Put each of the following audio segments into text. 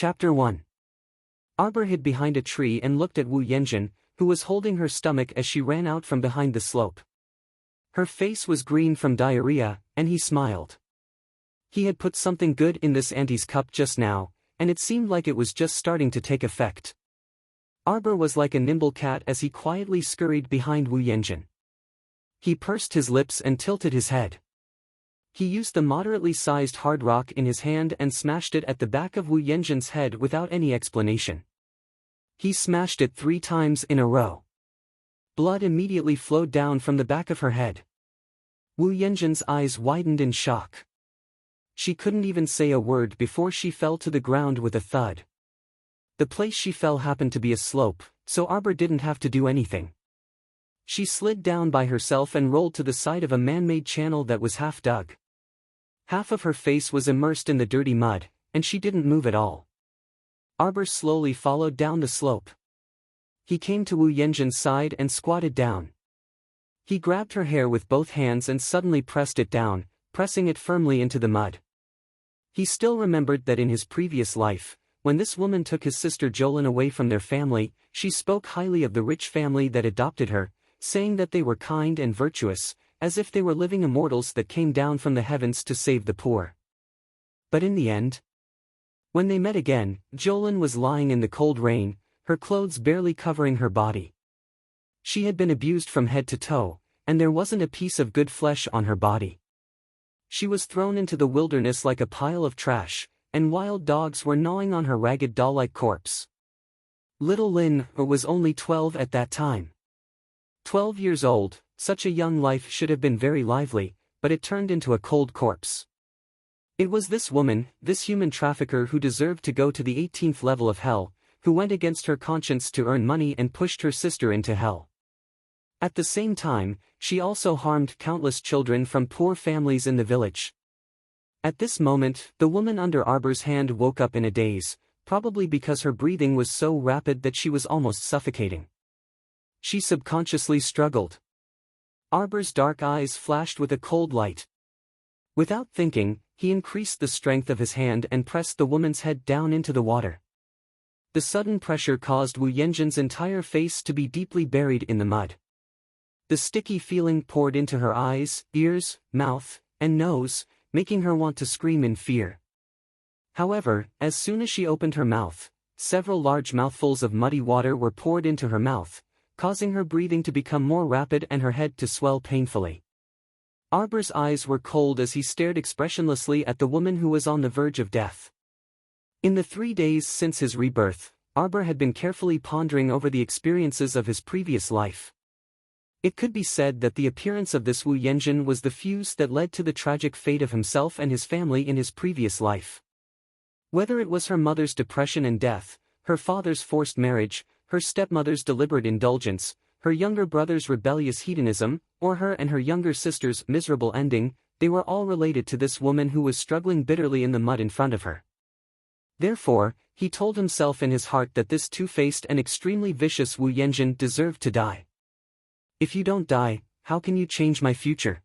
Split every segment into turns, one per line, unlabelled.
Chapter 1. Arbor hid behind a tree and looked at Wu Yenjin, who was holding her stomach as she ran out from behind the slope. Her face was green from diarrhea, and he smiled. He had put something good in this auntie's cup just now, and it seemed like it was just starting to take effect. Arbor was like a nimble cat as he quietly scurried behind Wu Yenjin. He pursed his lips and tilted his head. He used the moderately sized hard rock in his hand and smashed it at the back of Wu Yenjin's head without any explanation. He smashed it 3 times in a row. Blood immediately flowed down from the back of her head. Wu Yenjin's eyes widened in shock. She couldn't even say a word before she fell to the ground with a thud. The place she fell happened to be a slope, so Arbor didn't have to do anything. She slid down by herself and rolled to the side of a man-made channel that was half dug. Half of her face was immersed in the dirty mud, and she didn't move at all. Arbor slowly followed down the slope. He came to Wu Yenjin's side and squatted down. He grabbed her hair with both hands and suddenly pressed it down, pressing it firmly into the mud. He still remembered that in his previous life, when this woman took his sister Jolin away from their family, she spoke highly of the rich family that adopted her, saying that they were kind and virtuous, as if they were living immortals that came down from the heavens to save the poor. But in the end, when they met again, Jolin was lying in the cold rain, her clothes barely covering her body. She had been abused from head to toe, and there wasn't a piece of good flesh on her body. She was thrown into the wilderness like a pile of trash, and wild dogs were gnawing on her ragged doll-like corpse. Little Lin was only 12 at that time. 12 years old, such a young life should have been very lively, but it turned into a cold corpse. It was this woman, this human trafficker who deserved to go to the 18th level of hell, who went against her conscience to earn money and pushed her sister into hell. At the same time, she also harmed countless children from poor families in the village. At this moment, the woman under Arbor's hand woke up in a daze, probably because her breathing was so rapid that she was almost suffocating. She subconsciously struggled. Arbor's dark eyes flashed with a cold light. Without thinking, he increased the strength of his hand and pressed the woman's head down into the water. The sudden pressure caused Wu Yenjin's entire face to be deeply buried in the mud. The sticky feeling poured into her eyes, ears, mouth, and nose, making her want to scream in fear. However, as soon as she opened her mouth, several large mouthfuls of muddy water were poured into her mouth, causing her breathing to become more rapid and her head to swell painfully. Arbor's eyes were cold as he stared expressionlessly at the woman who was on the verge of death. In the 3 days since his rebirth, Arbor had been carefully pondering over the experiences of his previous life. It could be said that the appearance of this Wu Yenjin was the fuse that led to the tragic fate of himself and his family in his previous life. Whether it was her mother's depression and death, her father's forced marriage, her stepmother's deliberate indulgence, her younger brother's rebellious hedonism, or her and her younger sister's miserable ending, they were all related to this woman who was struggling bitterly in the mud in front of her. Therefore, he told himself in his heart that this two-faced and extremely vicious Wu Yenjin deserved to die. If you don't die, how can you change my future?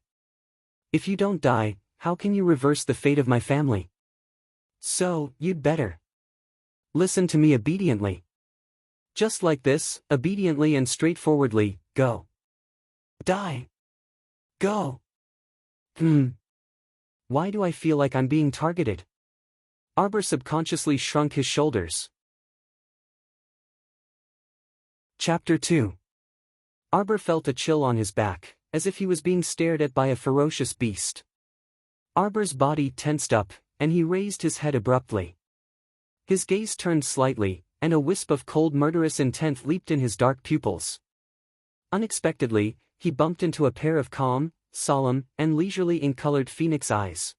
If you don't die, how can you reverse the fate of my family? So, you'd better listen to me obediently. Just like this, obediently and straightforwardly, go. Die. Go. Why do I feel like I'm being targeted? Arbor subconsciously shrunk his shoulders. Chapter 2. Arbor felt a chill on his back, as if he was being stared at by a ferocious beast. Arbor's body tensed up, and he raised his head abruptly. His gaze turned slightly, and a wisp of cold murderous intent leaped in his dark pupils. Unexpectedly, he bumped into a pair of calm, solemn, and leisurely ink-colored phoenix eyes.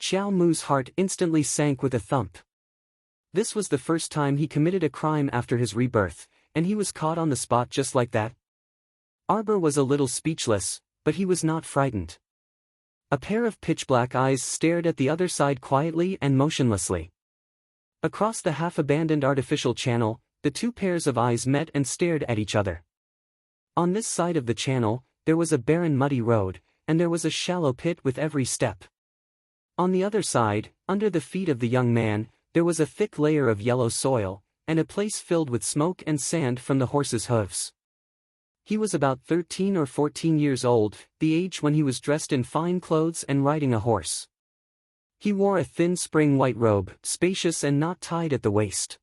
Xiao Mu's heart instantly sank with a thump. This was the first time he committed a crime after his rebirth, and he was caught on the spot just like that. Arbor was a little speechless, but he was not frightened. A pair of pitch-black eyes stared at the other side quietly and motionlessly. Across the half-abandoned artificial channel, the two pairs of eyes met and stared at each other. On this side of the channel, there was a barren muddy road, and there was a shallow pit with every step. On the other side, under the feet of the young man, there was a thick layer of yellow soil, and a place filled with smoke and sand from the horse's hooves. He was about 13 or 14 years old, the age when he was dressed in fine clothes and riding a horse. He wore a thin spring white robe, spacious and not tied at the waist.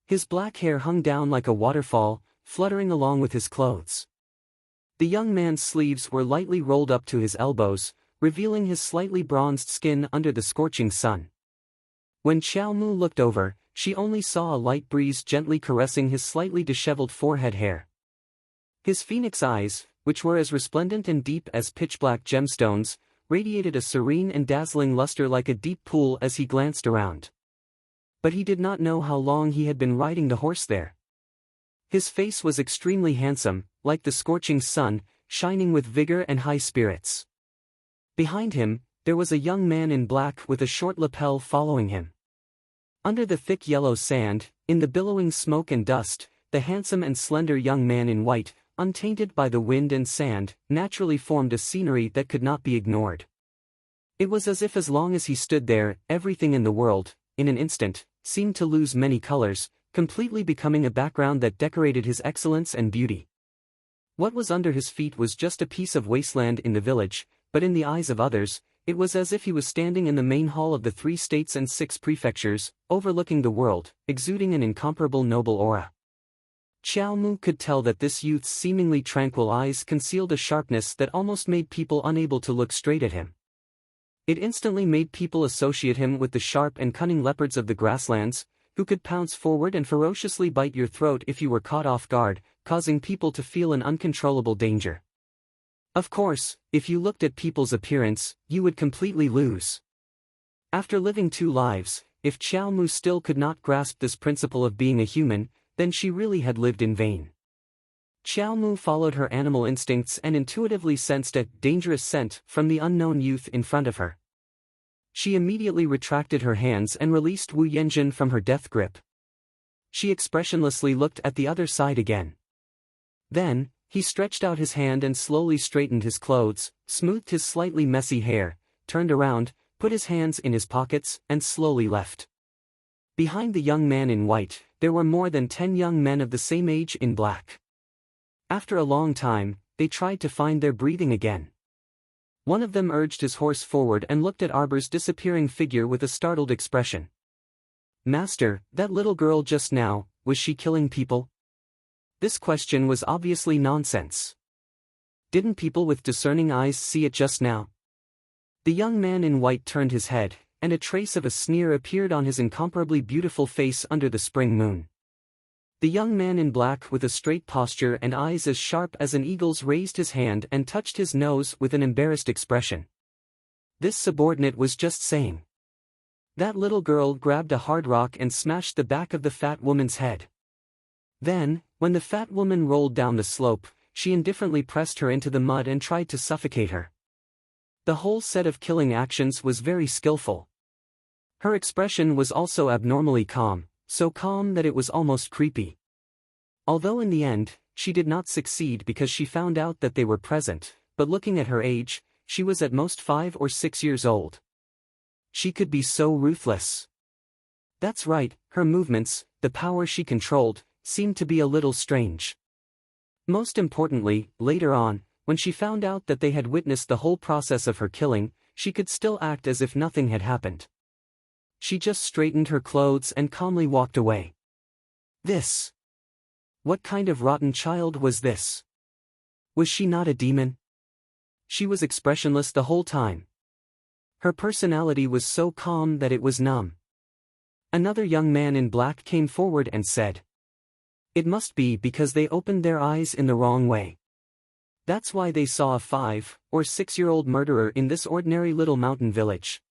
His black hair hung down like a waterfall, fluttering along with his clothes. The young man's sleeves were lightly rolled up to his elbows, revealing his slightly bronzed skin under the scorching sun. When Xiao Mu looked over, she only saw a light breeze gently caressing his slightly disheveled forehead hair. His phoenix eyes, which were as resplendent and deep as pitch-black gemstones, radiated a serene and dazzling luster like a deep pool as he glanced around. But he did not know how long he had been riding the horse there. His face was extremely handsome, like the scorching sun, shining with vigor and high spirits. Behind him, there was a young man in black with a short lapel following him. Under the thick yellow sand, in the billowing smoke and dust, the handsome and slender young man in white, untainted by the wind and sand, naturally formed a scenery that could not be ignored. It was as if as long as he stood there, everything in the world, in an instant, seemed to lose many colors, completely becoming a background that decorated his excellence and beauty. What was under his feet was just a piece of wasteland in the village, but in the eyes of others, it was as if he was standing in the main hall of the 3 states and 6 prefectures, overlooking the world, exuding an incomparable noble aura. Xiao Mu could tell that this youth's seemingly tranquil eyes concealed a sharpness that almost made people unable to look straight at him. It instantly made people associate him with the sharp and cunning leopards of the grasslands, who could pounce forward and ferociously bite your throat if you were caught off guard, causing people to feel an uncontrollable danger. Of course, if you looked at people's appearance, you would completely lose. After living 2 lives, if Xiao Mu still could not grasp this principle of being a human, then she really had lived in vain. Xiao Mu followed her animal instincts and intuitively sensed a dangerous scent from the unknown youth in front of her. She immediately retracted her hands and released Wu Yanjun from her death grip. She expressionlessly looked at the other side again. Then, he stretched out his hand and slowly straightened his clothes, smoothed his slightly messy hair, turned around, put his hands in his pockets, and slowly left. Behind the young man in white, there were more than 10 young men of the same age in black. After a long time, they tried to find their breathing again. One of them urged his horse forward and looked at Arbor's disappearing figure with a startled expression. "Master, that little girl just now, was she killing people?" This question was obviously nonsense. Didn't people with discerning eyes see it just now? The young man in white turned his head, and a trace of a sneer appeared on his incomparably beautiful face under the spring moon. The young man in black with a straight posture and eyes as sharp as an eagle's raised his hand and touched his nose with an embarrassed expression. This subordinate was just saying. That little girl grabbed a hard rock and smashed the back of the fat woman's head. Then, when the fat woman rolled down the slope, she indifferently pressed her into the mud and tried to suffocate her. The whole set of killing actions was very skillful. Her expression was also abnormally calm, so calm that it was almost creepy. Although in the end, she did not succeed because she found out that they were present, but looking at her age, she was at most 5 or 6 years old. She could be so ruthless. That's right, her movements, the power she controlled, seemed to be a little strange. Most importantly, later on, when she found out that they had witnessed the whole process of her killing, she could still act as if nothing had happened. She just straightened her clothes and calmly walked away. This. What kind of rotten child was this? Was she not a demon? She was expressionless the whole time. Her personality was so calm that it was numb. Another young man in black came forward and said, "It must be because they opened their eyes in the wrong way. That's why they saw a 5 or 6-year-old murderer in this ordinary little mountain village."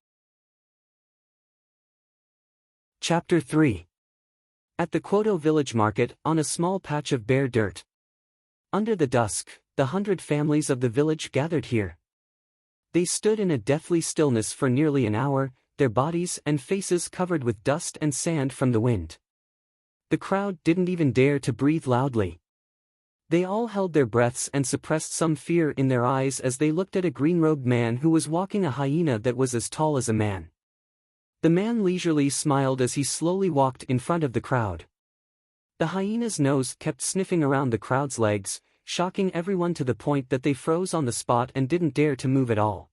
Chapter 3. At the Kwoto village market, on a small patch of bare dirt. Under the dusk, the 100 families of the village gathered here. They stood in a deathly stillness for nearly an hour, their bodies and faces covered with dust and sand from the wind. The crowd didn't even dare to breathe loudly. They all held their breaths and suppressed some fear in their eyes as they looked at a green-robed man who was walking a hyena that was as tall as a man. The man leisurely smiled as he slowly walked in front of the crowd. The hyena's nose kept sniffing around the crowd's legs, shocking everyone to the point that they froze on the spot and didn't dare to move at all.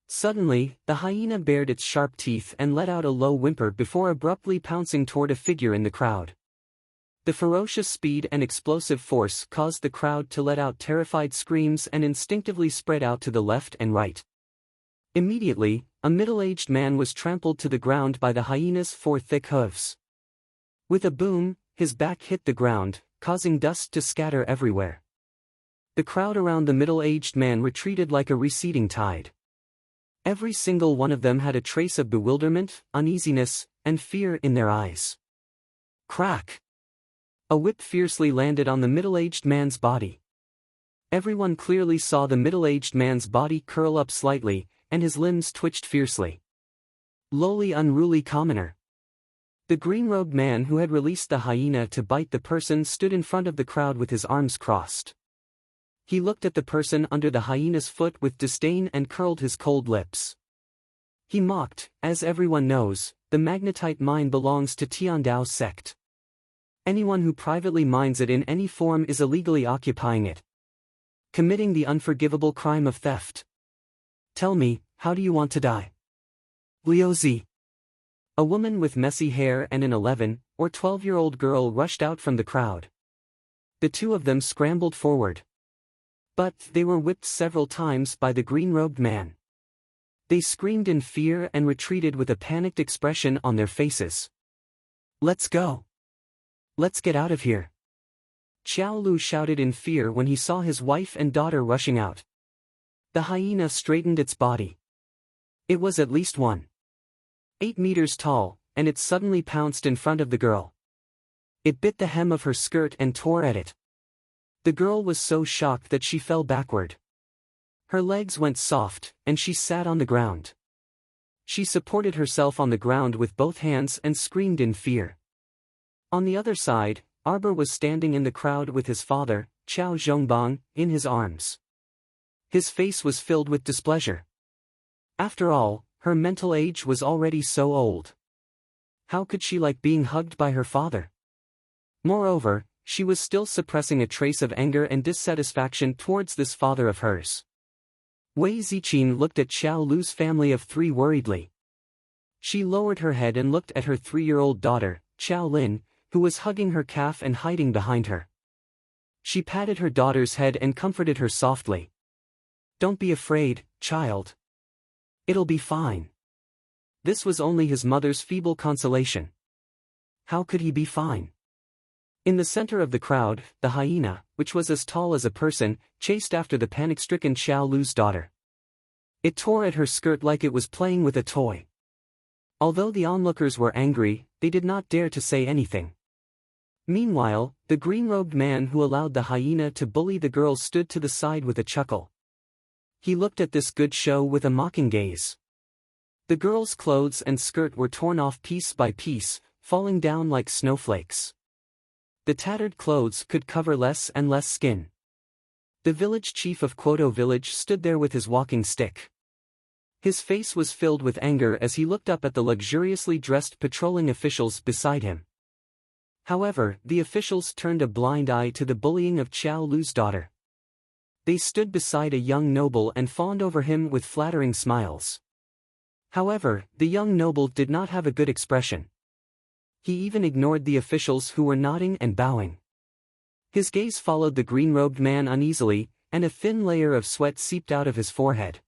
Suddenly, the hyena bared its sharp teeth and let out a low whimper before abruptly pouncing toward a figure in the crowd. The ferocious speed and explosive force caused the crowd to let out terrified screams and instinctively spread out to the left and right. Immediately, a middle-aged man was trampled to the ground by the hyena's 4 thick hooves. With a boom, his back hit the ground, causing dust to scatter everywhere. The crowd around the middle-aged man retreated like a receding tide. Every single one of them had a trace of bewilderment, uneasiness, and fear in their eyes. Crack! A whip fiercely landed on the middle-aged man's body. Everyone clearly saw the middle-aged man's body curl up slightly, and his limbs twitched fiercely. Lowly unruly commoner. The green-robed man who had released the hyena to bite the person stood in front of the crowd with his arms crossed. He looked at the person under the hyena's foot with disdain and curled his cold lips. He mocked, as everyone knows, the magnetite mine belongs to Tiandao sect. Anyone who privately mines it in any form is illegally occupying it, committing the unforgivable crime of theft. Tell me, how do you want to die? Liu Zi. A woman with messy hair and an 11 or 12-year-old girl rushed out from the crowd. The two of them scrambled forward. But they were whipped several times by the green-robed man. They screamed in fear and retreated with a panicked expression on their faces. Let's go. Let's get out of here. Xiao Lu shouted in fear when he saw his wife and daughter rushing out. The hyena straightened its body. It was at least 1.8 meters tall, and it suddenly pounced in front of the girl. It bit the hem of her skirt and tore at it. The girl was so shocked that she fell backward. Her legs went soft, and she sat on the ground. She supported herself on the ground with both hands and screamed in fear. On the other side, Arbor was standing in the crowd with his father, Qiao Zhongbang, in his arms. His face was filled with displeasure. After all, her mental age was already so old. How could she like being hugged by her father? Moreover, she was still suppressing a trace of anger and dissatisfaction towards this father of hers. Wei Ziqin looked at Xiao Lu's family of 3 worriedly. She lowered her head and looked at her 3-year-old daughter, Xiao Lin, who was hugging her calf and hiding behind her. She patted her daughter's head and comforted her softly. Don't be afraid, child. It'll be fine. This was only his mother's feeble consolation. How could he be fine? In the center of the crowd, the hyena, which was as tall as a person, chased after the panic-stricken Xiao Lu's daughter. It tore at her skirt like it was playing with a toy. Although the onlookers were angry, they did not dare to say anything. Meanwhile, the green-robed man who allowed the hyena to bully the girl stood to the side with a chuckle. He looked at this good show with a mocking gaze. The girl's clothes and skirt were torn off piece by piece, falling down like snowflakes. The tattered clothes could cover less and less skin. The village chief of Quoto village stood there with his walking stick. His face was filled with anger as he looked up at the luxuriously dressed patrolling officials beside him. However, the officials turned a blind eye to the bullying of Qiao Lu's daughter. They stood beside a young noble and fawned over him with flattering smiles. However, the young noble did not have a good expression. He even ignored the officials who were nodding and bowing. His gaze followed the green-robed man uneasily, and a thin layer of sweat seeped out of his forehead.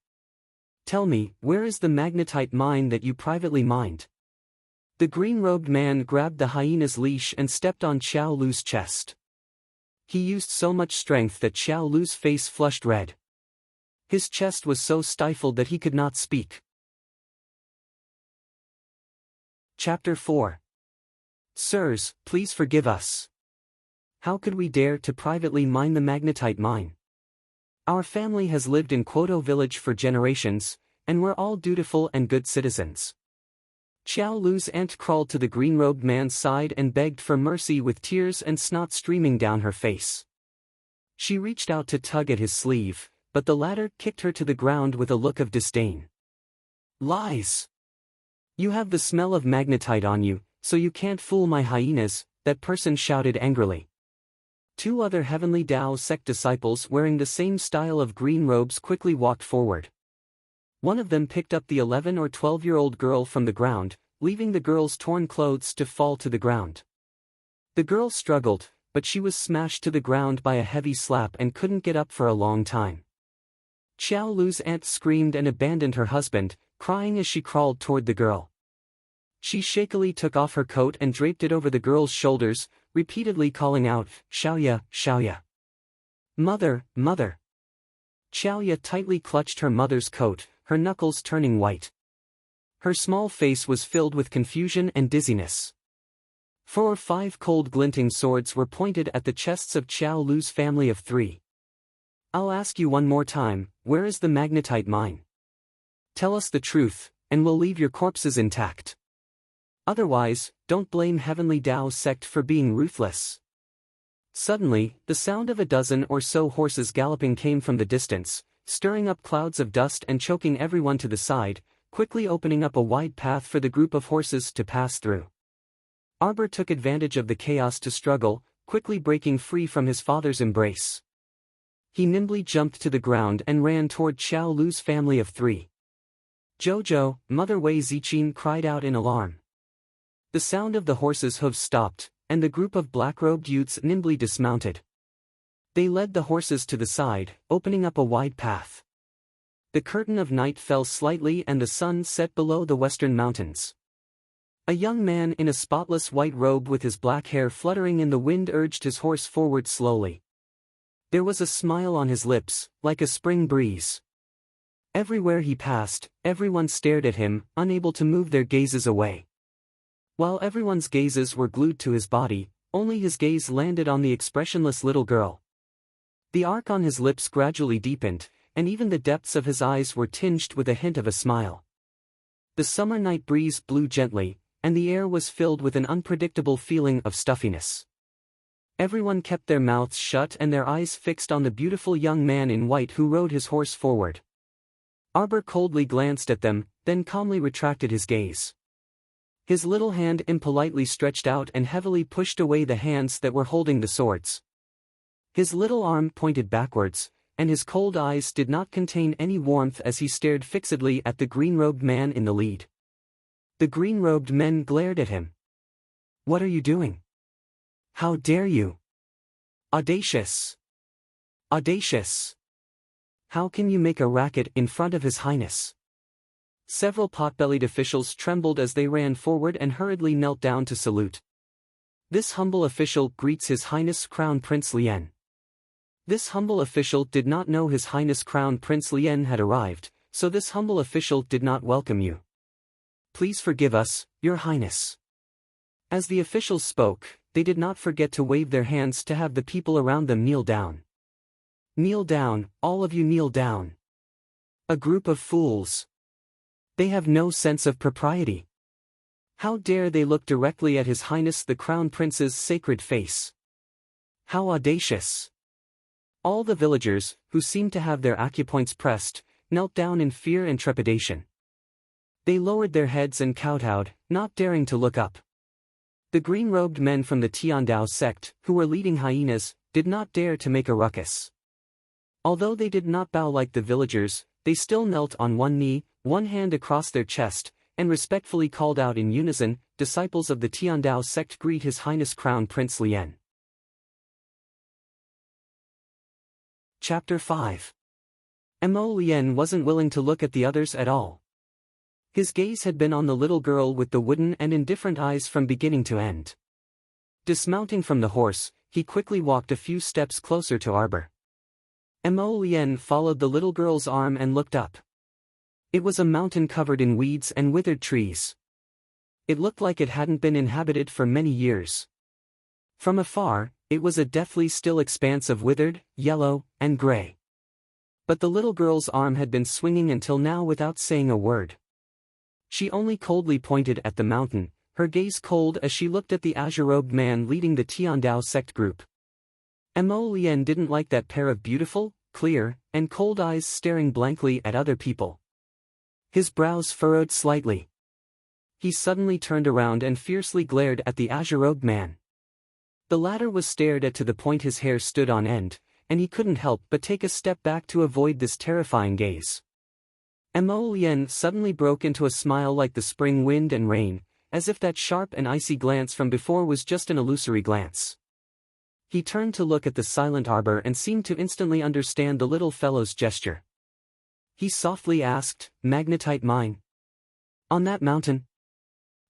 Tell me, where is the magnetite mine that you privately mined? The green-robed man grabbed the hyena's leash and stepped on Xiao Lu's chest. He used so much strength that Xiao Lu's face flushed red. His chest was so stifled that he could not speak. Chapter 4. Sirs, please forgive us. How could we dare to privately mine the magnetite mine? Our family has lived in Quoto village for generations, and we're all dutiful and good citizens. Qiao Lu's aunt crawled to the green-robed man's side and begged for mercy with tears and snot streaming down her face. She reached out to tug at his sleeve, but the latter kicked her to the ground with a look of disdain. Lies! You have the smell of magnetite on you, so you can't fool my hyenas, that person shouted angrily. Two other Heavenly Tao sect disciples wearing the same style of green robes quickly walked forward. One of them picked up the 11 or 12-year-old girl from the ground, leaving the girl's torn clothes to fall to the ground. The girl struggled, but she was smashed to the ground by a heavy slap and couldn't get up for a long time. Xiao Lu's aunt screamed and abandoned her husband, crying as she crawled toward the girl. She shakily took off her coat and draped it over the girl's shoulders, repeatedly calling out, "Xiaoya, Xiaoya. Mother, mother." Xiaoya tightly clutched her mother's coat, her knuckles turning white. Her small face was filled with confusion and dizziness. 4 or 5 cold glinting swords were pointed at the chests of Xiao Lu's family of 3. "I'll ask you one more time, where is the magnetite mine? Tell us the truth, and we'll leave your corpses intact. Otherwise, don't blame Heavenly Tao sect for being ruthless." Suddenly, the sound of a dozen or so horses galloping came from the distance, stirring up clouds of dust and choking everyone to the side, quickly opening up a wide path for the group of horses to pass through. Arbor took advantage of the chaos to struggle, quickly breaking free from his father's embrace. He nimbly jumped to the ground and ran toward Xiao Lu's family of 3. "Jojo," Mother Wei Ziqin cried out in alarm. The sound of the horses' hooves stopped, and the group of black-robed youths nimbly dismounted. They led the horses to the side, opening up a wide path. The curtain of night fell slightly and the sun set below the western mountains. A young man in a spotless white robe with his black hair fluttering in the wind urged his horse forward slowly. There was a smile on his lips, like a spring breeze. Everywhere he passed, everyone stared at him, unable to move their gazes away. While everyone's gazes were glued to his body, only his gaze landed on the expressionless little girl. The arc on his lips gradually deepened, and even the depths of his eyes were tinged with a hint of a smile. The summer night breeze blew gently, and the air was filled with an unpredictable feeling of stuffiness. Everyone kept their mouths shut and their eyes fixed on the beautiful young man in white who rode his horse forward. Arbor coldly glanced at them, then calmly retracted his gaze. His little hand impolitely stretched out and heavily pushed away the hands that were holding the swords. His little arm pointed backwards, and his cold eyes did not contain any warmth as he stared fixedly at the green-robed man in the lead. The green-robed men glared at him. "What are you doing? How dare you? Audacious! Audacious! How can you make a racket in front of His Highness?" Several pot-bellied officials trembled as they ran forward and hurriedly knelt down to salute. "This humble official greets His Highness Crown Prince Lien." This humble official did not know His Highness Crown Prince Lien had arrived, so this humble official did not welcome you. "Please forgive us, Your Highness." As the officials spoke, they did not forget to wave their hands to have the people around them kneel down. "Kneel down, all of you kneel down. A group of fools. They have no sense of propriety. How dare they look directly at His Highness the Crown Prince's sacred face? How audacious!" All the villagers, who seemed to have their acupoints pressed, knelt down in fear and trepidation. They lowered their heads and kowtowed, not daring to look up. The green-robed men from the Tiandao sect, who were leading hyenas, did not dare to make a ruckus. Although they did not bow like the villagers, they still knelt on one knee, one hand across their chest, and respectfully called out in unison, "Disciples of the Tiandao sect greet His Highness Crown Prince Lien." Chapter 5. Mo Lien wasn't willing to look at the others at all. His gaze had been on the little girl with the wooden and indifferent eyes from beginning to end. Dismounting from the horse, he quickly walked a few steps closer to Arbor. Mo Lien followed the little girl's arm and looked up. It was a mountain covered in weeds and withered trees. It looked like it hadn't been inhabited for many years. From afar, it was a deathly still expanse of withered, yellow, and gray. But the little girl's arm had been swinging until now without saying a word. She only coldly pointed at the mountain, her gaze cold as she looked at the azure-robed man leading the Tiandao sect group. Mo Lien didn't like that pair of beautiful, clear, and cold eyes staring blankly at other people. His brows furrowed slightly. He suddenly turned around and fiercely glared at the azure-robed man. The latter was stared at to the point his hair stood on end, and he couldn't help but take a step back to avoid this terrifying gaze. Mo Lien suddenly broke into a smile like the spring wind and rain, as if that sharp and icy glance from before was just an illusory glance. He turned to look at the silent arbor and seemed to instantly understand the little fellow's gesture. He softly asked, "Magnetite mine? On that mountain?"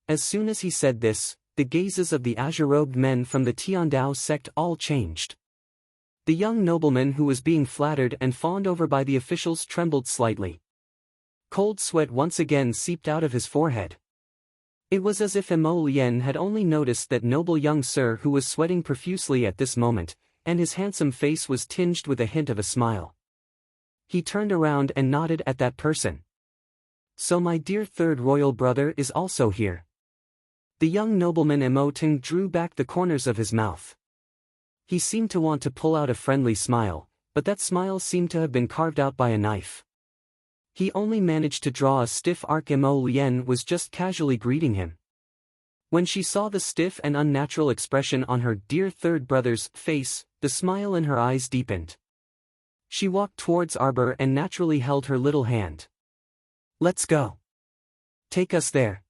As soon as he said this, the gazes of the azure-robed men from the Tiandao sect all changed. The young nobleman who was being flattered and fawned over by the officials trembled slightly. Cold sweat once again seeped out of his forehead. It was as if Mo Lien had only noticed that noble young sir who was sweating profusely at this moment, and his handsome face was tinged with a hint of a smile. He turned around and nodded at that person. "So my dear third royal brother is also here." The young nobleman Mo Ting drew back the corners of his mouth. He seemed to want to pull out a friendly smile, but that smile seemed to have been carved out by a knife. He only managed to draw a stiff arc. Mo Lien was just casually greeting him. When she saw the stiff and unnatural expression on her dear third brother's face, the smile in her eyes deepened. She walked towards Arbor and naturally held her little hand. "Let's go. Take us there."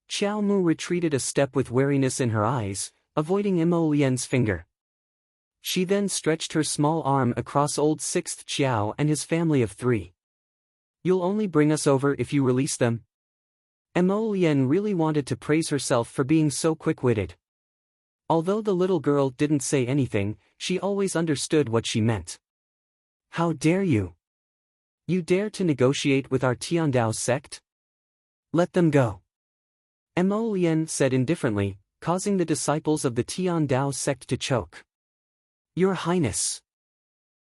Xiao Mu retreated a step with wariness in her eyes, avoiding Mo Lien's finger. She then stretched her small arm across old Sixth Xiao and his family of 3. "You'll only bring us over if you release them?" Mo Lien really wanted to praise herself for being so quick-witted. Although the little girl didn't say anything, she always understood what she meant. "How dare you? You dare to negotiate with our Tiandao sect? Let them go." Mo Lien said indifferently, causing the disciples of the Tiandao sect to choke. "Your Highness."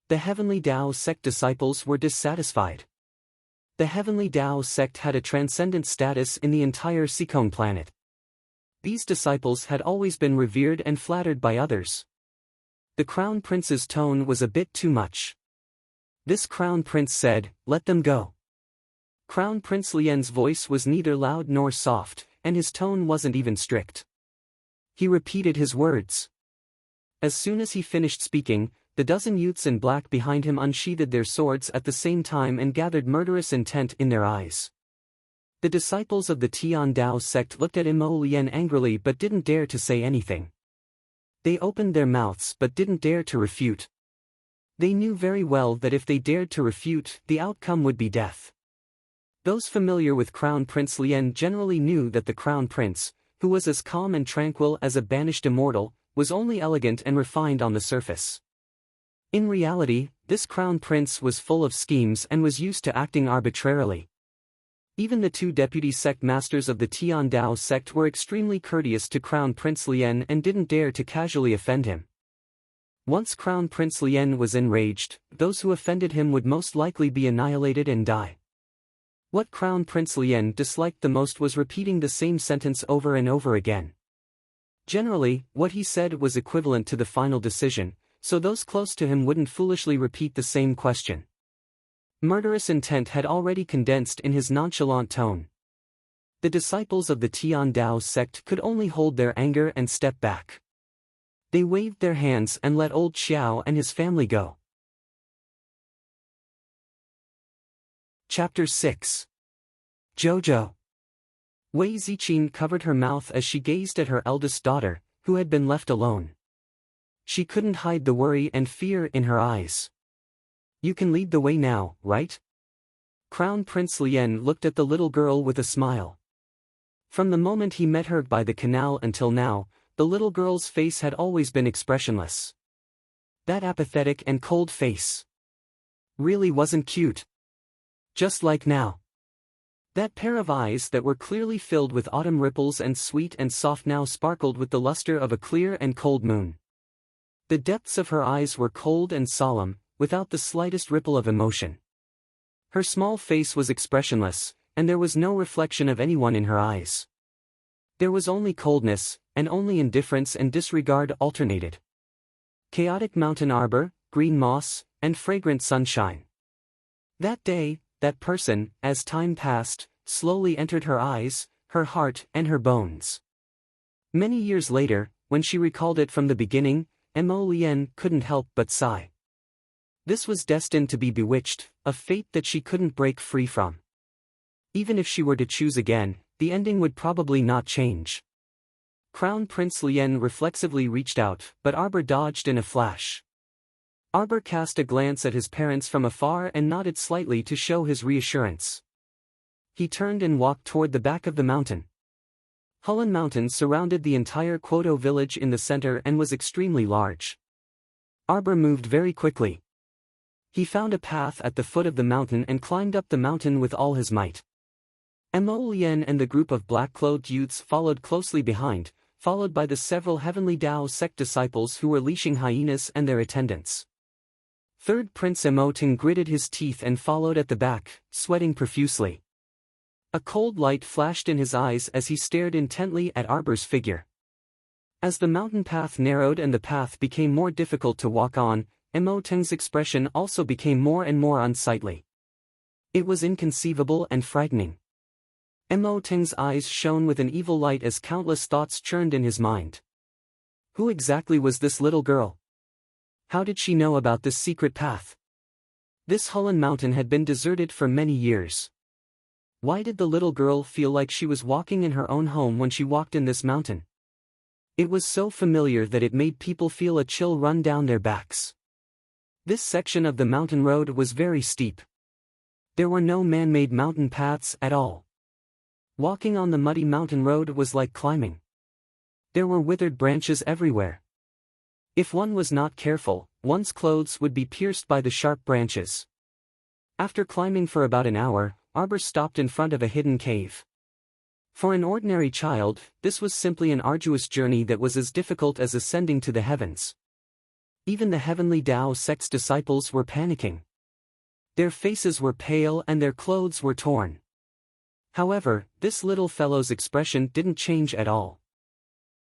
The Heavenly Tao sect disciples were dissatisfied. The Heavenly Tao sect had a transcendent status in the entire Sikong planet. These disciples had always been revered and flattered by others. The Crown Prince's tone was a bit too much. This Crown Prince said, "Let them go." Crown Prince Lien's voice was neither loud nor soft, and his tone wasn't even strict. He repeated his words. As soon as he finished speaking, the dozen youths in black behind him unsheathed their swords at the same time and gathered murderous intent in their eyes. The disciples of the Tiandao sect looked at Mo Lien angrily but didn't dare to say anything. They opened their mouths but didn't dare to refute. They knew very well that if they dared to refute, the outcome would be death. Those familiar with Crown Prince Lien generally knew that the Crown Prince, who was as calm and tranquil as a banished immortal, was only elegant and refined on the surface. In reality, this Crown Prince was full of schemes and was used to acting arbitrarily. Even the 2 deputy sect masters of the Tiandao sect were extremely courteous to Crown Prince Lien and didn't dare to casually offend him. Once Crown Prince Lien was enraged, those who offended him would most likely be annihilated and die. What Crown Prince Lien disliked the most was repeating the same sentence over and over again. Generally, what he said was equivalent to the final decision, so those close to him wouldn't foolishly repeat the same question. Murderous intent had already condensed in his nonchalant tone. The disciples of the Tiandao sect could only hold their anger and step back. They waved their hands and let old Xiao and his family go. Chapter 6. Jojo. Wei Ziqin covered her mouth as she gazed at her eldest daughter, who had been left alone. She couldn't hide the worry and fear in her eyes. "You can lead the way now, right?" Crown Prince Lien looked at the little girl with a smile. From the moment he met her by the canal until now, the little girl's face had always been expressionless. That apathetic and cold face really wasn't cute. Just like now. That pair of eyes that were clearly filled with autumn ripples and sweet and soft now sparkled with the luster of a clear and cold moon. The depths of her eyes were cold and solemn, without the slightest ripple of emotion. Her small face was expressionless, and there was no reflection of anyone in her eyes. There was only coldness, and only indifference and disregard alternated. Chaotic mountain arbor, green moss, and fragrant sunshine. That day, that person, as time passed, slowly entered her eyes, her heart, and her bones. Many years later, when she recalled it from the beginning, Mo Lien couldn't help but sigh. This was destined to be bewitched, a fate that she couldn't break free from. Even if she were to choose again, the ending would probably not change. Crown Prince Lien reflexively reached out, but Arbor dodged in a flash. Arbor cast a glance at his parents from afar and nodded slightly to show his reassurance. He turned and walked toward the back of the mountain. Hulun Mountain surrounded the entire Quoto village in the center and was extremely large. Arbor moved very quickly. He found a path at the foot of the mountain and climbed up the mountain with all his might. Mo Lien and the group of black-clothed youths followed closely behind, followed by the several Heavenly Tao sect disciples who were leashing hyenas and their attendants. Third Prince Mo Ting gritted his teeth and followed at the back, sweating profusely. A cold light flashed in his eyes as he stared intently at Arbor's figure. As the mountain path narrowed and the path became more difficult to walk on, Mo Ting's expression also became more and more unsightly. It was inconceivable and frightening. Mo Ting's eyes shone with an evil light as countless thoughts churned in his mind. Who exactly was this little girl? How did she know about this secret path? This Hulun Mountain had been deserted for many years. Why did the little girl feel like she was walking in her own home when she walked in this mountain? It was so familiar that it made people feel a chill run down their backs. This section of the mountain road was very steep. There were no man-made mountain paths at all. Walking on the muddy mountain road was like climbing. There were withered branches everywhere. If one was not careful, one's clothes would be pierced by the sharp branches. After climbing for about an hour, Arbor stopped in front of a hidden cave. For an ordinary child, this was simply an arduous journey that was as difficult as ascending to the heavens. Even the Heavenly Tao sect's disciples were panicking. Their faces were pale and their clothes were torn. However, this little fellow's expression didn't change at all.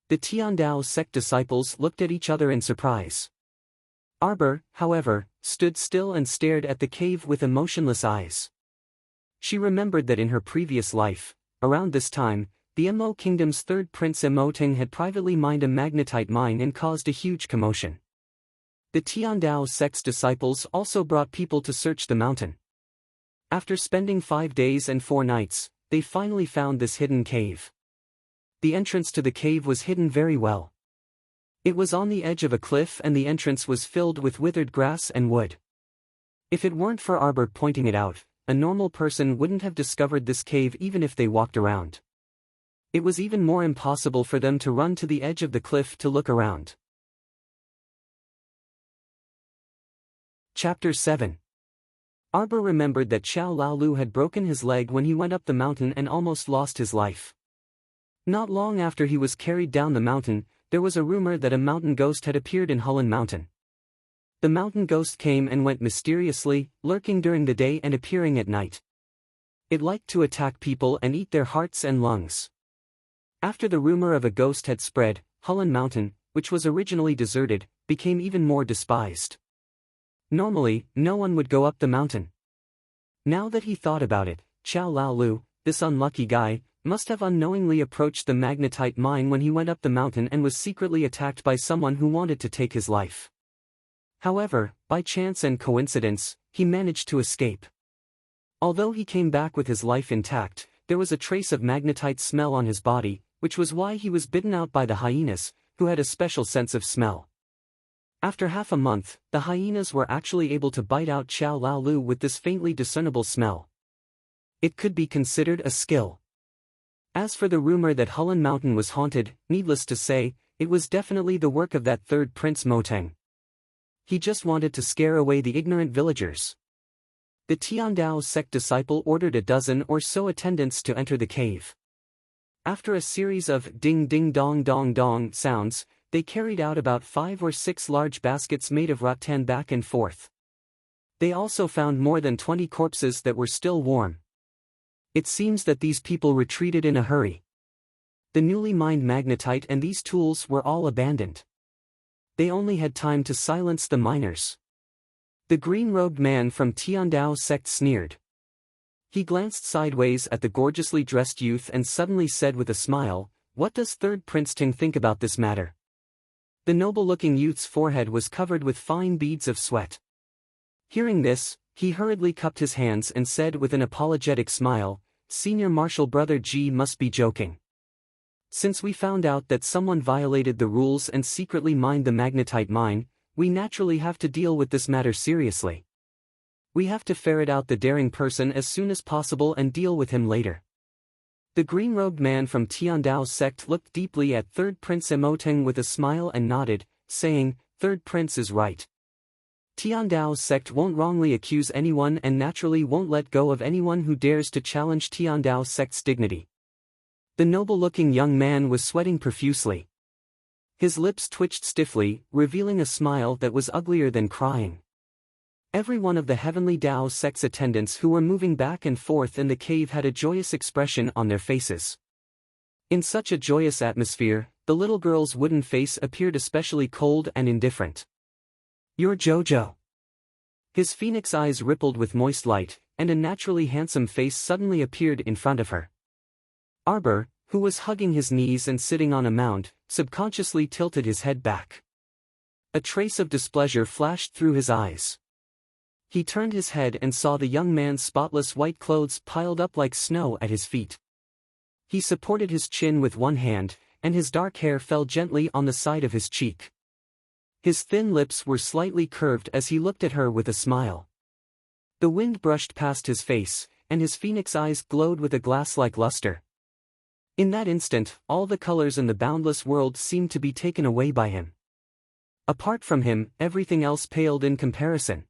The Tiandao sect disciples looked at each other in surprise. Arbor, however, stood still and stared at the cave with emotionless eyes. She remembered that in her previous life, around this time, the Mo Kingdom's third prince Mo Ting had privately mined a magnetite mine and caused a huge commotion. The Tiandao sect's disciples also brought people to search the mountain. After spending 5 days and 4 nights, they finally found this hidden cave. The entrance to the cave was hidden very well. It was on the edge of a cliff and the entrance was filled with withered grass and wood. If it weren't for Arbor pointing it out, a normal person wouldn't have discovered this cave even if they walked around. It was even more impossible for them to run to the edge of the cliff to look around. Chapter 7. Arbor remembered that Xiao Laolu had broken his leg when he went up the mountain and almost lost his life. Not long after he was carried down the mountain, there was a rumor that a mountain ghost had appeared in Hulun Mountain. The mountain ghost came and went mysteriously, lurking during the day and appearing at night. It liked to attack people and eat their hearts and lungs. After the rumor of a ghost had spread, Hulun Mountain, which was originally deserted, became even more despised. Normally, no one would go up the mountain. Now that he thought about it, Xiao Laolu, this unlucky guy, must have unknowingly approached the magnetite mine when he went up the mountain and was secretly attacked by someone who wanted to take his life. However, by chance and coincidence, he managed to escape. Although he came back with his life intact, there was a trace of magnetite smell on his body, which was why he was bitten out by the hyenas, who had a special sense of smell. After half a month, the hyenas were actually able to bite out Xiao Laolu with this faintly discernible smell. It could be considered a skill. As for the rumor that Hulun Mountain was haunted, needless to say, it was definitely the work of that third Prince Mo Ting. He just wanted to scare away the ignorant villagers. The Tiandao sect disciple ordered a dozen or so attendants to enter the cave. After a series of ding ding dong dong dong sounds, they carried out about 5 or 6 large baskets made of rattan back and forth. They also found more than 20 corpses that were still warm. It seems that these people retreated in a hurry. The newly mined magnetite and these tools were all abandoned. They only had time to silence the miners. The green-robed man from Tiandao sect sneered. He glanced sideways at the gorgeously dressed youth and suddenly said with a smile, "What does Third Prince Ting think about this matter?" The noble-looking youth's forehead was covered with fine beads of sweat. Hearing this, he hurriedly cupped his hands and said with an apologetic smile, "Senior Marshal Brother G must be joking. Since we found out that someone violated the rules and secretly mined the magnetite mine, we naturally have to deal with this matter seriously. We have to ferret out the daring person as soon as possible and deal with him later." The green-robed man from Tiandao's sect looked deeply at Third Prince Emoteng with a smile and nodded, saying, "Third Prince is right. Tiandao's sect won't wrongly accuse anyone and naturally won't let go of anyone who dares to challenge Tiandao's sect's dignity." The noble-looking young man was sweating profusely. His lips twitched stiffly, revealing a smile that was uglier than crying. Every one of the Heavenly Dao sect's attendants who were moving back and forth in the cave had a joyous expression on their faces. In such a joyous atmosphere, the little girl's wooden face appeared especially cold and indifferent. "You're Jojo." His phoenix eyes rippled with moist light, and a naturally handsome face suddenly appeared in front of her. Arbor, who was hugging his knees and sitting on a mound, subconsciously tilted his head back. A trace of displeasure flashed through his eyes. He turned his head and saw the young man's spotless white clothes piled up like snow at his feet. He supported his chin with one hand, and his dark hair fell gently on the side of his cheek. His thin lips were slightly curved as he looked at her with a smile. The wind brushed past his face, and his phoenix eyes glowed with a glass-like luster. In that instant, all the colors in the boundless world seemed to be taken away by him. Apart from him, everything else paled in comparison.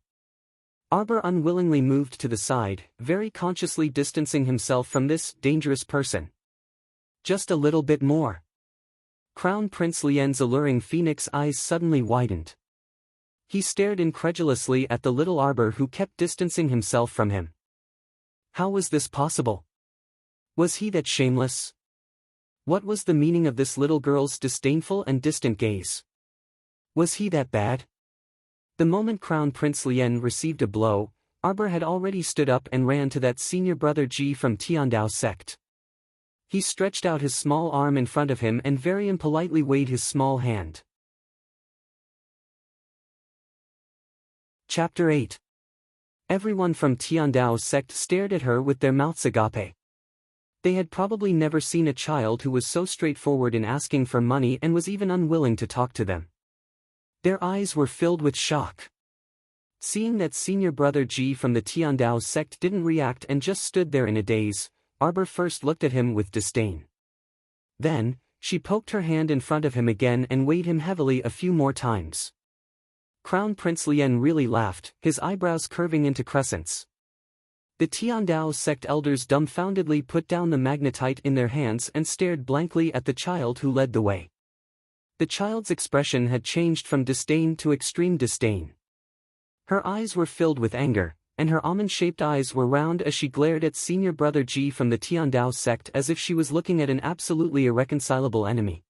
Arbor unwillingly moved to the side, very consciously distancing himself from this dangerous person. Just a little bit more. Crown Prince Lien's alluring phoenix eyes suddenly widened. He stared incredulously at the little Arbor who kept distancing himself from him. How was this possible? Was he that shameless? What was the meaning of this little girl's disdainful and distant gaze? Was he that bad? The moment Crown Prince Lien received a blow, Arbor had already stood up and ran to that senior brother Ji from Tiandao sect. He stretched out his small arm in front of him and very impolitely waved his small hand. Chapter 8. Everyone from Tiandao's sect stared at her with their mouths agape. They had probably never seen a child who was so straightforward in asking for money and was even unwilling to talk to them. Their eyes were filled with shock. Seeing that senior brother Ji from the Tiandao sect didn't react and just stood there in a daze, Arbor first looked at him with disdain. Then, she poked her hand in front of him again and weighed him heavily a few more times. Crown Prince Lien really laughed, his eyebrows curving into crescents. The Tiandao sect elders dumbfoundedly put down the magnetite in their hands and stared blankly at the child who led the way. The child's expression had changed from disdain to extreme disdain. Her eyes were filled with anger, and her almond-shaped eyes were round as she glared at senior brother Ji from the Tiandao sect as if she was looking at an absolutely irreconcilable enemy.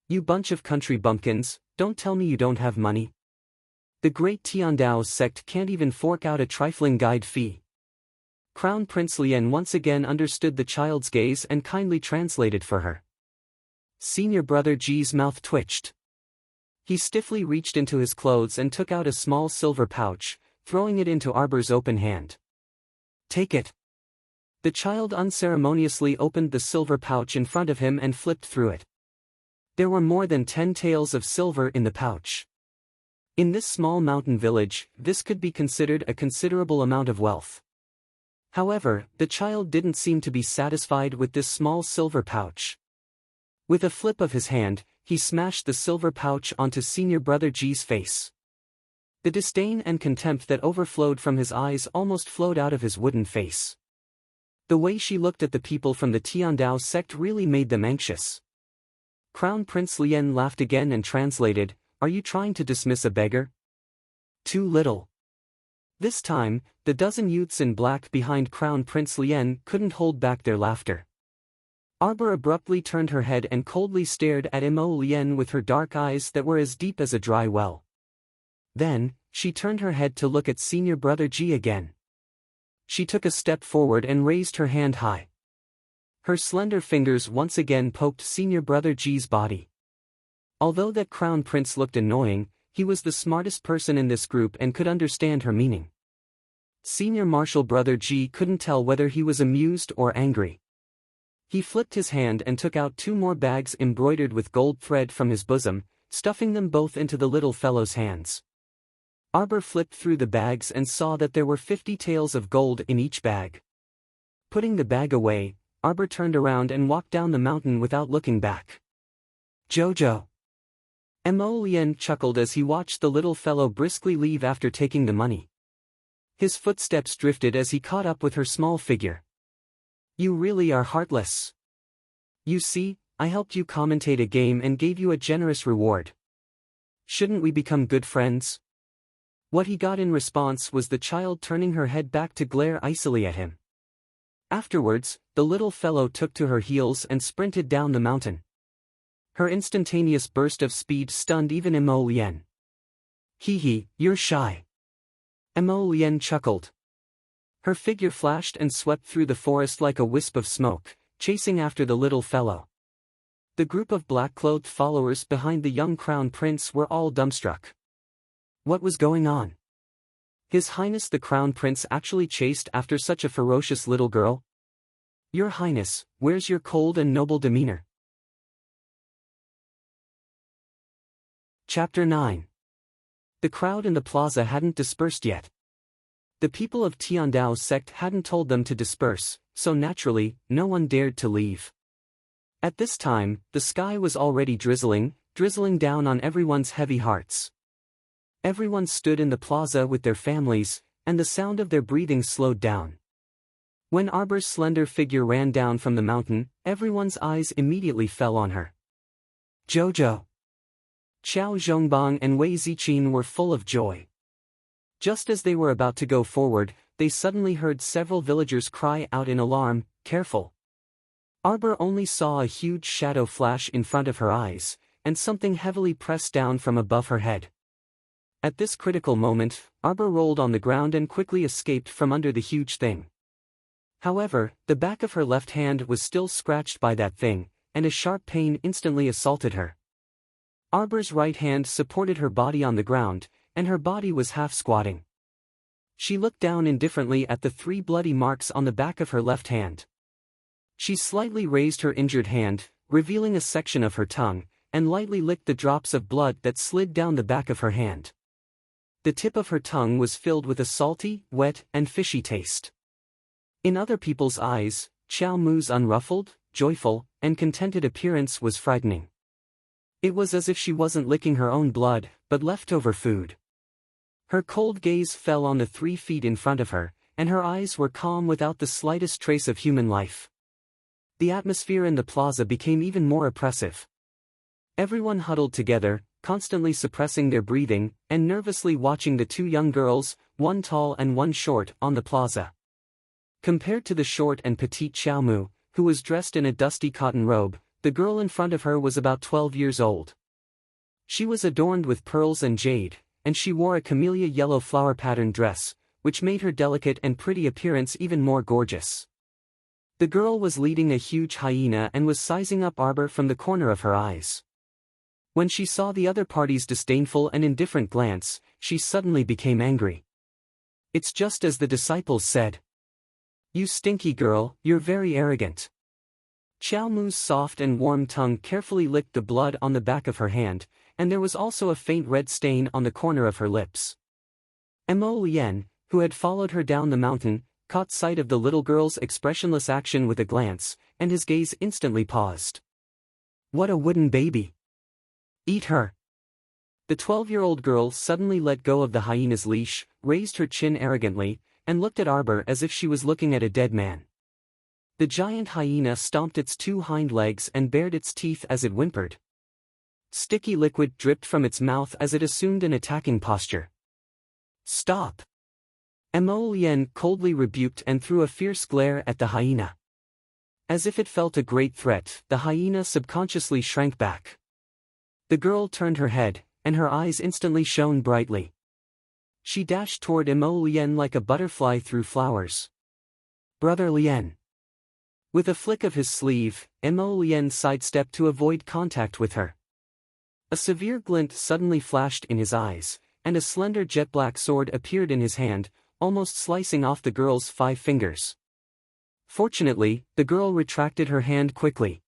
"You bunch of country bumpkins, don't tell me you don't have money. The great Tiandao sect can't even fork out a trifling guide fee." Crown Prince Lien once again understood the child's gaze and kindly translated for her. Senior brother Ji's mouth twitched. He stiffly reached into his clothes and took out a small silver pouch, throwing it into Arbor's open hand. "Take it." The child unceremoniously opened the silver pouch in front of him and flipped through it. There were more than 10 taels of silver in the pouch. In this small mountain village, this could be considered a considerable amount of wealth. However, the child didn't seem to be satisfied with this small silver pouch. With a flip of his hand, he smashed the silver pouch onto senior brother Ji's face. The disdain and contempt that overflowed from his eyes almost flowed out of his wooden face. The way she looked at the people from the Tiandao sect really made them anxious. Crown Prince Lien laughed again and translated, "Are you trying to dismiss a beggar? Too little." This time, the dozen youths in black behind Crown Prince Lien couldn't hold back their laughter. Arbor abruptly turned her head and coldly stared at Mo Lien with her dark eyes that were as deep as a dry well. Then, she turned her head to look at senior brother Ji again. She took a step forward and raised her hand high. Her slender fingers once again poked Senior Brother G's body. Although that Crown Prince looked annoying, he was the smartest person in this group and could understand her meaning. Senior Marshal Brother G couldn't tell whether he was amused or angry. He flipped his hand and took out 2 more bags embroidered with gold thread from his bosom, stuffing them both into the little fellow's hands. Arbor flipped through the bags and saw that there were 50 taels of gold in each bag. Putting the bag away, Arbor turned around and walked down the mountain without looking back. Jojo. Mo Lien chuckled as he watched the little fellow briskly leave after taking the money. His footsteps drifted as he caught up with her small figure. You really are heartless. You see, I helped you commentate a game and gave you a generous reward. Shouldn't we become good friends? What he got in response was the child turning her head back to glare icily at him. Afterwards, the little fellow took to her heels and sprinted down the mountain. Her instantaneous burst of speed stunned even Mo Lien. Hee, you're shy. Mo Lien chuckled. Her figure flashed and swept through the forest like a wisp of smoke, chasing after the little fellow. The group of black-clothed followers behind the young crown prince were all dumbstruck. What was going on? His Highness the Crown Prince actually chased after such a ferocious little girl? Your Highness, where's your cold and noble demeanor? Chapter 9. The crowd in the plaza hadn't dispersed yet. The people of Tiandao's sect hadn't told them to disperse, so naturally, no one dared to leave. At this time, the sky was already drizzling down on everyone's heavy hearts. Everyone stood in the plaza with their families, and the sound of their breathing slowed down. When Arbor's slender figure ran down from the mountain, everyone's eyes immediately fell on her. Jojo. Qiao Zhongbang and Wei Ziqin were full of joy. Just as they were about to go forward, they suddenly heard several villagers cry out in alarm, "Careful!" Arbor only saw a huge shadow flash in front of her eyes, and something heavily pressed down from above her head. At this critical moment, Arbor rolled on the ground and quickly escaped from under the huge thing. However, the back of her left hand was still scratched by that thing, and a sharp pain instantly assaulted her. Arbor's right hand supported her body on the ground, and her body was half squatting. She looked down indifferently at the 3 bloody marks on the back of her left hand. She slightly raised her injured hand, revealing a section of her tongue, and lightly licked the drops of blood that slid down the back of her hand. The tip of her tongue was filled with a salty, wet, and fishy taste. In other people's eyes, Qiao Mu's unruffled, joyful, and contented appearance was frightening. It was as if she wasn't licking her own blood, but leftover food. Her cold gaze fell on the 3 feet in front of her, and her eyes were calm without the slightest trace of human life. The atmosphere in the plaza became even more oppressive. Everyone huddled together, constantly suppressing their breathing, and nervously watching the 2 young girls, one tall and one short, on the plaza. Compared to the short and petite Qiao Mu, who was dressed in a dusty cotton robe, the girl in front of her was about 12 years old. She was adorned with pearls and jade, and she wore a camellia yellow flower-patterned dress, which made her delicate and pretty appearance even more gorgeous. The girl was leading a huge hyena and was sizing up Arbor from the corner of her eyes. When she saw the other party's disdainful and indifferent glance, she suddenly became angry. It's just as the disciples said. You stinky girl, you're very arrogant. Qiao Mu's soft and warm tongue carefully licked the blood on the back of her hand, and there was also a faint red stain on the corner of her lips. Mo Lien, who had followed her down the mountain, caught sight of the little girl's expressionless action with a glance, and his gaze instantly paused. What a wooden baby! Eat her! The 12-year-old girl suddenly let go of the hyena's leash, raised her chin arrogantly, and looked at Arbor as if she was looking at a dead man. The giant hyena stomped its 2 hind legs and bared its teeth as it whimpered. Sticky liquid dripped from its mouth as it assumed an attacking posture. Stop! Mo Lien coldly rebuked and threw a fierce glare at the hyena. As if it felt a great threat, the hyena subconsciously shrank back. The girl turned her head, and her eyes instantly shone brightly. She dashed toward Mo Lien like a butterfly through flowers. Brother Lien. With a flick of his sleeve, Mo Lien sidestepped to avoid contact with her. A severe glint suddenly flashed in his eyes, and a slender jet-black sword appeared in his hand, almost slicing off the girl's 5 fingers. Fortunately, the girl retracted her hand quickly.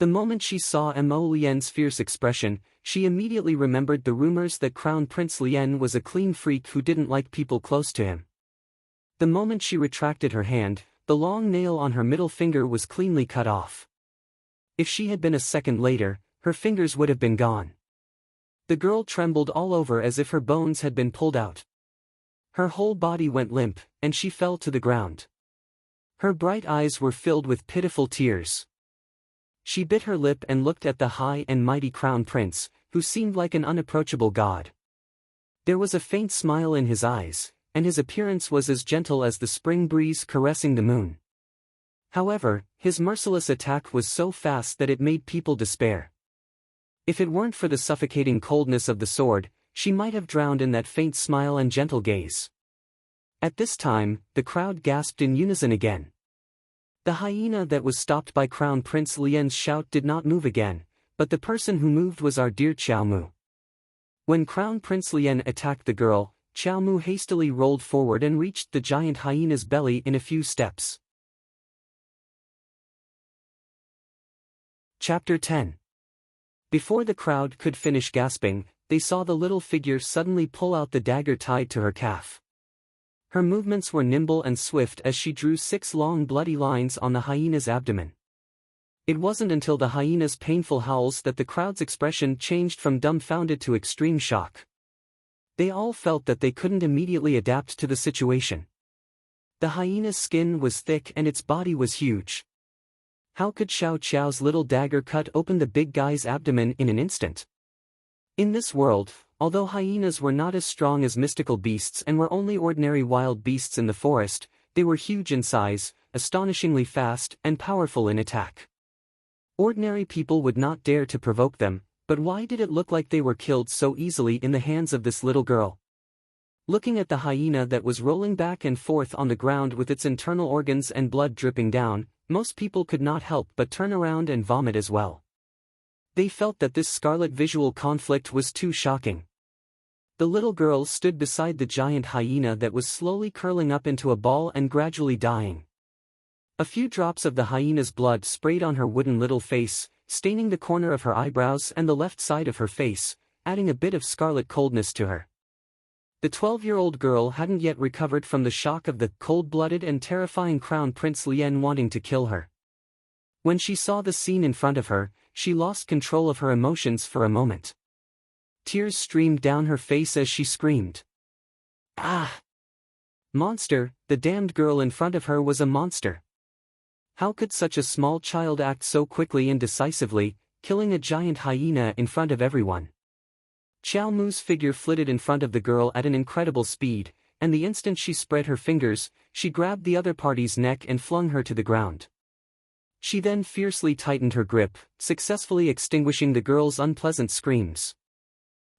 The moment she saw Mo Lien's fierce expression, she immediately remembered the rumors that Crown Prince Lien was a clean freak who didn't like people close to him. The moment she retracted her hand, the long nail on her middle finger was cleanly cut off. If she had been a second later, her fingers would have been gone. The girl trembled all over as if her bones had been pulled out. Her whole body went limp, and she fell to the ground. Her bright eyes were filled with pitiful tears. She bit her lip and looked at the high and mighty Crown Prince, who seemed like an unapproachable god. There was a faint smile in his eyes, and his appearance was as gentle as the spring breeze caressing the moon. However, his merciless attack was so fast that it made people despair. If it weren't for the suffocating coldness of the sword, she might have drowned in that faint smile and gentle gaze. At this time, the crowd gasped in unison again. The hyena that was stopped by Crown Prince Lien's shout did not move again, but the person who moved was our dear Xiao Mu. When Crown Prince Lien attacked the girl, Xiao Mu hastily rolled forward and reached the giant hyena's belly in a few steps. Chapter 10. Before the crowd could finish gasping, they saw the little figure suddenly pull out the dagger tied to her calf. Her movements were nimble and swift as she drew 6 long bloody lines on the hyena's abdomen. It wasn't until the hyena's painful howls that the crowd's expression changed from dumbfounded to extreme shock. They all felt that they couldn't immediately adapt to the situation. The hyena's skin was thick and its body was huge. How could Xiao Qiao's little dagger cut open the big guy's abdomen in an instant? In this world, although hyenas were not as strong as mystical beasts and were only ordinary wild beasts in the forest, they were huge in size, astonishingly fast and powerful in attack. Ordinary people would not dare to provoke them, but why did it look like they were killed so easily in the hands of this little girl? Looking at the hyena that was rolling back and forth on the ground with its internal organs and blood dripping down, most people could not help but turn around and vomit as well. They felt that this scarlet visual conflict was too shocking. The little girl stood beside the giant hyena that was slowly curling up into a ball and gradually dying. A few drops of the hyena's blood sprayed on her wooden little face, staining the corner of her eyebrows and the left side of her face, adding a bit of scarlet coldness to her. The 12-year-old girl hadn't yet recovered from the shock of the cold-blooded and terrifying Crown Prince Lien wanting to kill her. When she saw the scene in front of her, she lost control of her emotions for a moment. Tears streamed down her face as she screamed. Ah! Monster, the damned girl in front of her was a monster. How could such a small child act so quickly and decisively, killing a giant hyena in front of everyone? Xiao Mu's figure flitted in front of the girl at an incredible speed, and the instant she spread her fingers, she grabbed the other party's neck and flung her to the ground. She then fiercely tightened her grip, successfully extinguishing the girl's unpleasant screams.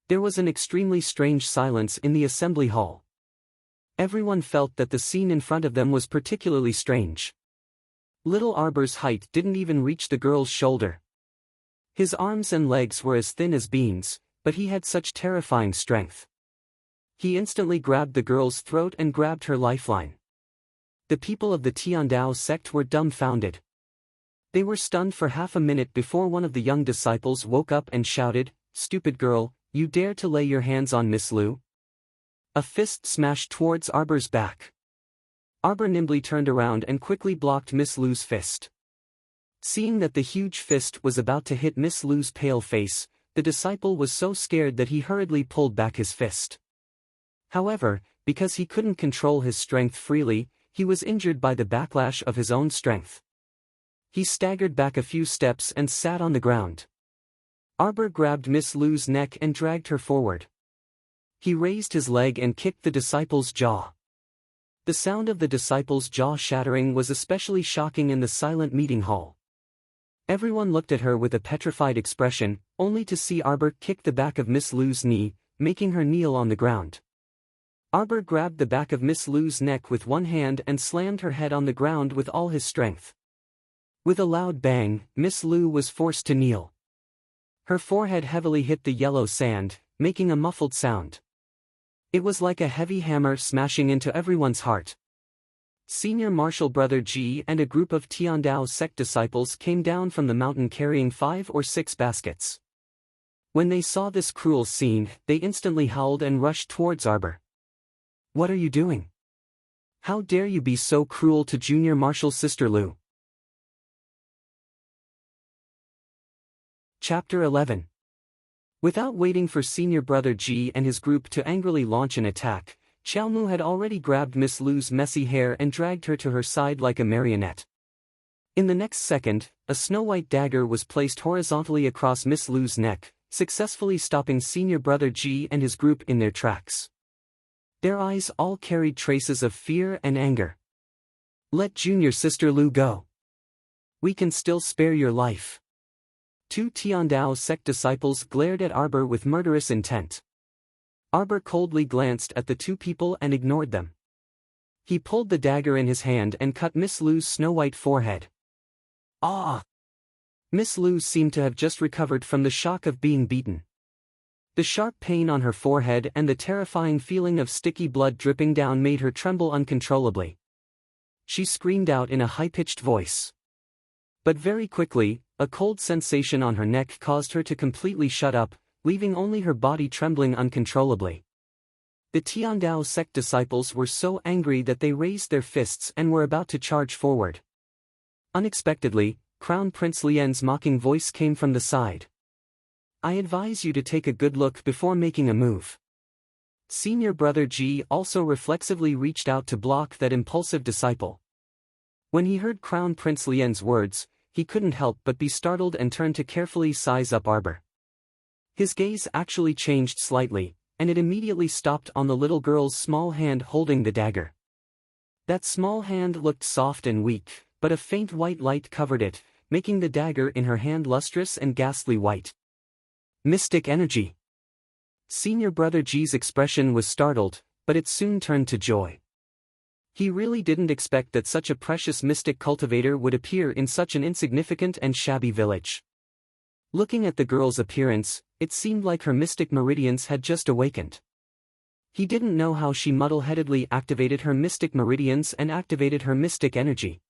There was an extremely strange silence in the assembly hall. Everyone felt that the scene in front of them was particularly strange. Little Arbor's height didn't even reach the girl's shoulder. His arms and legs were as thin as beans, but he had such terrifying strength. He instantly grabbed the girl's throat and grabbed her lifeline. The people of the Tiandao sect were dumbfounded. They were stunned for half a minute before one of the young disciples woke up and shouted, "Stupid girl, you dare to lay your hands on Miss Lu?" A fist smashed towards Arbor's back. Arbor nimbly turned around and quickly blocked Miss Lu's fist. Seeing that the huge fist was about to hit Miss Lu's pale face, the disciple was so scared that he hurriedly pulled back his fist. However, because he couldn't control his strength freely, he was injured by the backlash of his own strength. He staggered back a few steps and sat on the ground. Arbor grabbed Miss Lu's neck and dragged her forward. He raised his leg and kicked the disciple's jaw. The sound of the disciple's jaw shattering was especially shocking in the silent meeting hall. Everyone looked at her with a petrified expression, only to see Arbor kick the back of Miss Lu's knee, making her kneel on the ground. Arbor grabbed the back of Miss Lu's neck with one hand and slammed her head on the ground with all his strength. With a loud bang, Miss Lu was forced to kneel. Her forehead heavily hit the yellow sand, making a muffled sound. It was like a heavy hammer smashing into everyone's heart. Senior Marshal Brother Ji and a group of Tiandao sect disciples came down from the mountain carrying 5 or 6 baskets. When they saw this cruel scene, they instantly howled and rushed towards Arbor. "What are you doing? How dare you be so cruel to Junior Marshal Sister Lu?" Chapter 11. Without waiting for Senior Brother Ji and his group to angrily launch an attack, Xiaomu had already grabbed Miss Lu's messy hair and dragged her to her side like a marionette. In the next second, a snow-white dagger was placed horizontally across Miss Lu's neck, successfully stopping Senior Brother Ji and his group in their tracks. Their eyes all carried traces of fear and anger. "Let Junior Sister Lu go. We can still spare your life." 2 Tiandao sect disciples glared at Arbor with murderous intent. Arbor coldly glanced at the 2 people and ignored them. He pulled the dagger in his hand and cut Miss Lu's snow-white forehead. Ah! Miss Lu seemed to have just recovered from the shock of being beaten. The sharp pain on her forehead and the terrifying feeling of sticky blood dripping down made her tremble uncontrollably. She screamed out in a high-pitched voice. But very quickly, a cold sensation on her neck caused her to completely shut up, leaving only her body trembling uncontrollably. The Tiandao sect disciples were so angry that they raised their fists and were about to charge forward. Unexpectedly, Crown Prince Lian's mocking voice came from the side. "I advise you to take a good look before making a move." Senior Brother Ji also reflexively reached out to block that impulsive disciple. When he heard Crown Prince Lian's words, he couldn't help but be startled and turned to carefully size up Arbor. His gaze actually changed slightly, and it immediately stopped on the little girl's small hand holding the dagger. That small hand looked soft and weak, but a faint white light covered it, making the dagger in her hand lustrous and ghastly white. Mystic energy. Senior Brother Ji's expression was startled, but it soon turned to joy. He really didn't expect that such a precious mystic cultivator would appear in such an insignificant and shabby village. Looking at the girl's appearance, it seemed like her mystic meridians had just awakened. He didn't know how she muddle-headedly activated her mystic meridians and activated her mystic energy.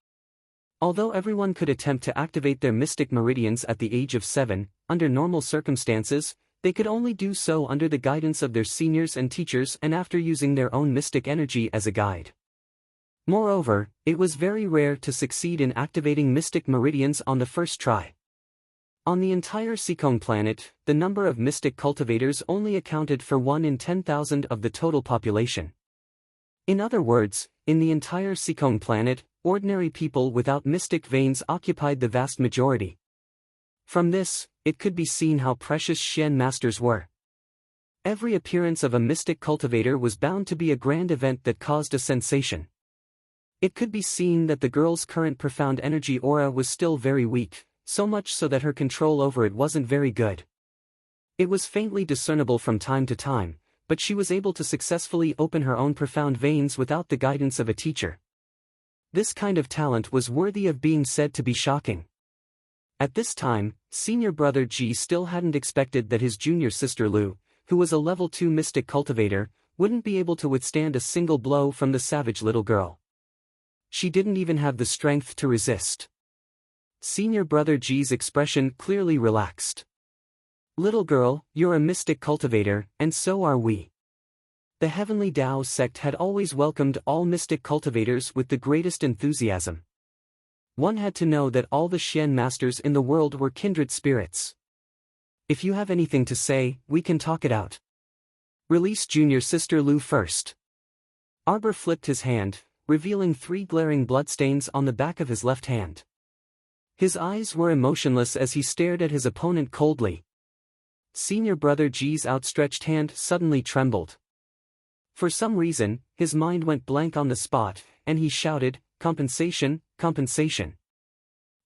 Although everyone could attempt to activate their mystic meridians at the age of 7, under normal circumstances, they could only do so under the guidance of their seniors and teachers and after using their own mystic energy as a guide. Moreover, it was very rare to succeed in activating mystic meridians on the first try. On the entire Seikong planet, the number of mystic cultivators only accounted for 1 in 10,000 of the total population. In other words, in the entire Seikong planet, ordinary people without mystic veins occupied the vast majority. From this, it could be seen how precious Xian masters were. Every appearance of a mystic cultivator was bound to be a grand event that caused a sensation. It could be seen that the girl's current profound energy aura was still very weak, so much so that her control over it wasn't very good. It was faintly discernible from time to time, but she was able to successfully open her own profound veins without the guidance of a teacher. This kind of talent was worthy of being said to be shocking. At this time, Senior Brother Ji still hadn't expected that his junior sister Lu, who was a level 2 mystic cultivator, wouldn't be able to withstand a single blow from the savage little girl. She didn't even have the strength to resist. Senior Brother Ji's expression clearly relaxed. "Little girl, you're a mystic cultivator, and so are we." The Heavenly Dao sect had always welcomed all mystic cultivators with the greatest enthusiasm. One had to know that all the Xian masters in the world were kindred spirits. "If you have anything to say, we can talk it out. Release Junior Sister Lu first." Arbor flipped his hand, revealing 3 glaring bloodstains on the back of his left hand. His eyes were emotionless as he stared at his opponent coldly. Senior Brother Ji's outstretched hand suddenly trembled. For some reason, his mind went blank on the spot, and he shouted, "Compensation, compensation.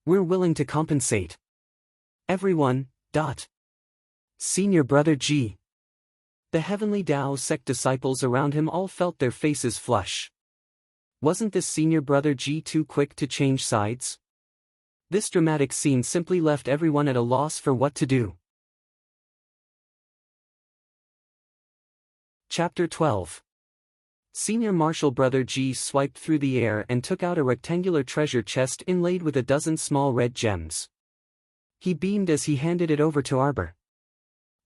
We're willing to compensate. Everyone, dot. Senior Brother Ji." The Heavenly Tao sect disciples around him all felt their faces flush. Wasn't this senior brother G too quick to change sides? This dramatic scene simply left everyone at a loss for what to do. Chapter 12. Senior Marshal Brother G swiped through the air and took out a rectangular treasure chest inlaid with a dozen small red gems. He beamed as he handed it over to Arbor.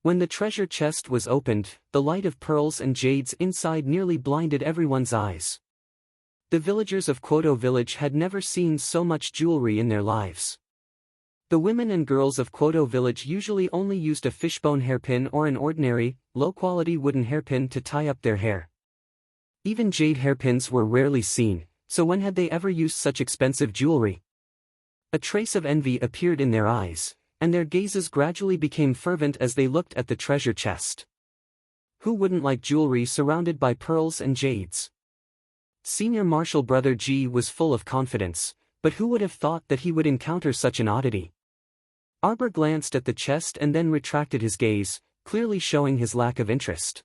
When the treasure chest was opened, the light of pearls and jades inside nearly blinded everyone's eyes. The villagers of Kwoto village had never seen so much jewelry in their lives. The women and girls of Kwoto village usually only used a fishbone hairpin or an ordinary, low-quality wooden hairpin to tie up their hair. Even jade hairpins were rarely seen, so when had they ever used such expensive jewelry? A trace of envy appeared in their eyes, and their gazes gradually became fervent as they looked at the treasure chest. Who wouldn't like jewelry surrounded by pearls and jades? Senior Marshal Brother G was full of confidence, but who would have thought that he would encounter such an oddity? Arbor glanced at the chest and then retracted his gaze, clearly showing his lack of interest.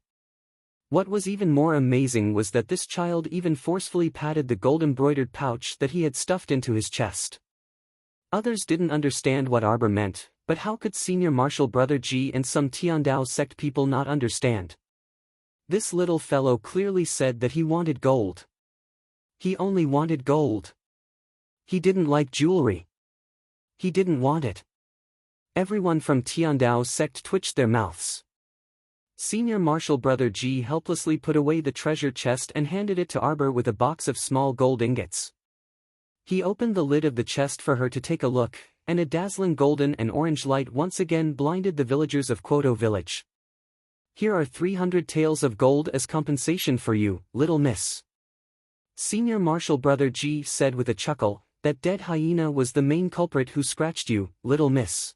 What was even more amazing was that this child even forcefully patted the gold-embroidered pouch that he had stuffed into his chest. Others didn't understand what Arbor meant, but how could Senior Marshal Brother G and some Tiandao sect people not understand? This little fellow clearly said that he wanted gold. He only wanted gold. He didn't like jewelry. He didn't want it. Everyone from Tiandao sect twitched their mouths. Senior Marshal Brother G helplessly put away the treasure chest and handed it to Arbor with a box of small gold ingots. He opened the lid of the chest for her to take a look, and a dazzling golden and orange light once again blinded the villagers of Kwoto village. Here are 300 taels of gold as compensation for you, little miss. Senior Marshal Brother G said with a chuckle, that dead hyena was the main culprit who scratched you, little miss.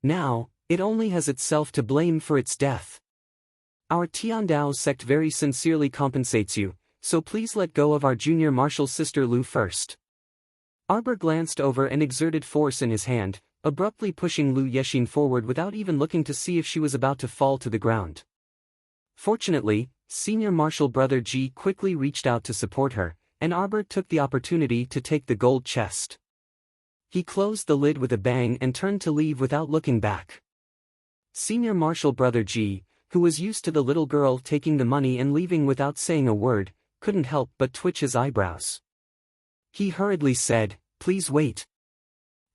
Now, it only has itself to blame for its death. Our Tiandao sect very sincerely compensates you, so please let go of our junior marshal sister Lu first. Arbor glanced over and exerted force in his hand, abruptly pushing Lu Yexin forward without even looking to see if she was about to fall to the ground. Fortunately, Senior Marshal Brother G quickly reached out to support her, and Arbor took the opportunity to take the gold chest. He closed the lid with a bang and turned to leave without looking back. Senior Marshal Brother G, who was used to the little girl taking the money and leaving without saying a word, couldn't help but twitch his eyebrows. He hurriedly said, "Please wait.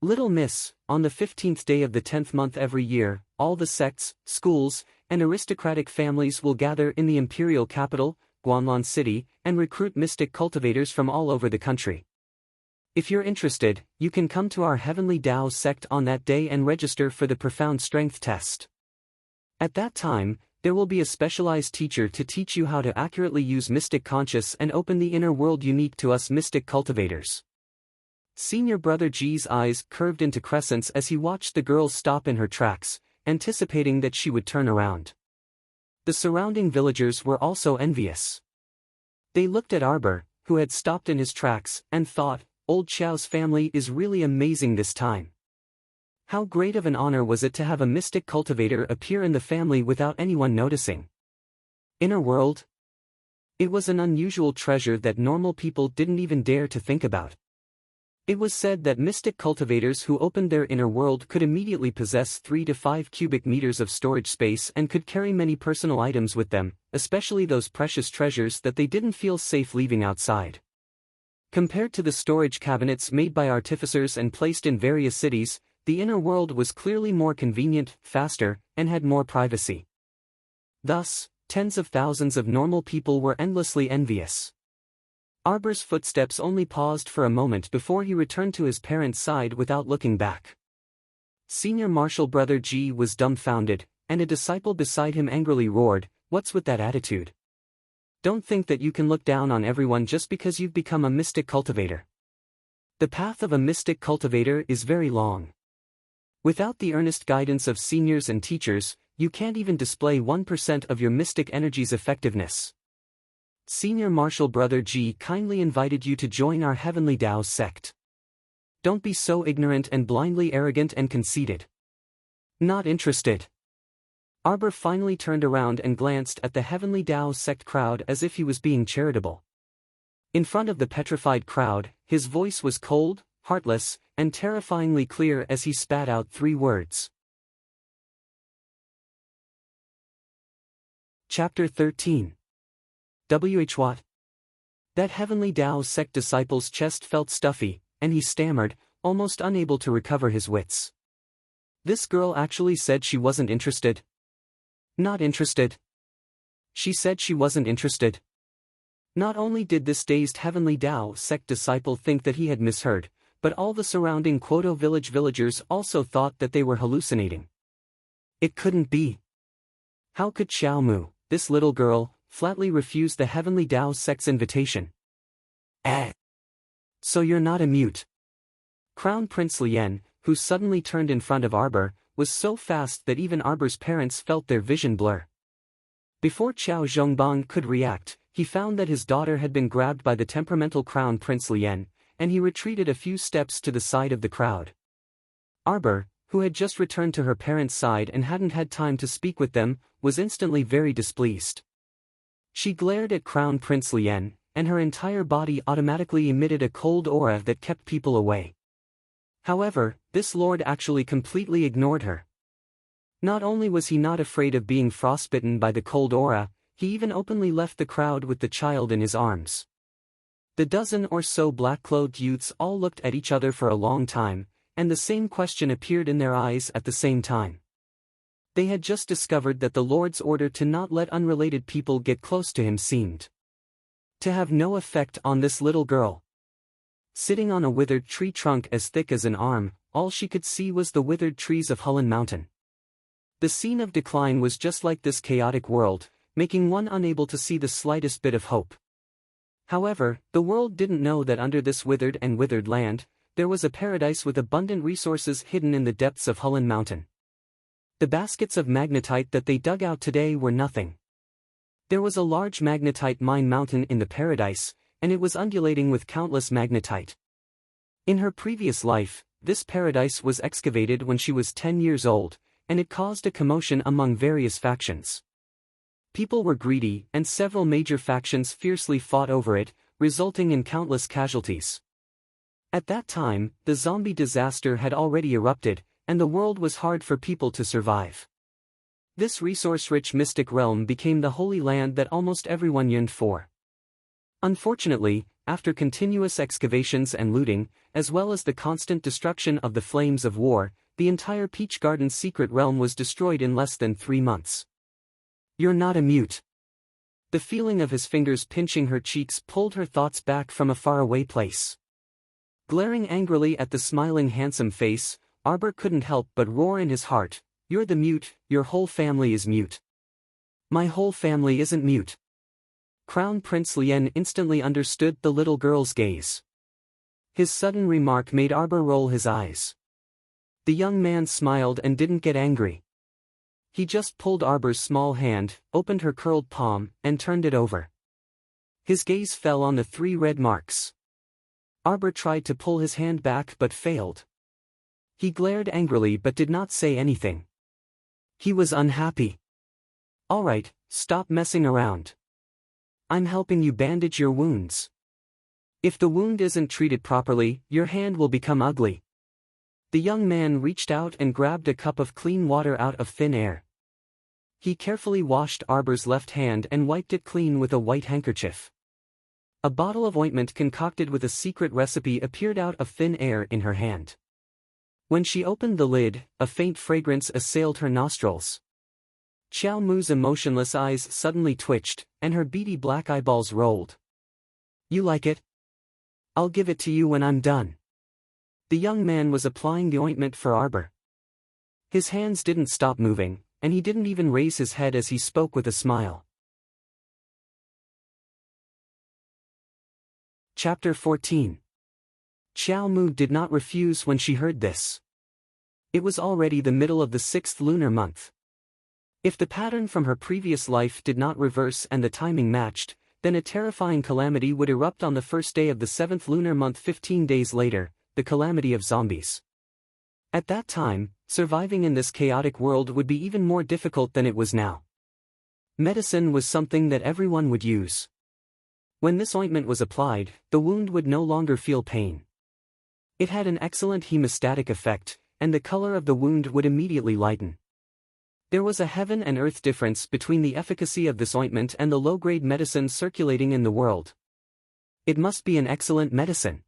Little miss, on the 15th day of the 10th month every year, all the sects, schools, and aristocratic families will gather in the imperial capital, Guanlan City, and recruit mystic cultivators from all over the country. If you're interested, you can come to our Heavenly Tao sect on that day and register for the profound strength test. At that time, there will be a specialized teacher to teach you how to accurately use mystic conscious and open the inner world unique to us mystic cultivators." Senior Brother G's eyes curved into crescents as he watched the girl stop in her tracks, anticipating that she would turn around. The surrounding villagers were also envious. They looked at Arbor, who had stopped in his tracks, and thought, "Old Xiao's family is really amazing this time." How great of an honor was it to have a mystic cultivator appear in the family without anyone noticing? Inner world? It was an unusual treasure that normal people didn't even dare to think about. It was said that mystic cultivators who opened their inner world could immediately possess 3 to 5 cubic meters of storage space and could carry many personal items with them, especially those precious treasures that they didn't feel safe leaving outside. Compared to the storage cabinets made by artificers and placed in various cities, the inner world was clearly more convenient, faster, and had more privacy. Thus, tens of thousands of normal people were endlessly envious. Arbor's footsteps only paused for a moment before he returned to his parents' side without looking back. Senior Marshal Brother G was dumbfounded, and a disciple beside him angrily roared, "What's with that attitude? Don't think that you can look down on everyone just because you've become a mystic cultivator. The path of a mystic cultivator is very long. Without the earnest guidance of seniors and teachers, you can't even display 1% of your mystic energy's effectiveness. Senior Marshal Brother G kindly invited you to join our Heavenly Tao sect. Don't be so ignorant and blindly arrogant and conceited." "Not interested." Arbor finally turned around and glanced at the Heavenly Tao sect crowd as if he was being charitable. In front of the petrified crowd, his voice was cold, heartless, and terrifyingly clear as he spat out 3 words. Chapter 13. What? That Heavenly Tao sect disciple's chest felt stuffy, and he stammered, almost unable to recover his wits. This girl actually said she wasn't interested. Not interested. She said she wasn't interested. Not only did this dazed Heavenly Tao sect disciple think that he had misheard, but all the surrounding Kwoto village villagers also thought that they were hallucinating. It couldn't be. How could Xiao Mu, this little girl, flatly refuse the Heavenly Tao sect's invitation? So you're not a mute. Crown Prince Lien, who suddenly turned in front of Arbor, was so fast that even Arbor's parents felt their vision blur. Before Qiao Zhongbang could react, he found that his daughter had been grabbed by the temperamental Crown Prince Lien, and he retreated a few steps to the side of the crowd. Arbor, who had just returned to her parents' side and hadn't had time to speak with them, was instantly very displeased. She glared at Crown Prince Lien, and her entire body automatically emitted a cold aura that kept people away. However, this lord actually completely ignored her. Not only was he not afraid of being frostbitten by the cold aura, he even openly left the crowd with the child in his arms. The dozen or so black-clothed youths all looked at each other for a long time, and the same question appeared in their eyes at the same time. They had just discovered that the Lord's order to not let unrelated people get close to him seemed to have no effect on this little girl. Sitting on a withered tree trunk as thick as an arm, all she could see was the withered trees of Hulun Mountain. The scene of decline was just like this chaotic world, making one unable to see the slightest bit of hope. However, the world didn't know that under this withered and withered land, there was a paradise with abundant resources hidden in the depths of Hulun Mountain. The baskets of magnetite that they dug out today were nothing. There was a large magnetite mine mountain in the paradise, and it was undulating with countless magnetite. In her previous life, this paradise was excavated when she was 10 years old, and it caused a commotion among various factions. People were greedy, and several major factions fiercely fought over it, resulting in countless casualties. At that time, the zombie disaster had already erupted, and the world was hard for people to survive. This resource-rich mystic realm became the holy land that almost everyone yearned for. Unfortunately, after continuous excavations and looting, as well as the constant destruction of the flames of war, the entire Peach Garden's secret realm was destroyed in less than 3 months. You're not a mute. The feeling of his fingers pinching her cheeks pulled her thoughts back from a faraway place. Glaring angrily at the smiling handsome face, Arbor couldn't help but roar in his heart, "You're the mute, your whole family is mute." "My whole family isn't mute." Crown Prince Lien instantly understood the little girl's gaze. His sudden remark made Arbor roll his eyes. The young man smiled and didn't get angry. He just pulled Arbor's small hand, opened her curled palm, and turned it over. His gaze fell on the 3 red marks. Arbor tried to pull his hand back but failed. He glared angrily but did not say anything. He was unhappy. "All right, stop messing around. I'm helping you bandage your wounds. If the wound isn't treated properly, your hand will become ugly." The young man reached out and grabbed a cup of clean water out of thin air. He carefully washed Arbor's left hand and wiped it clean with a white handkerchief. A bottle of ointment concocted with a secret recipe appeared out of thin air in her hand. When she opened the lid, a faint fragrance assailed her nostrils. Xiao Mu's emotionless eyes suddenly twitched, and her beady black eyeballs rolled. "You like it? I'll give it to you when I'm done." The young man was applying the ointment for Arbor. His hands didn't stop moving, and he didn't even raise his head as he spoke with a smile. Chapter 14. Xiao Mu did not refuse when she heard this. It was already the middle of the 6th lunar month. If the pattern from her previous life did not reverse and the timing matched, then a terrifying calamity would erupt on the first day of the 7th lunar month 15 days later, the calamity of zombies. At that time, Surviving in this chaotic world would be even more difficult than it was now. Medicine was something that everyone would use. When this ointment was applied, the wound would no longer feel pain. It had an excellent hemostatic effect, and the color of the wound would immediately lighten. There was a heaven and earth difference between the efficacy of this ointment and the low-grade medicine circulating in the world. It must be an excellent medicine.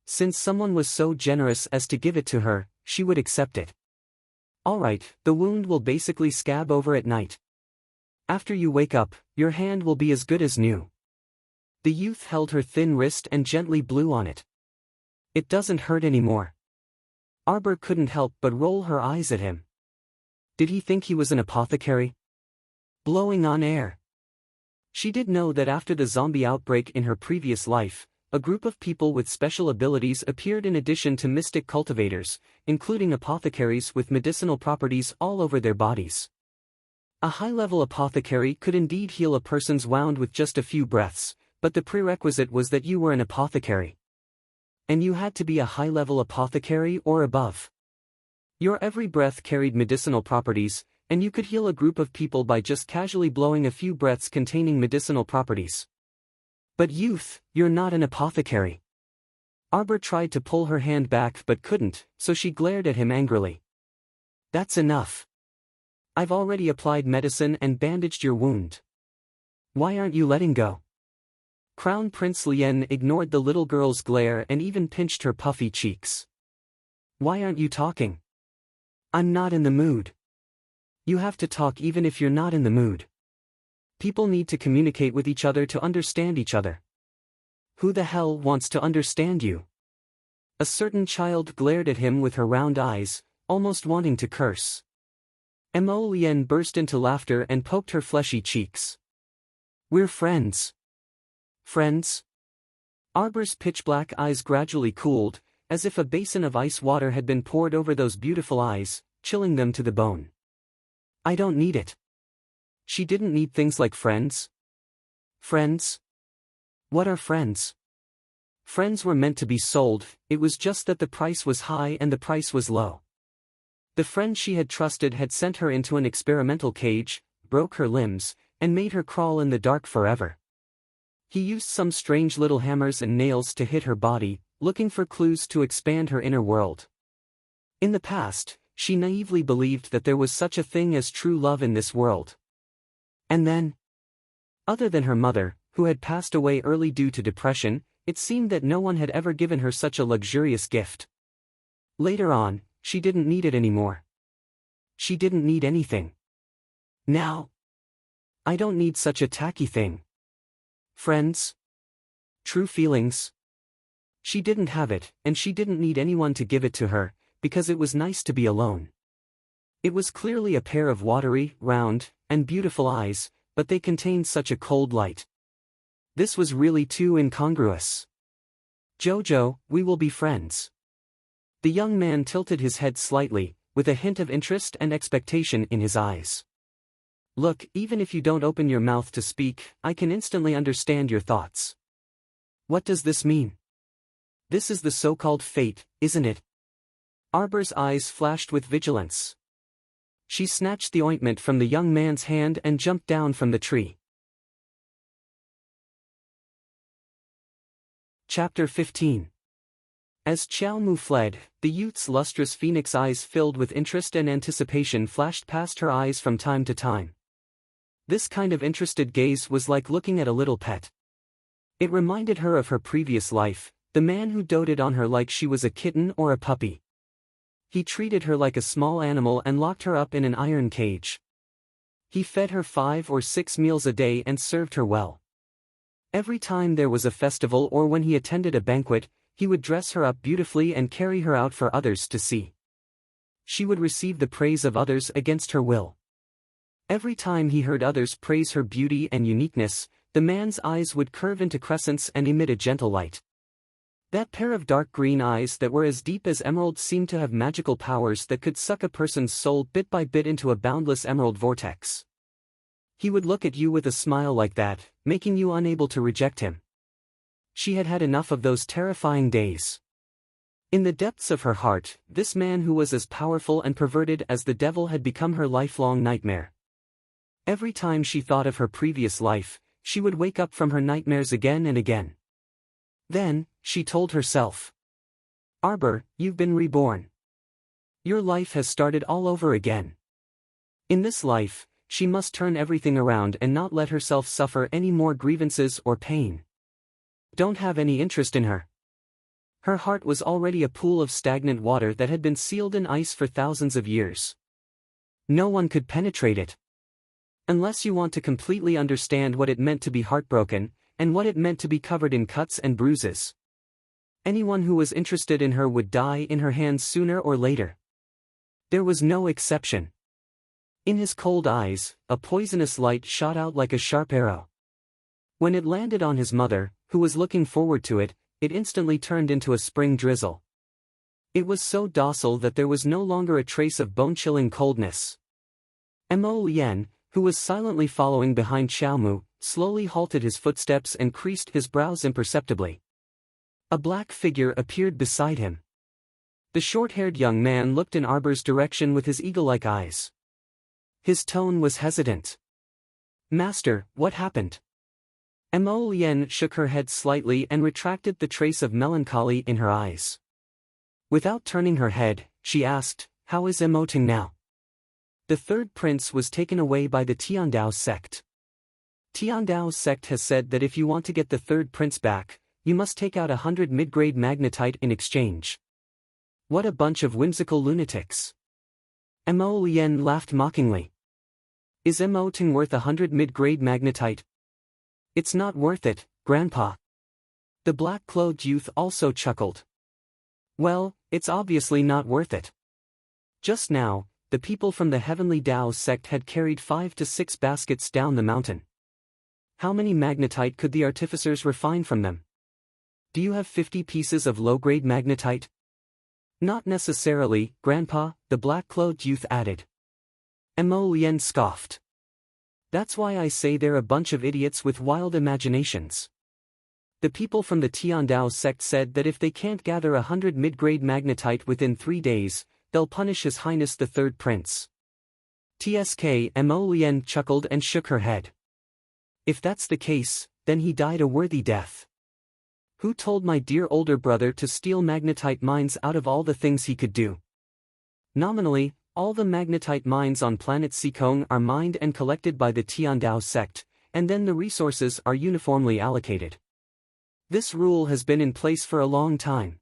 Since someone was so generous as to give it to her, she would accept it. Alright, the wound will basically scab over at night. After you wake up, your hand will be as good as new. The youth held her thin wrist and gently blew on it. It doesn't hurt anymore. Arbor couldn't help but roll her eyes at him. Did he think he was an apothecary? Blowing on air. She did know that after the zombie outbreak in her previous life, a group of people with special abilities appeared in addition to mystic cultivators, including apothecaries with medicinal properties all over their bodies. A high-level apothecary could indeed heal a person's wound with just a few breaths, but the prerequisite was that you were an apothecary. And you had to be a high-level apothecary or above. Your every breath carried medicinal properties, and you could heal a group of people by just casually blowing a few breaths containing medicinal properties. But youth, you're not an apothecary. Arbor tried to pull her hand back but couldn't, so she glared at him angrily. That's enough. I've already applied medicine and bandaged your wound. Why aren't you letting go? Crown Prince Lien ignored the little girl's glare and even pinched her puffy cheeks. Why aren't you talking? I'm not in the mood. You have to talk even if you're not in the mood. People need to communicate with each other to understand each other. Who the hell wants to understand you? A certain child glared at him with her round eyes, almost wanting to curse. Mo Lien burst into laughter and poked her fleshy cheeks. We're friends. Friends? Arbor's pitch-black eyes gradually cooled, as if a basin of ice water had been poured over those beautiful eyes, chilling them to the bone. I don't need it. She didn't need things like friends. Friends? What are friends? Friends were meant to be sold, it was just that the price was high and the price was low. The friend she had trusted had sent her into an experimental cage, broke her limbs, and made her crawl in the dark forever. He used some strange little hammers and nails to hit her body, looking for clues to expand her inner world. In the past, she naively believed that there was such a thing as true love in this world. And then, other than her mother, who had passed away early due to depression, it seemed that no one had ever given her such a luxurious gift. Later on, she didn't need it anymore. She didn't need anything. Now, I don't need such a tacky thing. Friends? True feelings? She didn't have it, and she didn't need anyone to give it to her, because it was nice to be alone. It was clearly a pair of watery, round, and beautiful eyes, but they contained such a cold light. This was really too incongruous. Jojo, we will be friends. The young man tilted his head slightly, with a hint of interest and expectation in his eyes. Look, even if you don't open your mouth to speak, I can instantly understand your thoughts. What does this mean? This is the so-called fate, isn't it? Arbor's eyes flashed with vigilance. She snatched the ointment from the young man's hand and jumped down from the tree. Chapter 15. As Xiao Mu fled, the youth's lustrous phoenix eyes filled with interest and anticipation flashed past her eyes from time to time. This kind of interested gaze was like looking at a little pet. It reminded her of her previous life, the man who doted on her like she was a kitten or a puppy. He treated her like a small animal and locked her up in an iron cage. He fed her 5 or 6 meals a day and served her well. Every time there was a festival or when he attended a banquet, he would dress her up beautifully and carry her out for others to see. She would receive the praise of others against her will. Every time he heard others praise her beauty and uniqueness, the man's eyes would curve into crescents and emit a gentle light. That pair of dark green eyes that were as deep as emeralds seemed to have magical powers that could suck a person's soul bit by bit into a boundless emerald vortex. He would look at you with a smile like that, making you unable to reject him. She had had enough of those terrifying days. In the depths of her heart, this man who was as powerful and perverted as the devil had become her lifelong nightmare. Every time she thought of her previous life, she would wake up from her nightmares again and again. Then, she told herself, "Arbor, you've been reborn. Your life has started all over again." In this life, she must turn everything around and not let herself suffer any more grievances or pain. Don't have any interest in her. Her heart was already a pool of stagnant water that had been sealed in ice for thousands of years. No one could penetrate it. Unless you want to completely understand what it meant to be heartbroken, and what it meant to be covered in cuts and bruises. Anyone who was interested in her would die in her hands sooner or later. There was no exception. In his cold eyes, a poisonous light shot out like a sharp arrow. When it landed on his mother, who was looking forward to it, it instantly turned into a spring drizzle. It was so docile that there was no longer a trace of bone-chilling coldness. Mo Lien, who was silently following behind Xiaomu, slowly halted his footsteps and creased his brows imperceptibly. A black figure appeared beside him. The short-haired young man looked in Arbor's direction with his eagle-like eyes. His tone was hesitant. "Master, what happened?" Mo Lien shook her head slightly and retracted the trace of melancholy in her eyes. Without turning her head, she asked, "How is Emoting now?" The third prince was taken away by the Tiandao sect. Tiandao sect has said that if you want to get the third prince back, you must take out 100 mid-grade magnetite in exchange. What a bunch of whimsical lunatics. Mo Lien laughed mockingly. Is Emoting worth 100 mid-grade magnetite? It's not worth it, Grandpa. The black-clothed youth also chuckled. Well, it's obviously not worth it. Just now, the people from the Heavenly Tao sect had carried 5 to 6 baskets down the mountain. How many magnetite could the artificers refine from them? Do you have 50 pieces of low-grade magnetite? Not necessarily, Grandpa, the black-clothed youth added. Mo Lien scoffed. That's why I say they're a bunch of idiots with wild imaginations. The people from the Tiandao sect said that if they can't gather 100 mid-grade magnetite within 3 days, they'll punish His Highness the Third Prince. TSK. Mo Lien chuckled and shook her head. If that's the case, then he died a worthy death. Who told my dear older brother to steal magnetite mines out of all the things he could do? Nominally, all the magnetite mines on planet Seekong are mined and collected by the Tiandao sect, and then the resources are uniformly allocated. This rule has been in place for a long time.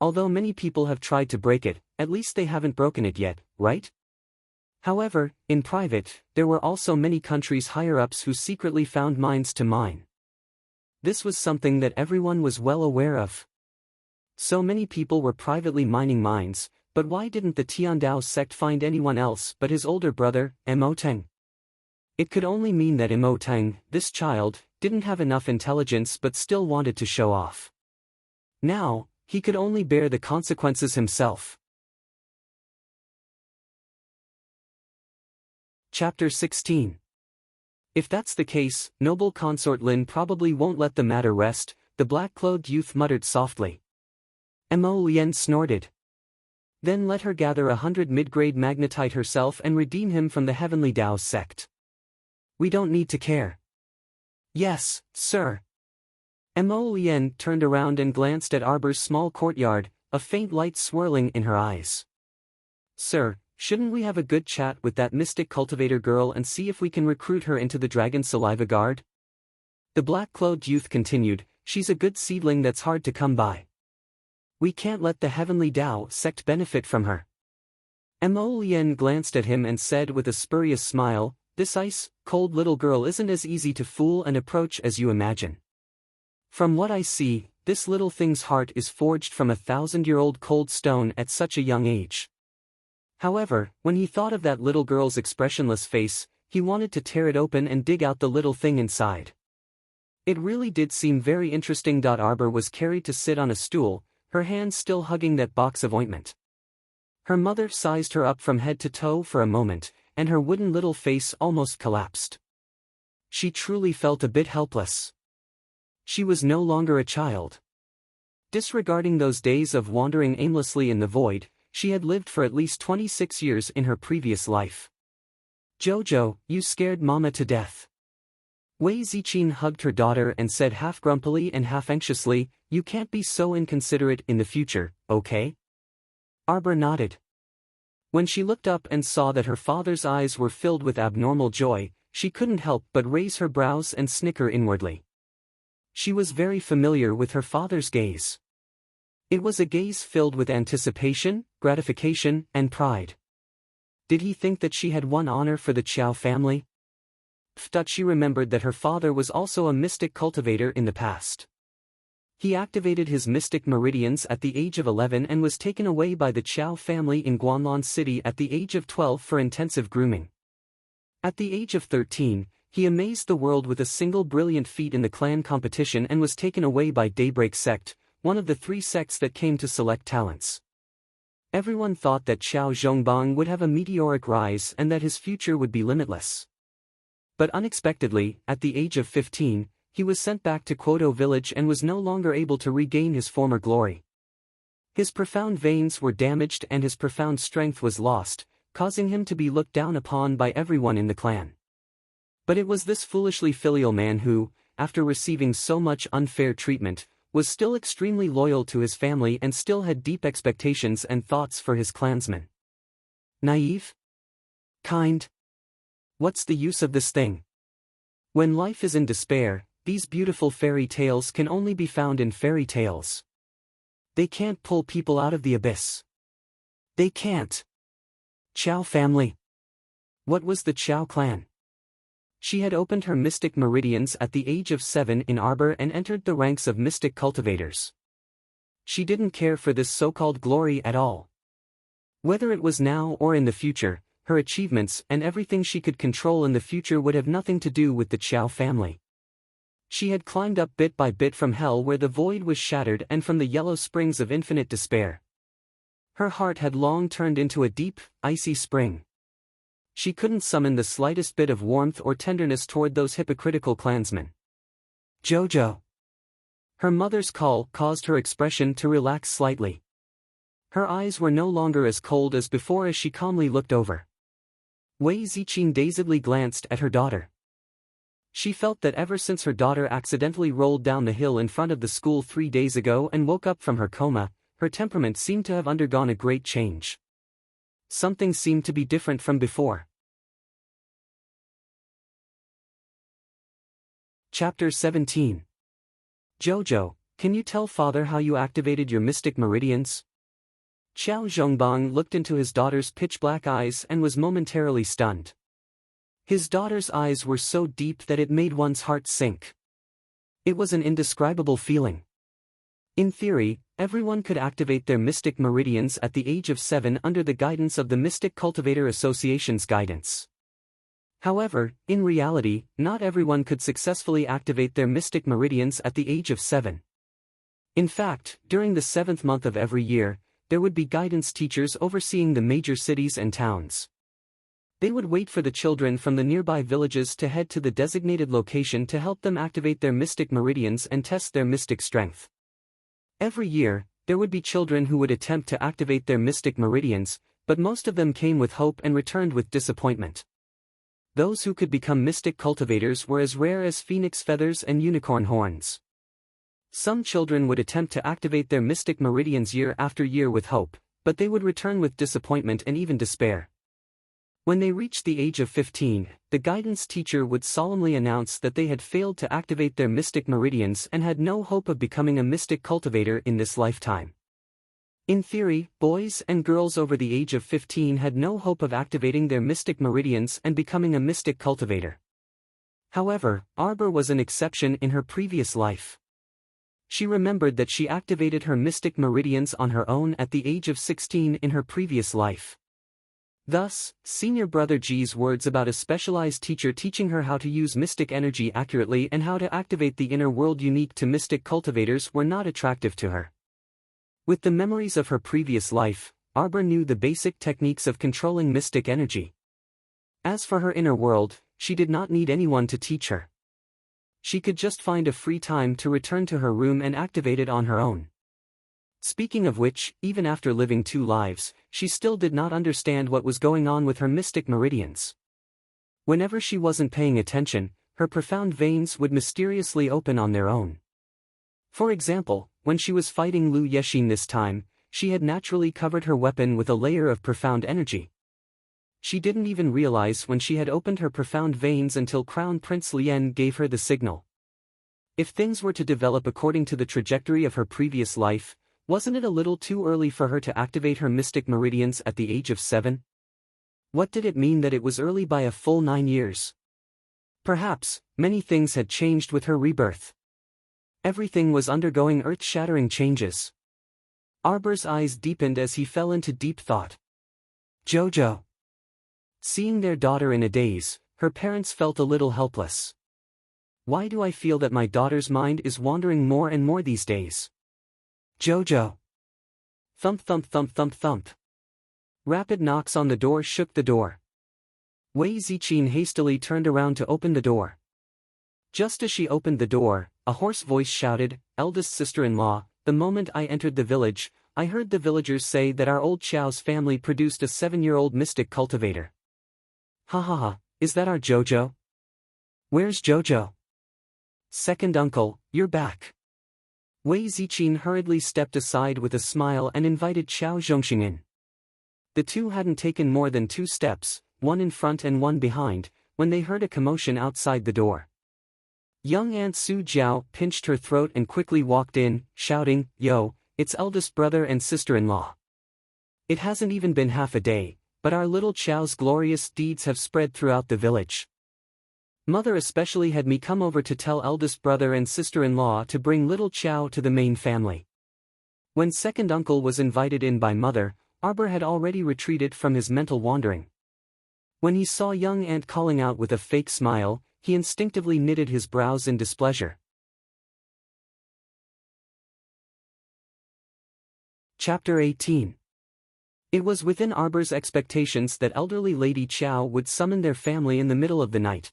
Although many people have tried to break it, at least they haven't broken it yet, right? However, in private, there were also many countries' higher-ups who secretly found mines to mine. This was something that everyone was well aware of. So many people were privately mining mines, but why didn't the Tiandao sect find anyone else but his older brother, Emoteng? It could only mean that Emoteng, this child, didn't have enough intelligence but still wanted to show off. Now, he could only bear the consequences himself. Chapter 16. If that's the case, noble Consort Lin probably won't let the matter rest, the black-clothed youth muttered softly. Mo Lien snorted. Then let her gather 100 mid-grade magnetite herself and redeem him from the Heavenly Tao sect. We don't need to care. Yes, sir. Mo Lien turned around and glanced at Arbor's small courtyard, a faint light swirling in her eyes. Sir, shouldn't we have a good chat with that mystic cultivator girl and see if we can recruit her into the Dragon Saliva Guard? The black-clothed youth continued, she's a good seedling that's hard to come by. We can't let the Heavenly Tao sect benefit from her. Mo Lien glanced at him and said with a spurious smile, this ice-cold little girl isn't as easy to fool and approach as you imagine. From what I see, this little thing's heart is forged from 1,000-year-old cold stone at such a young age. However, when he thought of that little girl's expressionless face, he wanted to tear it open and dig out the little thing inside. It really did seem very interesting. Arbor was carried to sit on a stool, her hands still hugging that box of ointment. Her mother sized her up from head to toe for a moment, and her wooden little face almost collapsed. She truly felt a bit helpless. She was no longer a child. Disregarding those days of wandering aimlessly in the void, she had lived for at least 26 years in her previous life. "Jojo, you scared Mama to death." Wei Ziqin hugged her daughter and said half grumpily and half anxiously, "You can't be so inconsiderate in the future, okay?" Arbor nodded. When she looked up and saw that her father's eyes were filled with abnormal joy, she couldn't help but raise her brows and snicker inwardly. She was very familiar with her father's gaze. It was a gaze filled with anticipation, gratification, and pride. Did he think that she had won honor for the Qiao family? She remembered that her father was also a mystic cultivator in the past. He activated his mystic meridians at the age of 11 and was taken away by the Qiao family in Guanlan City at the age of 12 for intensive grooming. At the age of 13, he amazed the world with a single brilliant feat in the clan competition and was taken away by Daybreak Sect, one of the 3 sects that came to select talents. Everyone thought that Qiao Zhongbang would have a meteoric rise and that his future would be limitless. But unexpectedly, at the age of 15, he was sent back to Quoto village and was no longer able to regain his former glory. His profound veins were damaged and his profound strength was lost, causing him to be looked down upon by everyone in the clan. But it was this foolishly filial man who, after receiving so much unfair treatment, was still extremely loyal to his family and still had deep expectations and thoughts for his clansmen. Naive? Kind? What's the use of this thing? When life is in despair, these beautiful fairy tales can only be found in fairy tales. They can't pull people out of the abyss. They can't. Qiao family. What was the Qiao clan? She had opened her mystic meridians at the age of 7 in Arbor and entered the ranks of mystic cultivators. She didn't care for this so-called glory at all. Whether it was now or in the future, her achievements and everything she could control in the future would have nothing to do with the Qiao family. She had climbed up bit by bit from hell where the void was shattered and from the yellow springs of infinite despair. Her heart had long turned into a deep, icy spring. She couldn't summon the slightest bit of warmth or tenderness toward those hypocritical clansmen. "Jojo." Her mother's call caused her expression to relax slightly. Her eyes were no longer as cold as before as she calmly looked over. Wei Ziqin dazedly glanced at her daughter. She felt that ever since her daughter accidentally rolled down the hill in front of the school 3 days ago and woke up from her coma, her temperament seemed to have undergone a great change. Something seemed to be different from before. Chapter 17. Jojo, can you tell father how you activated your mystic meridians? Qiao Zhongbang looked into his daughter's pitch-black eyes and was momentarily stunned. His daughter's eyes were so deep that it made one's heart sink. It was an indescribable feeling. In theory, everyone could activate their mystic meridians at the age of 7 under the guidance of the Mystic Cultivator Association's guidance. However, in reality, not everyone could successfully activate their mystic meridians at the age of 7. In fact, during the 7th month of every year, there would be guidance teachers overseeing the major cities and towns. They would wait for the children from the nearby villages to head to the designated location to help them activate their mystic meridians and test their mystic strength. Every year, there would be children who would attempt to activate their mystic meridians, but most of them came with hope and returned with disappointment. Those who could become mystic cultivators were as rare as phoenix feathers and unicorn horns. Some children would attempt to activate their mystic meridians year after year with hope, but they would return with disappointment and even despair. When they reached the age of 15, the guidance teacher would solemnly announce that they had failed to activate their mystic meridians and had no hope of becoming a mystic cultivator in this lifetime. In theory, boys and girls over the age of 15 had no hope of activating their mystic meridians and becoming a mystic cultivator. However, Arbor was an exception in her previous life. She remembered that she activated her mystic meridians on her own at the age of 16 in her previous life. Thus, senior brother Ji's words about a specialized teacher teaching her how to use mystic energy accurately and how to activate the inner world unique to mystic cultivators were not attractive to her. With the memories of her previous life, Arbor knew the basic techniques of controlling mystic energy. As for her inner world, she did not need anyone to teach her. She could just find a free time to return to her room and activate it on her own. Speaking of which, even after living 2 lives, she still did not understand what was going on with her mystic meridians. Whenever she wasn't paying attention, her profound veins would mysteriously open on their own. For example, when she was fighting Lu Yexin this time, she had naturally covered her weapon with a layer of profound energy. She didn't even realize when she had opened her profound veins until Crown Prince Lien gave her the signal. If things were to develop according to the trajectory of her previous life, wasn't it a little too early for her to activate her mystic meridians at the age of 7? What did it mean that it was early by a full 9 years? Perhaps, many things had changed with her rebirth. Everything was undergoing earth-shattering changes. Arbor's eyes deepened as he fell into deep thought. Jojo. Seeing their daughter in a daze, her parents felt a little helpless. Why do I feel that my daughter's mind is wandering more and more these days? Jojo. Thump thump thump thump thump. Rapid knocks on the door shook the door. Wei Ziqin hastily turned around to open the door. Just as she opened the door, a hoarse voice shouted, "Eldest sister-in-law, the moment I entered the village, I heard the villagers say that our old Chao's family produced a 7-year-old mystic cultivator." Ha ha ha, is that our Jojo? Where's Jojo? Second uncle, you're back. Wei Ziqin hurriedly stepped aside with a smile and invited Qiao Zhongxing in. The two hadn't taken more than 2 steps, one in front and one behind, when they heard a commotion outside the door. Young Aunt Su Jiao pinched her throat and quickly walked in, shouting, "Yo, it's eldest brother and sister-in-law. It hasn't even been half a day, but our little Qiao's glorious deeds have spread throughout the village. Mother especially had me come over to tell eldest brother and sister-in-law to bring little Qiao to the main family." When second uncle was invited in by mother, Arbor had already retreated from his mental wandering. When he saw young Aunt calling out with a fake smile, he instinctively knitted his brows in displeasure. Chapter 18. It was within Arbor's expectations that elderly Lady Qiao would summon their family in the middle of the night.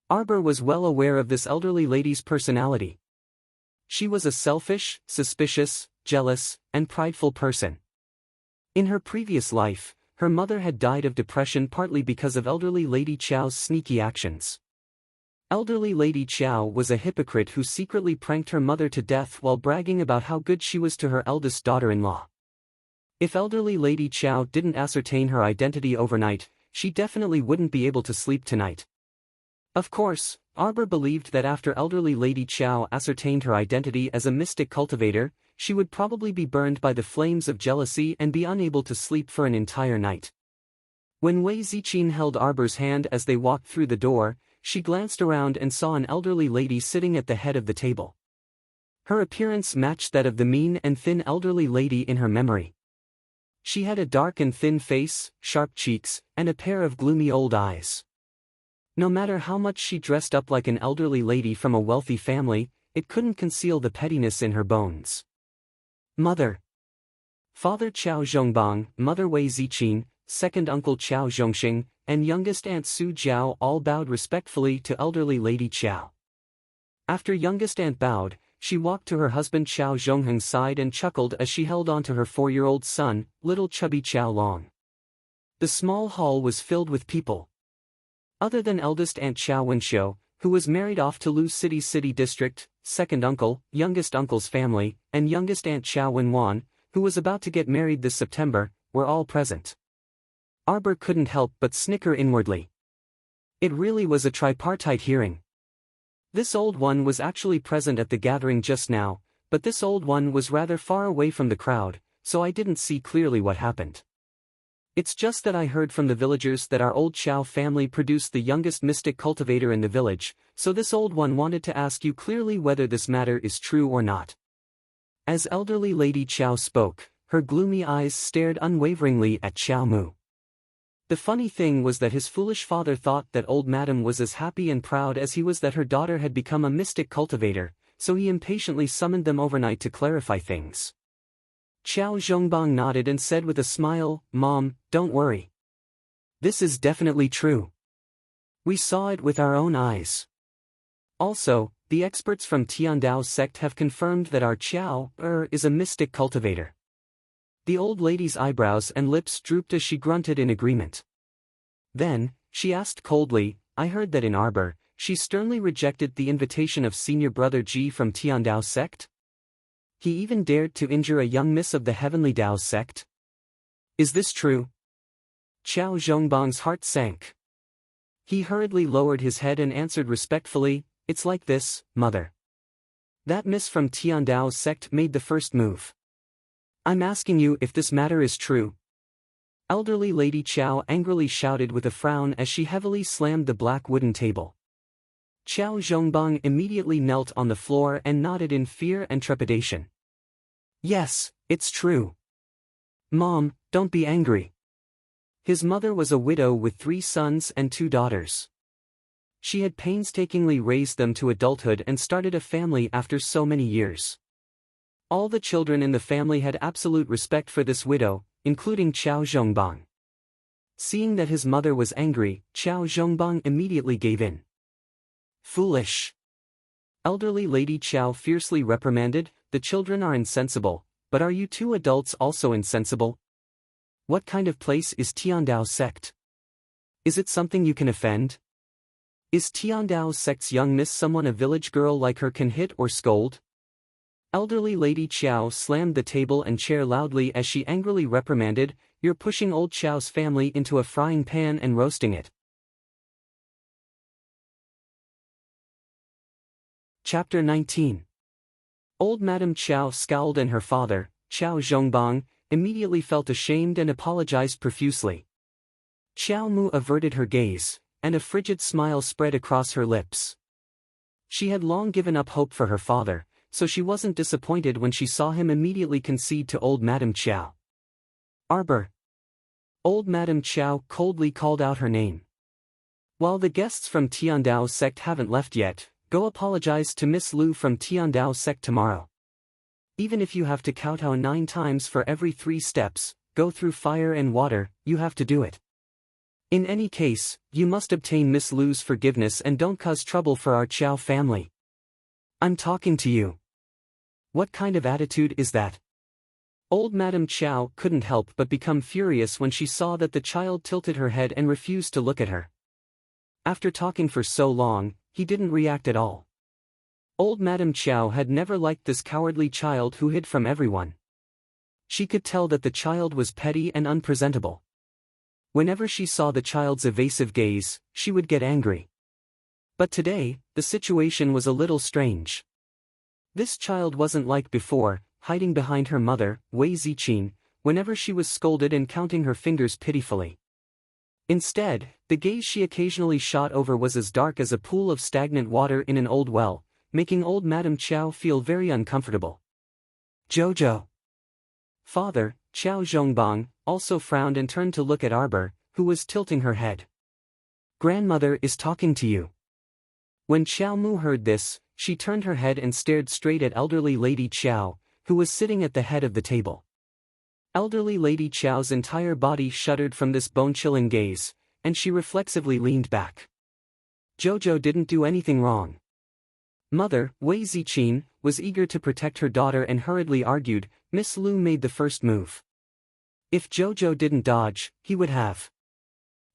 Arbor was well aware of this elderly lady's personality. She was a selfish, suspicious, jealous, and prideful person. In her previous life, her mother had died of depression partly because of elderly Lady Qiao's sneaky actions. Elderly Lady Qiao was a hypocrite who secretly pranked her mother to death while bragging about how good she was to her eldest daughter-in-law. If elderly Lady Qiao didn't ascertain her identity overnight, she definitely wouldn't be able to sleep tonight. Of course, Arbor believed that after elderly Lady Qiao ascertained her identity as a mystic cultivator, she would probably be burned by the flames of jealousy and be unable to sleep for an entire night. When Wei Ziqin held Arbor's hand as they walked through the door, she glanced around and saw an elderly lady sitting at the head of the table. Her appearance matched that of the mean and thin elderly lady in her memory. She had a dark and thin face, sharp cheeks, and a pair of gloomy old eyes. No matter how much she dressed up like an elderly lady from a wealthy family, it couldn't conceal the pettiness in her bones. Mother. Father Qiao Zhongbang, Mother Wei Ziqin, second uncle Qiao Zhongxing, and youngest aunt Su Jiao all bowed respectfully to elderly Lady Qiao. After youngest aunt bowed, she walked to her husband Qiao Zhongheng's side and chuckled as she held on to her 4-year-old son, little chubby Qiao Long. The small hall was filled with people. Other than eldest aunt Qiao Wenxiu, who was married off to Lu City District, second uncle, youngest uncle's family, and youngest aunt Qiao Wenwan, who was about to get married this September, were all present. Arbor couldn't help but snicker inwardly. It really was a tripartite hearing. This old one was actually present at the gathering just now, but this old one was rather far away from the crowd, so I didn't see clearly what happened. It's just that I heard from the villagers that our old Qiao family produced the youngest mystic cultivator in the village, so this old one wanted to ask you clearly whether this matter is true or not. As elderly Lady Qiao spoke, her gloomy eyes stared unwaveringly at Qiao Mu. The funny thing was that his foolish father thought that old madam was as happy and proud as he was that her daughter had become a mystic cultivator, so he impatiently summoned them overnight to clarify things. Qiao Zhongbang nodded and said with a smile, "Mom, don't worry. This is definitely true. We saw it with our own eyes. Also, the experts from Tiandao sect have confirmed that our Qiao is a mystic cultivator. The old lady's eyebrows and lips drooped as she grunted in agreement. Then, she asked coldly, I heard that in Arbor, she sternly rejected the invitation of senior brother Ji from Tiandao sect? He even dared to injure a young miss of the Heavenly Dao sect? Is this true? Qiao Zhongbang's heart sank. He hurriedly lowered his head and answered respectfully, It's like this, mother. That miss from Tiandao's sect made the first move. I'm asking you if this matter is true. Elderly Lady Qiao angrily shouted with a frown as she heavily slammed the black wooden table. Qiao Zhongbang immediately knelt on the floor and nodded in fear and trepidation. Yes, it's true. Mom, don't be angry. His mother was a widow with 3 sons and 2 daughters. She had painstakingly raised them to adulthood and started a family after so many years. All the children in the family had absolute respect for this widow, including Qiao Zhongbang. Seeing that his mother was angry, Qiao Zhongbang immediately gave in. Foolish. Elderly Lady Qiao fiercely reprimanded, The children are insensible, but are you 2 adults also insensible? What kind of place is Tiandao sect? Is it something you can offend? Is Tiandao sect's young miss someone a village girl like her can hit or scold? Elderly Lady Qiao slammed the table and chair loudly as she angrily reprimanded, You're pushing old Qiao's family into a frying pan and roasting it. Chapter 19. Old Madame Qiao scowled and her father, Qiao Zhongbang, immediately felt ashamed and apologized profusely. Qiao Mu averted her gaze, and a frigid smile spread across her lips. She had long given up hope for her father, so she wasn't disappointed when she saw him immediately concede to old Madame Qiao. Arbor. Old Madame Qiao coldly called out her name. While the guests from Tiandao sect haven't left yet, go apologize to Miss Lu from Tiandao sect tomorrow. Even if you have to kowtow 9 times for every 3 steps, go through fire and water, you have to do it. In any case, you must obtain Miss Lu's forgiveness and don't cause trouble for our Qiao family. I'm talking to you. What kind of attitude is that? Old Madame Qiao couldn't help but become furious when she saw that the child tilted her head and refused to look at her. After talking for so long, he didn't react at all. Old Madame Qiao had never liked this cowardly child who hid from everyone. She could tell that the child was petty and unpresentable. Whenever she saw the child's evasive gaze, she would get angry. But today, the situation was a little strange. This child wasn't like before, hiding behind her mother, Wei Ziqin, whenever she was scolded and counting her fingers pitifully. Instead, the gaze she occasionally shot over was as dark as a pool of stagnant water in an old well, making old Madame Qiao feel very uncomfortable. Jojo. Father, Qiao Zhongbang, also frowned and turned to look at Arbor, who was tilting her head. Grandmother is talking to you. When Qiao Mu heard this, she turned her head and stared straight at elderly Lady Qiao, who was sitting at the head of the table. Elderly Lady Qiao's entire body shuddered from this bone-chilling gaze, and she reflexively leaned back. Jojo didn't do anything wrong. Mother, Wei Ziqin, was eager to protect her daughter and hurriedly argued, Miss Lu made the first move. If Jojo didn't dodge, he would have.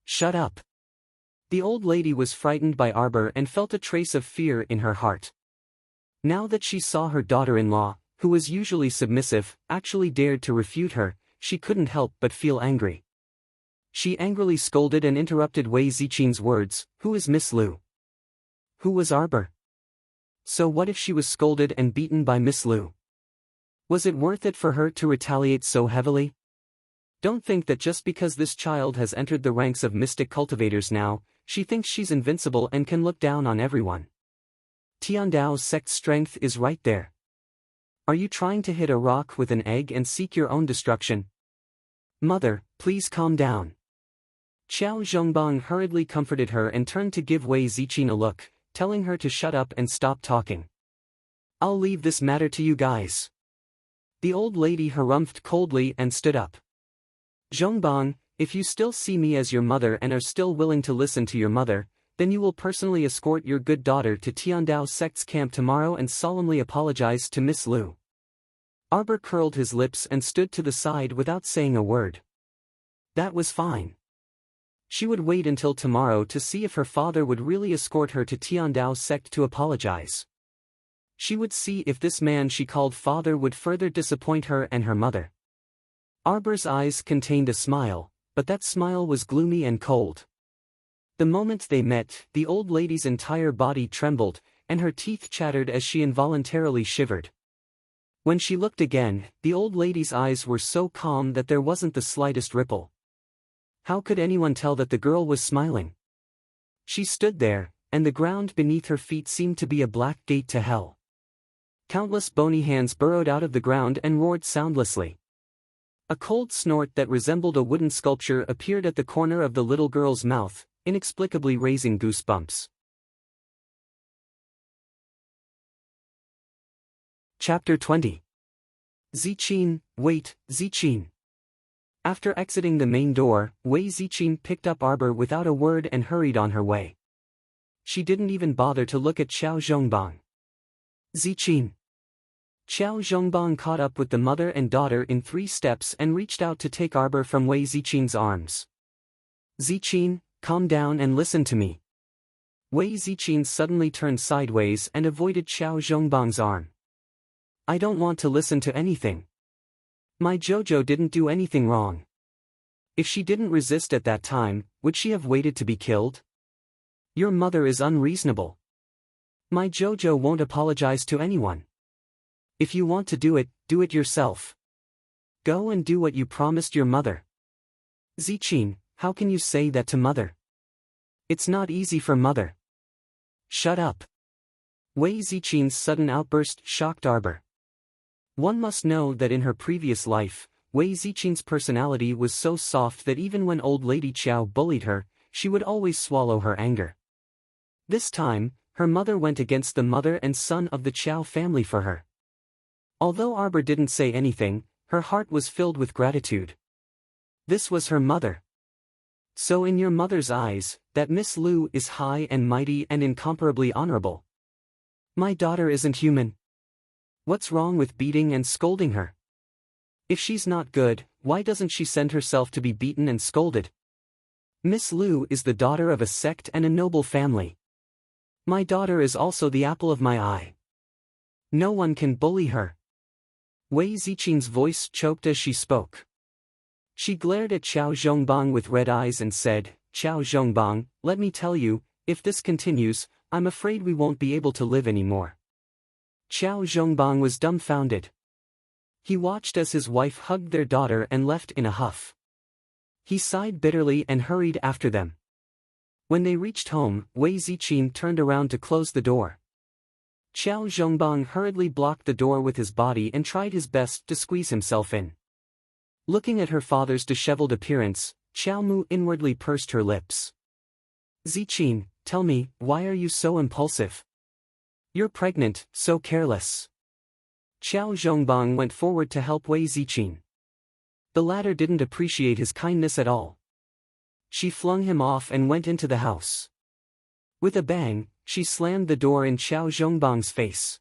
Shut up. The old lady was frightened by Arbor and felt a trace of fear in her heart. Now that she saw her daughter-in-law, who was usually submissive, actually dared to refute her, she couldn't help but feel angry. She angrily scolded and interrupted Wei Ziqin's words, Who is Miss Lu? Who was Arbor? So what if she was scolded and beaten by Miss Lu? Was it worth it for her to retaliate so heavily? Don't think that just because this child has entered the ranks of mystic cultivators now, she thinks she's invincible and can look down on everyone. Tiandao's sect's strength is right there. Are you trying to hit a rock with an egg and seek your own destruction? Mother, please calm down. Qiao Zhongbang hurriedly comforted her and turned to give Wei Ziqin a look, telling her to shut up and stop talking. I'll leave this matter to you guys. The old lady harumphed coldly and stood up. Zhongbang, if you still see me as your mother and are still willing to listen to your mother, Then you will personally escort your good daughter to Tiandao sect's camp tomorrow and solemnly apologize to Miss Lu. Arbor curled his lips and stood to the side without saying a word. That was fine. She would wait until tomorrow to see if her father would really escort her to Tiandao sect to apologize. She would see if this man she called father would further disappoint her and her mother. Arbor's eyes contained a smile, but that smile was gloomy and cold. The moment they met, the old lady's entire body trembled, and her teeth chattered as she involuntarily shivered. When she looked again, the old lady's eyes were so calm that there wasn't the slightest ripple. How could anyone tell that the girl was smiling? She stood there, and the ground beneath her feet seemed to be a black gate to hell. Countless bony hands burrowed out of the ground and roared soundlessly. A cold snort that resembled a wooden sculpture appeared at the corner of the little girl's mouth, inexplicably raising goosebumps. Chapter 20. Ziqin, wait, Ziqin. After exiting the main door, Wei Ziqin picked up Arbor without a word and hurried on her way. She didn't even bother to look at Xiao Zhongbang. Ziqin. Xiao Zhongbang caught up with the mother and daughter in 3 steps and reached out to take Arbor from Wei Ziqin's arms. Ziqin, calm down and listen to me. Wei Ziqin suddenly turned sideways and avoided Xiao Zhongbang's arm. I don't want to listen to anything. My Jojo didn't do anything wrong. If she didn't resist at that time, would she have waited to be killed? Your mother is unreasonable. My Jojo won't apologize to anyone. If you want to do it yourself. Go and do what you promised your mother. Ziqin, how can you say that to mother? It's not easy for mother. Shut up. Wei Ziqin's sudden outburst shocked Arbor. One must know that in her previous life, Wei Ziqin's personality was so soft that even when old lady Qiao bullied her, she would always swallow her anger. This time, her mother went against the mother and son of the Qiao family for her. Although Arbor didn't say anything, her heart was filled with gratitude. This was her mother. So in your mother's eyes, that Miss Lu is high and mighty and incomparably honorable. My daughter isn't human. What's wrong with beating and scolding her? If she's not good, why doesn't she send herself to be beaten and scolded? Miss Lu is the daughter of a sect and a noble family. My daughter is also the apple of my eye. No one can bully her. Wei Ziqin's voice choked as she spoke. She glared at Xiao Zhongbang with red eyes and said, Xiao Zhongbang, let me tell you, if this continues, I'm afraid we won't be able to live anymore. Xiao Zhongbang was dumbfounded. He watched as his wife hugged their daughter and left in a huff. He sighed bitterly and hurried after them. When they reached home, Wei Ziqin turned around to close the door. Xiao Zhongbang hurriedly blocked the door with his body and tried his best to squeeze himself in. Looking at her father's disheveled appearance, Xiao Mu inwardly pursed her lips. Ziqin, tell me, why are you so impulsive? You're pregnant, so careless. Xiao Zhongbang went forward to help Wei Ziqin. The latter didn't appreciate his kindness at all. She flung him off and went into the house. With a bang, she slammed the door in Xiao Zhongbang's face.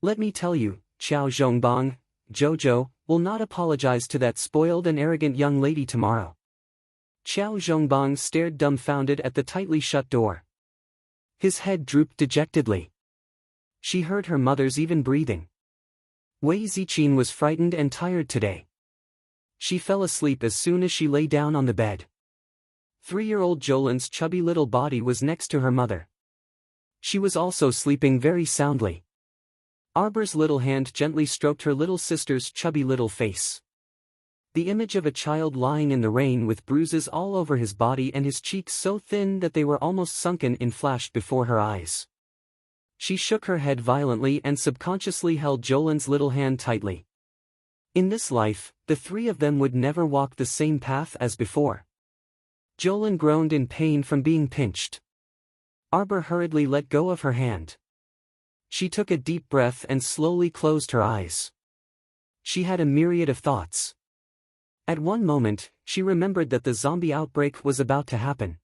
Let me tell you, Xiao Zhongbang, Jojo will not apologize to that spoiled and arrogant young lady tomorrow. Xiao Zhongbang stared dumbfounded at the tightly shut door. His head drooped dejectedly. She heard her mother's even breathing. Wei Ziqin was frightened and tired today. She fell asleep as soon as she lay down on the bed. 3-year-old Jolin's chubby little body was next to her mother. She was also sleeping very soundly. Arbor's little hand gently stroked her little sister's chubby little face. The image of a child lying in the rain with bruises all over his body and his cheeks so thin that they were almost sunken in flashed before her eyes. She shook her head violently and subconsciously held Jolin's little hand tightly. In this life, the 3 of them would never walk the same path as before. Jolin groaned in pain from being pinched. Arbor hurriedly let go of her hand. She took a deep breath and slowly closed her eyes. She had a myriad of thoughts. At one moment, she remembered that the zombie outbreak was about to happen.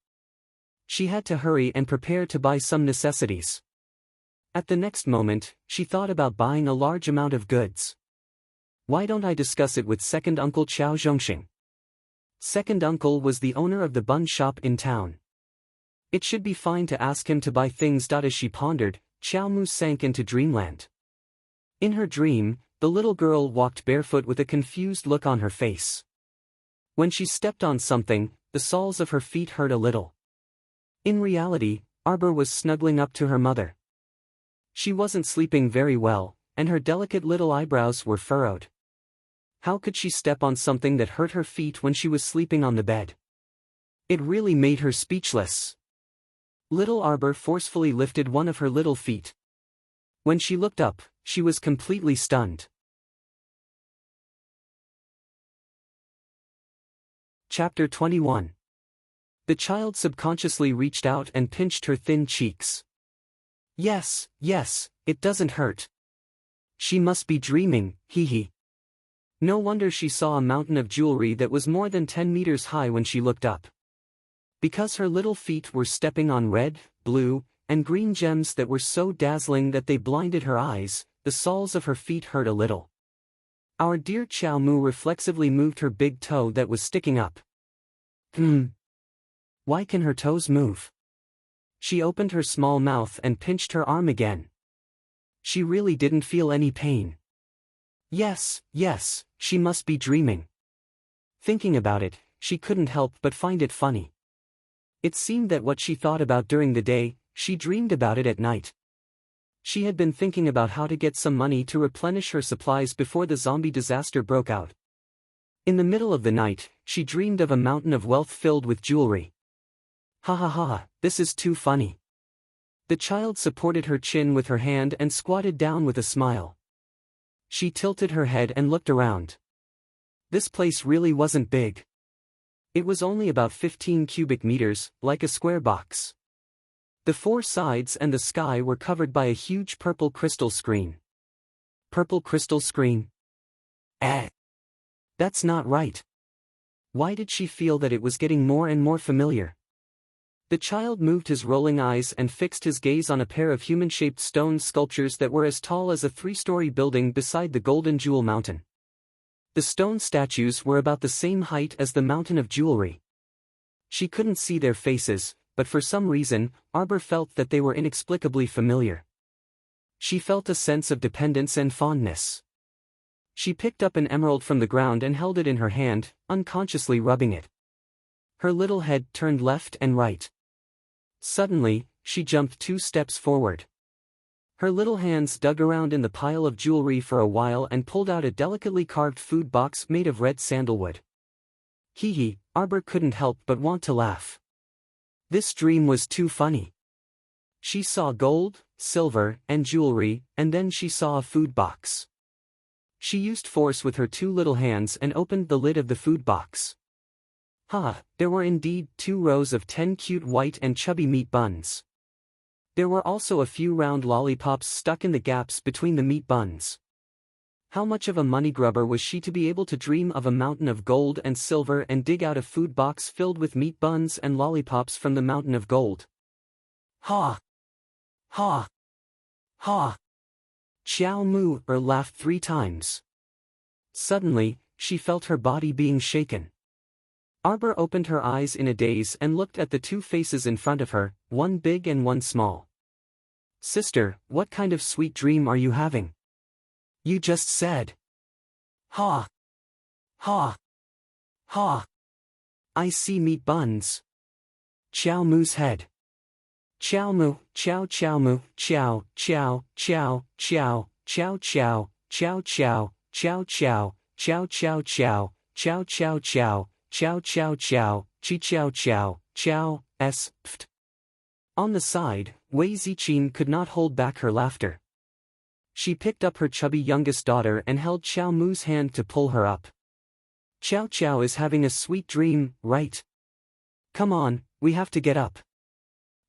She had to hurry and prepare to buy some necessities. At the next moment, she thought about buying a large amount of goods. Why don't I discuss it with second uncle Qiao Zhongxing? Second uncle was the owner of the bun shop in town. It should be fine to ask him to buy things. As she pondered, Qiao Mu sank into dreamland. In her dream, the little girl walked barefoot with a confused look on her face. When she stepped on something, the soles of her feet hurt a little. In reality, Arbor was snuggling up to her mother. She wasn't sleeping very well, and her delicate little eyebrows were furrowed. How could she step on something that hurt her feet when she was sleeping on the bed? It really made her speechless. Little Arbor forcefully lifted one of her little feet. When she looked up, she was completely stunned. Chapter 21. The child subconsciously reached out and pinched her thin cheeks. Yes, it doesn't hurt. She must be dreaming, hee. No wonder she saw a mountain of jewelry that was more than 10 meters high when she looked up. Because her little feet were stepping on red, blue, and green gems that were so dazzling that they blinded her eyes, the soles of her feet hurt a little. Our dear Qiao Mu reflexively moved her big toe that was sticking up. Why can her toes move? She opened her small mouth and pinched her arm again. She really didn't feel any pain. Yes, she must be dreaming. Thinking about it, she couldn't help but find it funny. It seemed that what she thought about during the day, she dreamed about it at night. She had been thinking about how to get some money to replenish her supplies before the zombie disaster broke out. In the middle of the night, she dreamed of a mountain of wealth filled with jewelry. Ha, this is too funny. The child supported her chin with her hand and squatted down with a smile. She tilted her head and looked around. This place really wasn't big. It was only about 15 cubic meters, like a square box. The four sides and the sky were covered by a huge purple crystal screen. Purple crystal screen? That's not right. Why did she feel that it was getting more and more familiar? The child moved his rolling eyes and fixed his gaze on a pair of human-shaped stone sculptures that were as tall as a 3-story building beside the Golden Jewel Mountain. The stone statues were about the same height as the mountain of jewelry. She couldn't see their faces, but for some reason, Arbor felt that they were inexplicably familiar. She felt a sense of dependence and fondness. She picked up an emerald from the ground and held it in her hand, unconsciously rubbing it. Her little head turned left and right. Suddenly, she jumped 2 steps forward. Her little hands dug around in the pile of jewelry for a while and pulled out a delicately carved food box made of red sandalwood. Hee, Arbor couldn't help but want to laugh. This dream was too funny. She saw gold, silver, and jewelry, and then she saw a food box. She used force with her 2 little hands and opened the lid of the food box. There were indeed 2 rows of 10 cute white and chubby meat buns. There were also a few round lollipops stuck in the gaps between the meat buns. How much of a money grubber was she to be able to dream of a mountain of gold and silver and dig out a food box filled with meat buns and lollipops from the mountain of gold? Ha! Qiao Mu laughed 3 times. Suddenly, she felt her body being shaken. Arbor opened her eyes in a daze and looked at the 2 faces in front of her, one big and one small. Sister, what kind of sweet dream are you having? You just said. Ha! I see meat buns. Qiao Mu's head. Qiao Mu, Qiao Mu, Qiao, Qiao, Qiao, Qiao, Qiao Qiao, Qiao Qiao, Qiao Qiao, Qiao Qiao Qiao, Qiao Qiao Qiao, Qiao Qiao Qiao, Qi Qiao Qiao, Qiao, S. Ft. On the side, Wei Ziqin could not hold back her laughter. She picked up her chubby youngest daughter and held Qiao Mu's hand to pull her up. Qiao Qiao is having a sweet dream, right? Come on, we have to get up.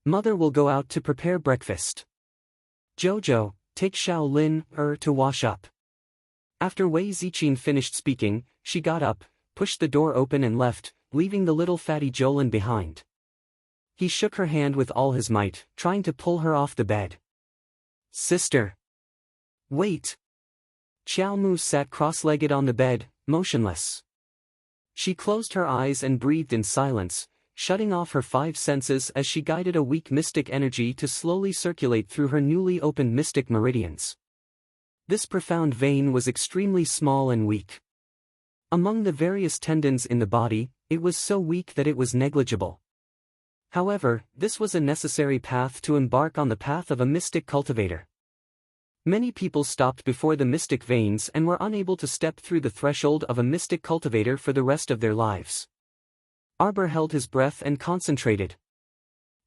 Mother will go out to prepare breakfast. Jojo, take Xiao Lin to wash up. After Wei Ziqin finished speaking, she got up, pushed the door open and left, leaving the little fatty Jolin behind. He shook her hand with all his might, trying to pull her off the bed. Sister! Wait! Xiao Mu sat cross-legged on the bed, motionless. She closed her eyes and breathed in silence, shutting off her 5 senses as she guided a weak mystic energy to slowly circulate through her newly opened mystic meridians. This profound vein was extremely small and weak. Among the various tendons in the body, it was so weak that it was negligible. However, this was a necessary path to embark on the path of a mystic cultivator. Many people stopped before the mystic veins and were unable to step through the threshold of a mystic cultivator for the rest of their lives. Arbor held his breath and concentrated.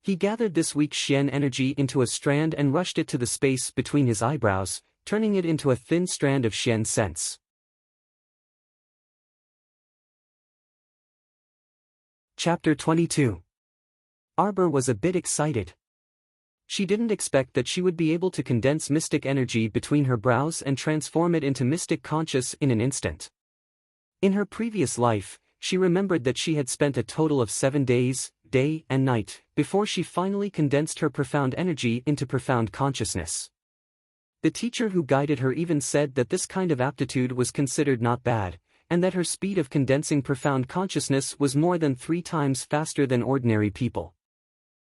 He gathered this weak Xian energy into a strand and rushed it to the space between his eyebrows, turning it into a thin strand of Xian sense. Chapter 22. Arbor was a bit excited. She didn't expect that she would be able to condense mystic energy between her brows and transform it into mystic conscious in an instant. In her previous life, she remembered that she had spent a total of 7 days, day and night, before she finally condensed her profound energy into profound consciousness. The teacher who guided her even said that this kind of aptitude was considered not bad, and that her speed of condensing profound consciousness was more than 3 times faster than ordinary people.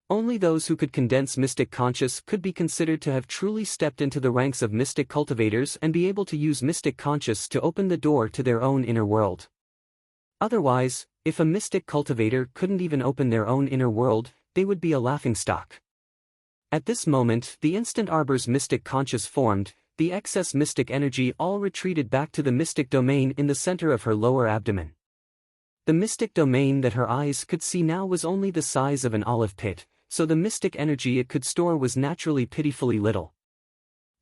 Only those who could condense mystic conscious could be considered to have truly stepped into the ranks of mystic cultivators and be able to use mystic conscious to open the door to their own inner world. Otherwise, if a mystic cultivator couldn't even open their own inner world, they would be a laughingstock. At this moment, the instant Arbor's mystic conscious formed, the excess mystic energy all retreated back to the mystic domain in the center of her lower abdomen. The mystic domain that her eyes could see now was only the size of an olive pit, so the mystic energy it could store was naturally pitifully little.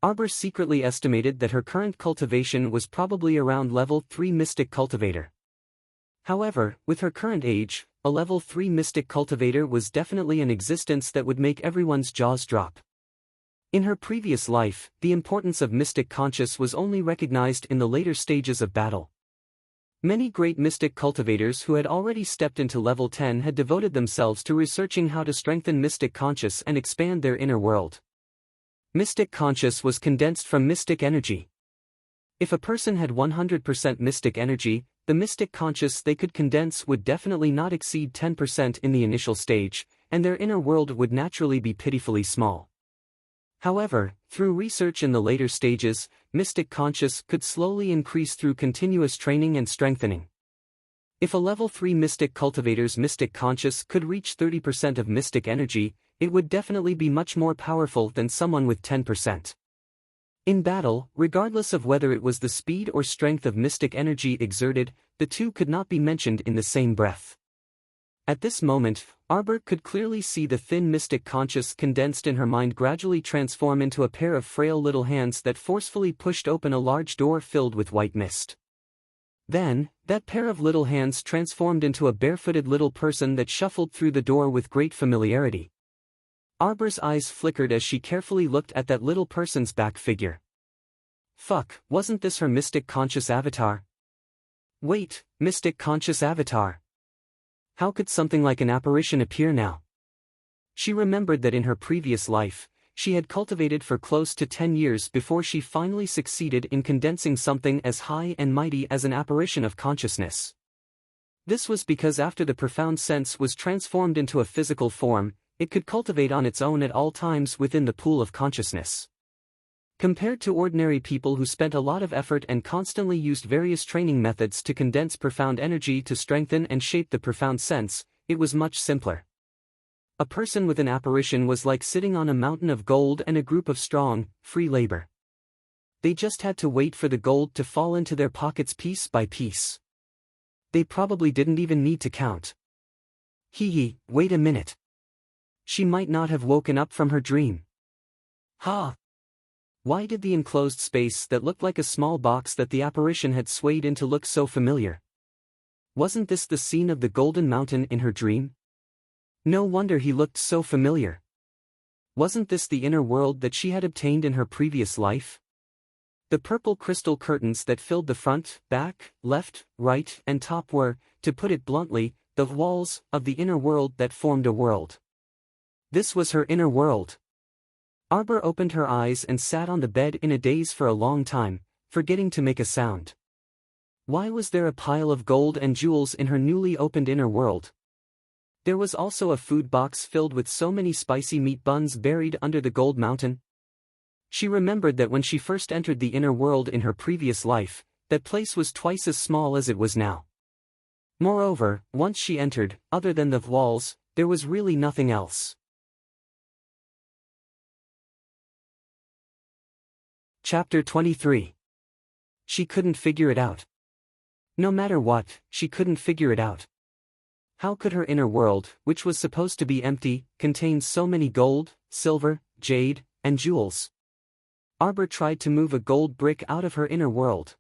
Arbor secretly estimated that her current cultivation was probably around level 3 mystic cultivator. However, with her current age, a level 3 mystic cultivator was definitely an existence that would make everyone's jaws drop. In her previous life, the importance of mystic conscious was only recognized in the later stages of battle. Many great mystic cultivators who had already stepped into level 10 had devoted themselves to researching how to strengthen mystic conscious and expand their inner world. Mystic conscious was condensed from mystic energy. If a person had 100% mystic energy, the mystic conscious they could condense would definitely not exceed 10% in the initial stage, and their inner world would naturally be pitifully small. However, through research in the later stages, mystic conscious could slowly increase through continuous training and strengthening. If a level 3 mystic cultivator's mystic conscious could reach 30% of mystic energy, it would definitely be much more powerful than someone with 10%. In battle, regardless of whether it was the speed or strength of mystic energy exerted, the two could not be mentioned in the same breath. At this moment, Arbor could clearly see the thin mystic conscious condensed in her mind gradually transform into a pair of frail little hands that forcefully pushed open a large door filled with white mist. Then, that pair of little hands transformed into a barefooted little person that shuffled through the door with great familiarity. Arbor's eyes flickered as she carefully looked at that little person's back figure. Fuck, wasn't this her mystic conscious avatar? Wait, mystic conscious avatar. How could something like an apparition appear now? She remembered that in her previous life, she had cultivated for close to 10 years before she finally succeeded in condensing something as high and mighty as an apparition of consciousness. This was because after the profound sense was transformed into a physical form, it could cultivate on its own at all times within the pool of consciousness. Compared to ordinary people who spent a lot of effort and constantly used various training methods to condense profound energy to strengthen and shape the profound sense, it was much simpler. A person with an apparition was like sitting on a mountain of gold and a group of strong, free labor. They just had to wait for the gold to fall into their pockets piece by piece. They probably didn't even need to count. Wait a minute. She might not have woken up from her dream. Ha! Why did the enclosed space that looked like a small box that the apparition had swayed into look so familiar? Wasn't this the scene of the Golden Mountain in her dream? No wonder he looked so familiar. Wasn't this the inner world that she had obtained in her previous life? The purple crystal curtains that filled the front, back, left, right, and top were, to put it bluntly, the walls of the inner world that formed a world. This was her inner world. Arbor opened her eyes and sat on the bed in a daze for a long time, forgetting to make a sound. Why was there a pile of gold and jewels in her newly opened inner world? There was also a food box filled with so many spicy meat buns buried under the gold mountain. She remembered that when she first entered the inner world in her previous life, that place was twice as small as it was now. Moreover, once she entered, other than the walls, there was really nothing else. Chapter 23. She couldn't figure it out. No matter what, she couldn't figure it out. How could her inner world, which was supposed to be empty, contain so many gold, silver, jade, and jewels? Arbor tried to move a gold brick out of her inner world.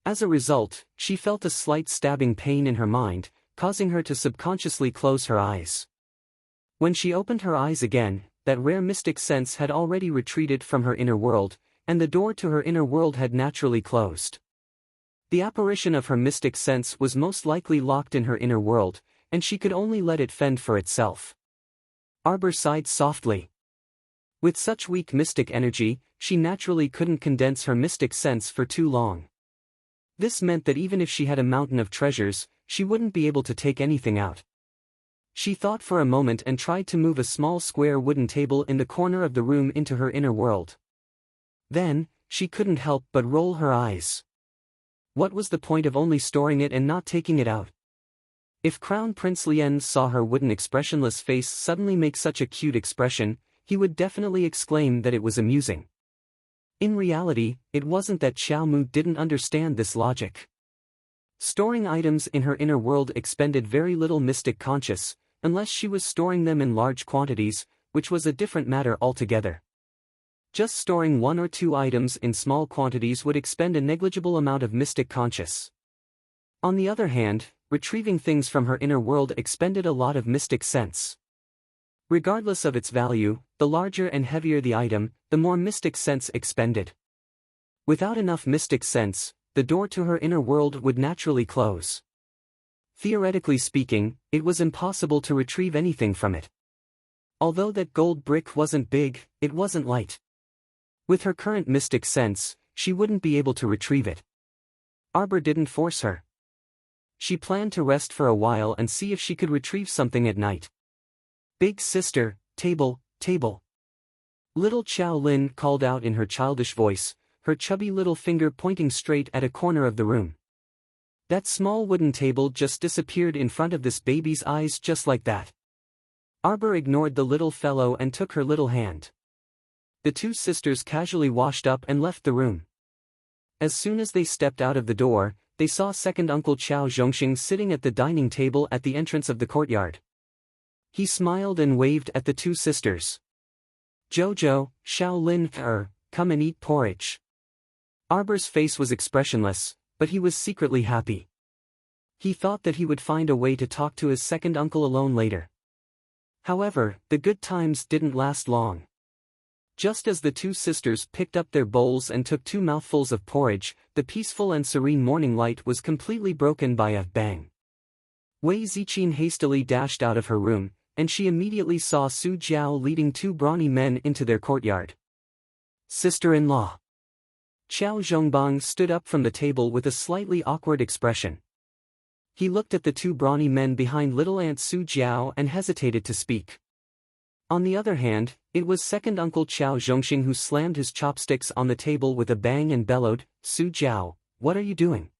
As a result, she felt a slight stabbing pain in her mind, causing her to subconsciously close her eyes. When she opened her eyes again, that rare mystic sense had already retreated from her inner world, and the door to her inner world had naturally closed. The apparition of her mystic sense was most likely locked in her inner world, and she could only let it fend for itself. Arbor sighed softly. With such weak mystic energy, she naturally couldn't condense her mystic sense for too long. This meant that even if she had a mountain of treasures, she wouldn't be able to take anything out. She thought for a moment and tried to move a small square wooden table in the corner of the room into her inner world. Then, she couldn't help but roll her eyes. What was the point of only storing it and not taking it out? If Crown Prince Lien saw her wooden expressionless face suddenly make such a cute expression, he would definitely exclaim that it was amusing. In reality, it wasn't that Xiao Mu didn't understand this logic. Storing items in her inner world expended very little mystic conscious, unless she was storing them in large quantities, which was a different matter altogether. Just storing 1 or 2 items in small quantities would expend a negligible amount of mystic conscious. On the other hand, retrieving things from her inner world expended a lot of mystic sense. Regardless of its value, the larger and heavier the item, the more mystic sense expended. Without enough mystic sense, the door to her inner world would naturally close. Theoretically speaking, it was impossible to retrieve anything from it. Although that gold brick wasn't big, it wasn't light. With her current mystic sense, she wouldn't be able to retrieve it. Arbor didn't force her. She planned to rest for a while and see if she could retrieve something at night. "Big sister, table, table." Little Chow Lin called out in her childish voice, her chubby little finger pointing straight at a corner of the room. That small wooden table just disappeared in front of this baby's eyes just like that. Arbor ignored the little fellow and took her little hand. The two sisters casually washed up and left the room. As soon as they stepped out of the door, they saw second Uncle Chao Zhongxing sitting at the dining table at the entrance of the courtyard. He smiled and waved at the two sisters. "Jojo, Shaolin, come and eat porridge." Arbor's face was expressionless, but he was secretly happy. He thought that he would find a way to talk to his second uncle alone later. However, the good times didn't last long. Just as the two sisters picked up their bowls and took 2 mouthfuls of porridge, the peaceful and serene morning light was completely broken by a bang. Wei Ziqin hastily dashed out of her room, and she immediately saw Su Jiao leading 2 brawny men into their courtyard. "Sister-in-law." Qiao Zhongbang stood up from the table with a slightly awkward expression. He looked at the 2 brawny men behind little Aunt Su Jiao and hesitated to speak. On the other hand, it was second Uncle Chao Zhongxing who slammed his chopsticks on the table with a bang and bellowed, "Su Jiao, what are you doing?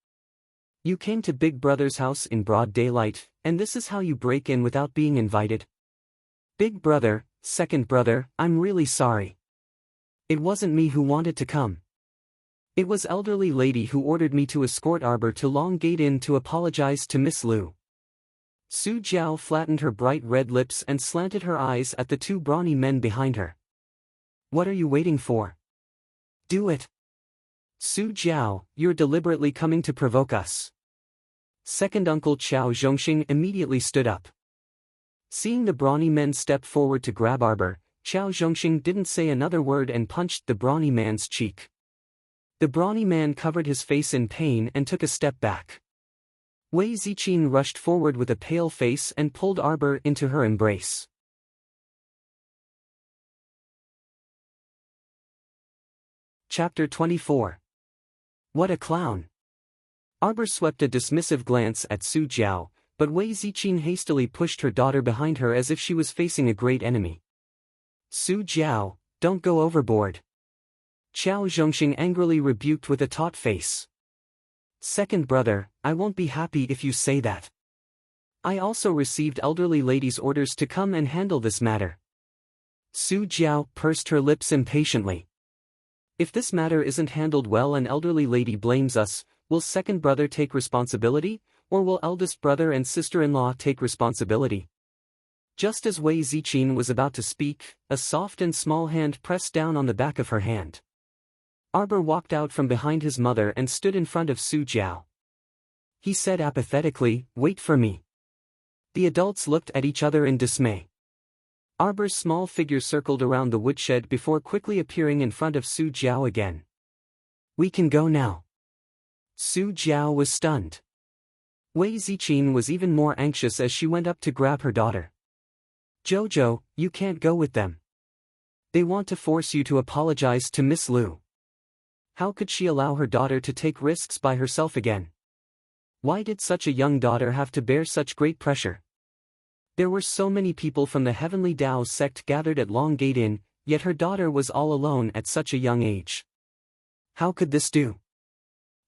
You came to Big Brother's house in broad daylight, and this is how you break in without being invited?" "Big Brother, second brother, I'm really sorry. It wasn't me who wanted to come. It was elderly lady who ordered me to escort Arbor to Long Gate Inn to apologize to Miss Liu." Su Jiao flattened her bright red lips and slanted her eyes at the 2 brawny men behind her. "What are you waiting for? Do it. Su Jiao, you're deliberately coming to provoke us." Second Uncle Chao Zhongxing immediately stood up. Seeing the brawny men step forward to grab Arbor, Chao Zhongxing didn't say another word and punched the brawny man's cheek. The brawny man covered his face in pain and took a step back. Wei Ziqin rushed forward with a pale face and pulled Arbor into her embrace. Chapter 24. What a clown! Arbor swept a dismissive glance at Su Jiao, but Wei Ziqin hastily pushed her daughter behind her as if she was facing a great enemy. Su Jiao, don't go overboard. Qiao Zhongxing angrily rebuked with a taut face. Second brother, I won't be happy if you say that. I also received elderly lady's orders to come and handle this matter. Su Jiao pursed her lips impatiently. If this matter isn't handled well and elderly lady blames us, will second brother take responsibility, or will eldest brother and sister-in-law take responsibility? Just as Wei Ziqin was about to speak, a soft and small hand pressed down on the back of her hand. Arbor walked out from behind his mother and stood in front of Su Jiao. He said apathetically, "Wait for me." The adults looked at each other in dismay. Arbor's small figure circled around the woodshed before quickly appearing in front of Su Jiao again. "We can go now." Su Jiao was stunned. Wei Ziqin was even more anxious as she went up to grab her daughter. "Jojo, you can't go with them. They want to force you to apologize to Miss Lu." How could she allow her daughter to take risks by herself again? Why did such a young daughter have to bear such great pressure? There were so many people from the Heavenly Tao sect gathered at Long Gate Inn, yet her daughter was all alone at such a young age. How could this do?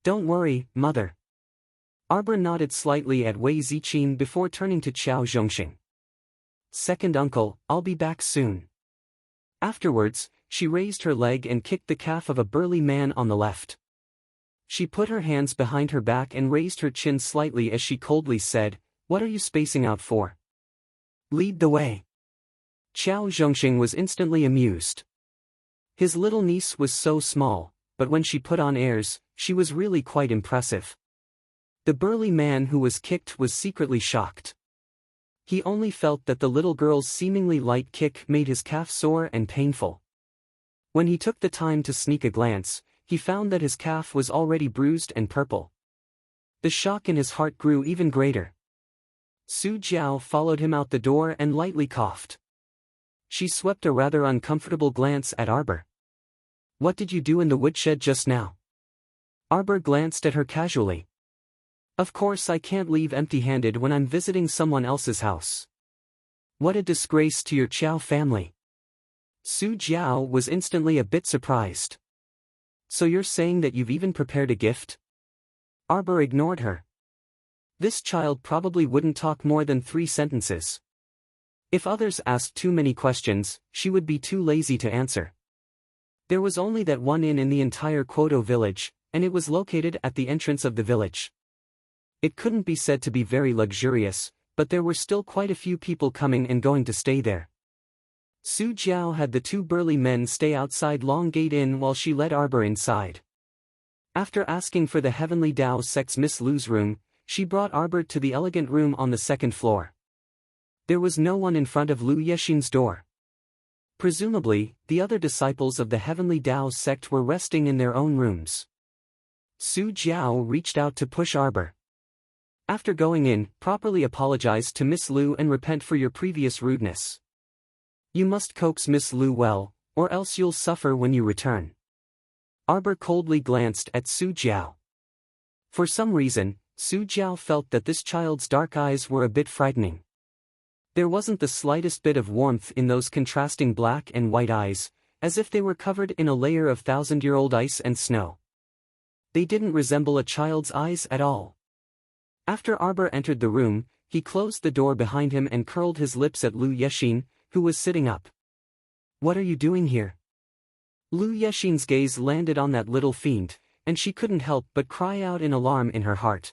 "Don't worry, mother." Arbor nodded slightly at Wei Ziqin before turning to Qiao Zhongxing. "Second uncle, I'll be back soon." Afterwards, she raised her leg and kicked the calf of a burly man on the left. She put her hands behind her back and raised her chin slightly as she coldly said, "What are you spacing out for? Lead the way." Qiao Zhongxing was instantly amused. His little niece was so small, but when she put on airs, she was really quite impressive. The burly man who was kicked was secretly shocked. He only felt that the little girl's seemingly light kick made his calf sore and painful. When he took the time to sneak a glance, he found that his calf was already bruised and purple. The shock in his heart grew even greater. Su Jiao followed him out the door and lightly coughed. She swept a rather uncomfortable glance at Arbor. "What did you do in the woodshed just now?" Arbor glanced at her casually. "Of course I can't leave empty-handed when I'm visiting someone else's house. What a disgrace to your Qiao family." Su Jiao was instantly a bit surprised. "So you're saying that you've even prepared a gift?" Arbor ignored her. This child probably wouldn't talk more than 3 sentences. If others asked too many questions, she would be too lazy to answer. There was only that one inn in the entire Quoto village, and it was located at the entrance of the village. It couldn't be said to be very luxurious, but there were still quite a few people coming and going to stay there. Su Jiao had the 2 burly men stay outside Long Gate Inn while she led Arbor inside. After asking for the Heavenly Tao sect's Miss Lu's room, she brought Arbor to the elegant room on the 2nd floor. There was no one in front of Lu Yexin's door. Presumably, the other disciples of the Heavenly Tao sect were resting in their own rooms. Su Jiao reached out to push Arbor. "After going in, properly apologize to Miss Lu and repent for your previous rudeness. You must coax Miss Lu well, or else you'll suffer when you return." Arbor coldly glanced at Su Jiao. For some reason, Su Jiao felt that this child's dark eyes were a bit frightening. There wasn't the slightest bit of warmth in those contrasting black and white eyes, as if they were covered in a layer of 1,000-year-old ice and snow. They didn't resemble a child's eyes at all. After Arbor entered the room, he closed the door behind him and curled his lips at Lu Yexin, who was sitting up. "What are you doing here?" Lu Yexin's gaze landed on that little fiend, and she couldn't help but cry out in alarm in her heart.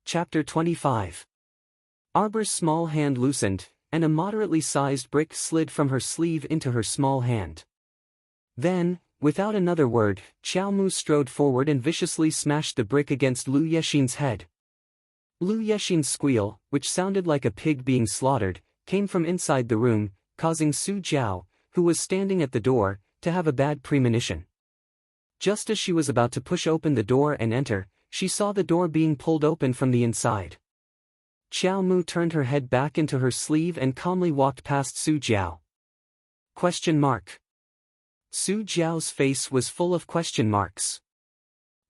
Chapter 25. Arbor's small hand loosened, and a moderately sized brick slid from her sleeve into her small hand. Then, without another word, Qiao Mu strode forward and viciously smashed the brick against Lu Yexin's head. Lu Yexin's squeal, which sounded like a pig being slaughtered, came from inside the room, causing Su Jiao, who was standing at the door, to have a bad premonition. Just as she was about to push open the door and enter, she saw the door being pulled open from the inside. Qiao Mu turned her head back into her sleeve and calmly walked past Su Jiao. Question mark. Su Jiao's face was full of question marks.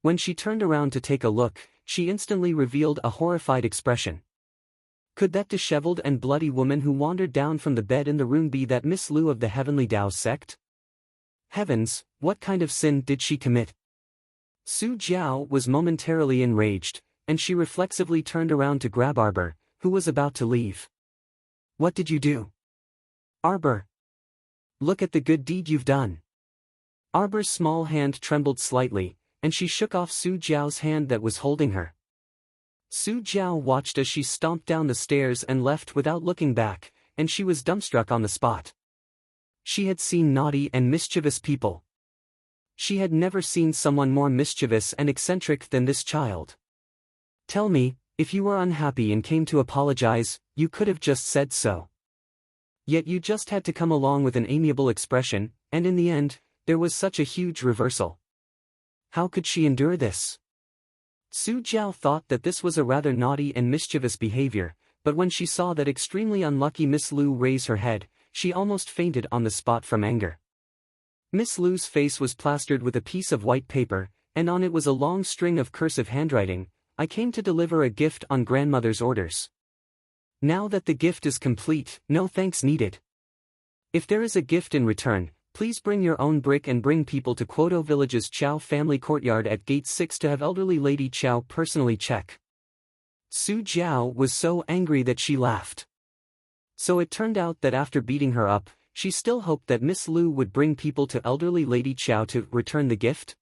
When she turned around to take a look, she instantly revealed a horrified expression. Could that disheveled and bloody woman who wandered down from the bed in the room be that Miss Lu of the Heavenly Tao sect? Heavens, what kind of sin did she commit? Su Jiao was momentarily enraged, and she reflexively turned around to grab Arbor, who was about to leave. What did you do? Arbor. Look at the good deed you've done. Arbor's small hand trembled slightly, and she shook off Su Jiao's hand that was holding her. Su Jiao watched as she stomped down the stairs and left without looking back, and she was dumbstruck on the spot. She had seen naughty and mischievous people. She had never seen someone more mischievous and eccentric than this child. Tell me, if you were unhappy and came to apologize, you could have just said so. Yet you just had to come along with an amiable expression, and in the end, there was such a huge reversal. How could she endure this? Su Jiao thought that this was a rather naughty and mischievous behavior, but when she saw that extremely unlucky Miss Lu raise her head, she almost fainted on the spot from anger. Miss Lu's face was plastered with a piece of white paper, and on it was a long string of cursive handwriting. I came to deliver a gift on grandmother's orders. Now that the gift is complete, no thanks needed. If there is a gift in return, please bring your own brick and bring people to Quoto Village's Chow family courtyard at Gate 6 to have elderly Lady Chow personally check. Su Jiao was so angry that she laughed. So it turned out that after beating her up, she still hoped that Miss Lu would bring people to elderly Lady Chow to return the gift?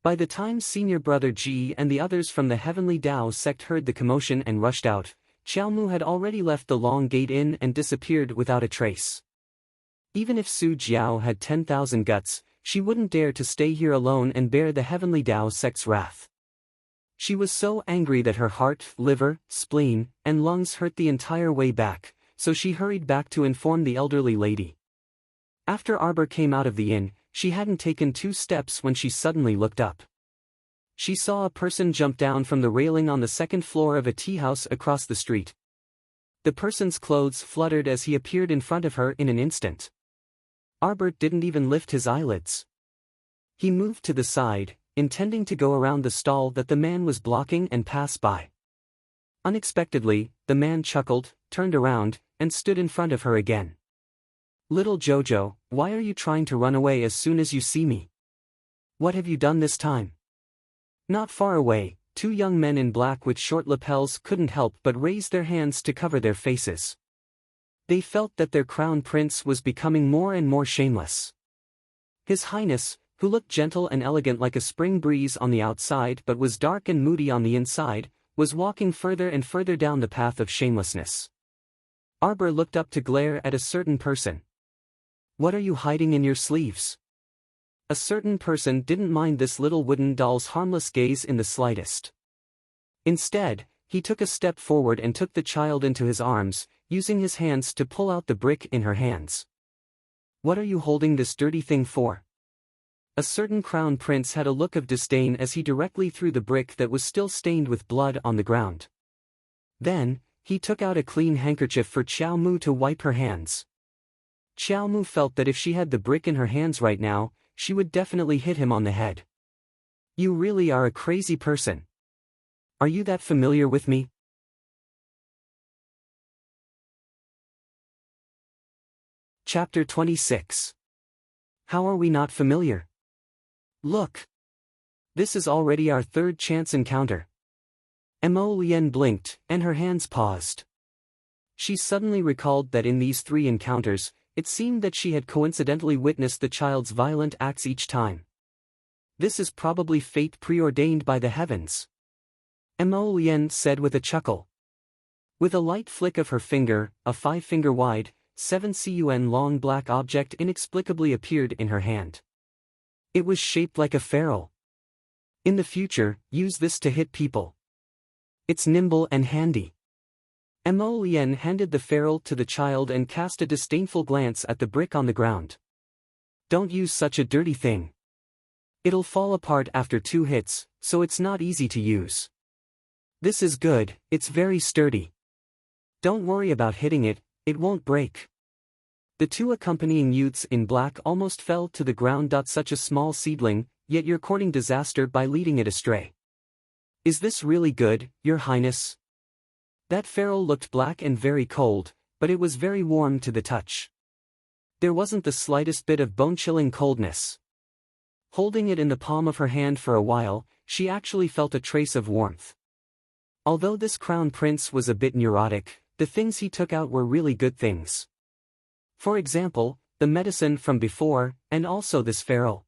By the time senior brother Ji and the others from the Heavenly Tao sect heard the commotion and rushed out, Xiao Mu had already left the Long Gate Inn and disappeared without a trace. Even if Su Jiao had 10,000 guts, she wouldn't dare to stay here alone and bear the Heavenly Tao sect's wrath. She was so angry that her heart, liver, spleen, and lungs hurt the entire way back, so she hurried back to inform the elderly lady. After Arbor came out of the inn, she hadn't taken 2 steps when she suddenly looked up. She saw a person jump down from the railing on the 2nd floor of a tea house across the street. The person's clothes fluttered as he appeared in front of her in an instant. Arbor didn't even lift his eyelids. He moved to the side, intending to go around the stall that the man was blocking and pass by. Unexpectedly, the man chuckled, turned around, and stood in front of her again. Little Jojo, why are you trying to run away as soon as you see me? What have you done this time? Not far away, 2 young men in black with short lapels couldn't help but raise their hands to cover their faces. They felt that their crown prince was becoming more and more shameless. His Highness, who looked gentle and elegant like a spring breeze on the outside but was dark and moody on the inside, was walking further and further down the path of shamelessness. Arbor looked up to glare at a certain person. What are you hiding in your sleeves? A certain person didn't mind this little wooden doll's harmless gaze in the slightest. Instead, he took a step forward and took the child into his arms, using his hands to pull out the brick in her hands. What are you holding this dirty thing for? A certain crown prince had a look of disdain as he directly threw the brick that was still stained with blood on the ground. Then, he took out a clean handkerchief for Xiao Mu to wipe her hands. Xiao Mu felt that if she had the brick in her hands right now, she would definitely hit him on the head. You really are a crazy person. Are you that familiar with me? Chapter 26. How are we not familiar? Look. This is already our 3rd chance encounter. Mo Lien blinked, and her hands paused. She suddenly recalled that in these 3 encounters, it seemed that she had coincidentally witnessed the child's violent acts each time. This is probably fate preordained by the heavens. Mo Lien said with a chuckle. With a light flick of her finger, a 5-finger wide, 7 cun long black object inexplicably appeared in her hand. It was shaped like a ferrule. In the future, use this to hit people. It's nimble and handy. Mo Lien handed the ferrule to the child and cast a disdainful glance at the brick on the ground. Don't use such a dirty thing. It'll fall apart after 2 hits, so it's not easy to use. This is good, it's very sturdy. Don't worry about hitting it, it won't break. The two accompanying youths in black almost fell to the ground. Such a small seedling, yet you're courting disaster by leading it astray. Is this really good, Your Highness? That feral looked black and very cold, but it was very warm to the touch. There wasn't the slightest bit of bone-chilling coldness. Holding it in the palm of her hand for a while, she actually felt a trace of warmth. Although this crown prince was a bit neurotic, the things he took out were really good things. For example, the medicine from before, and also this feral.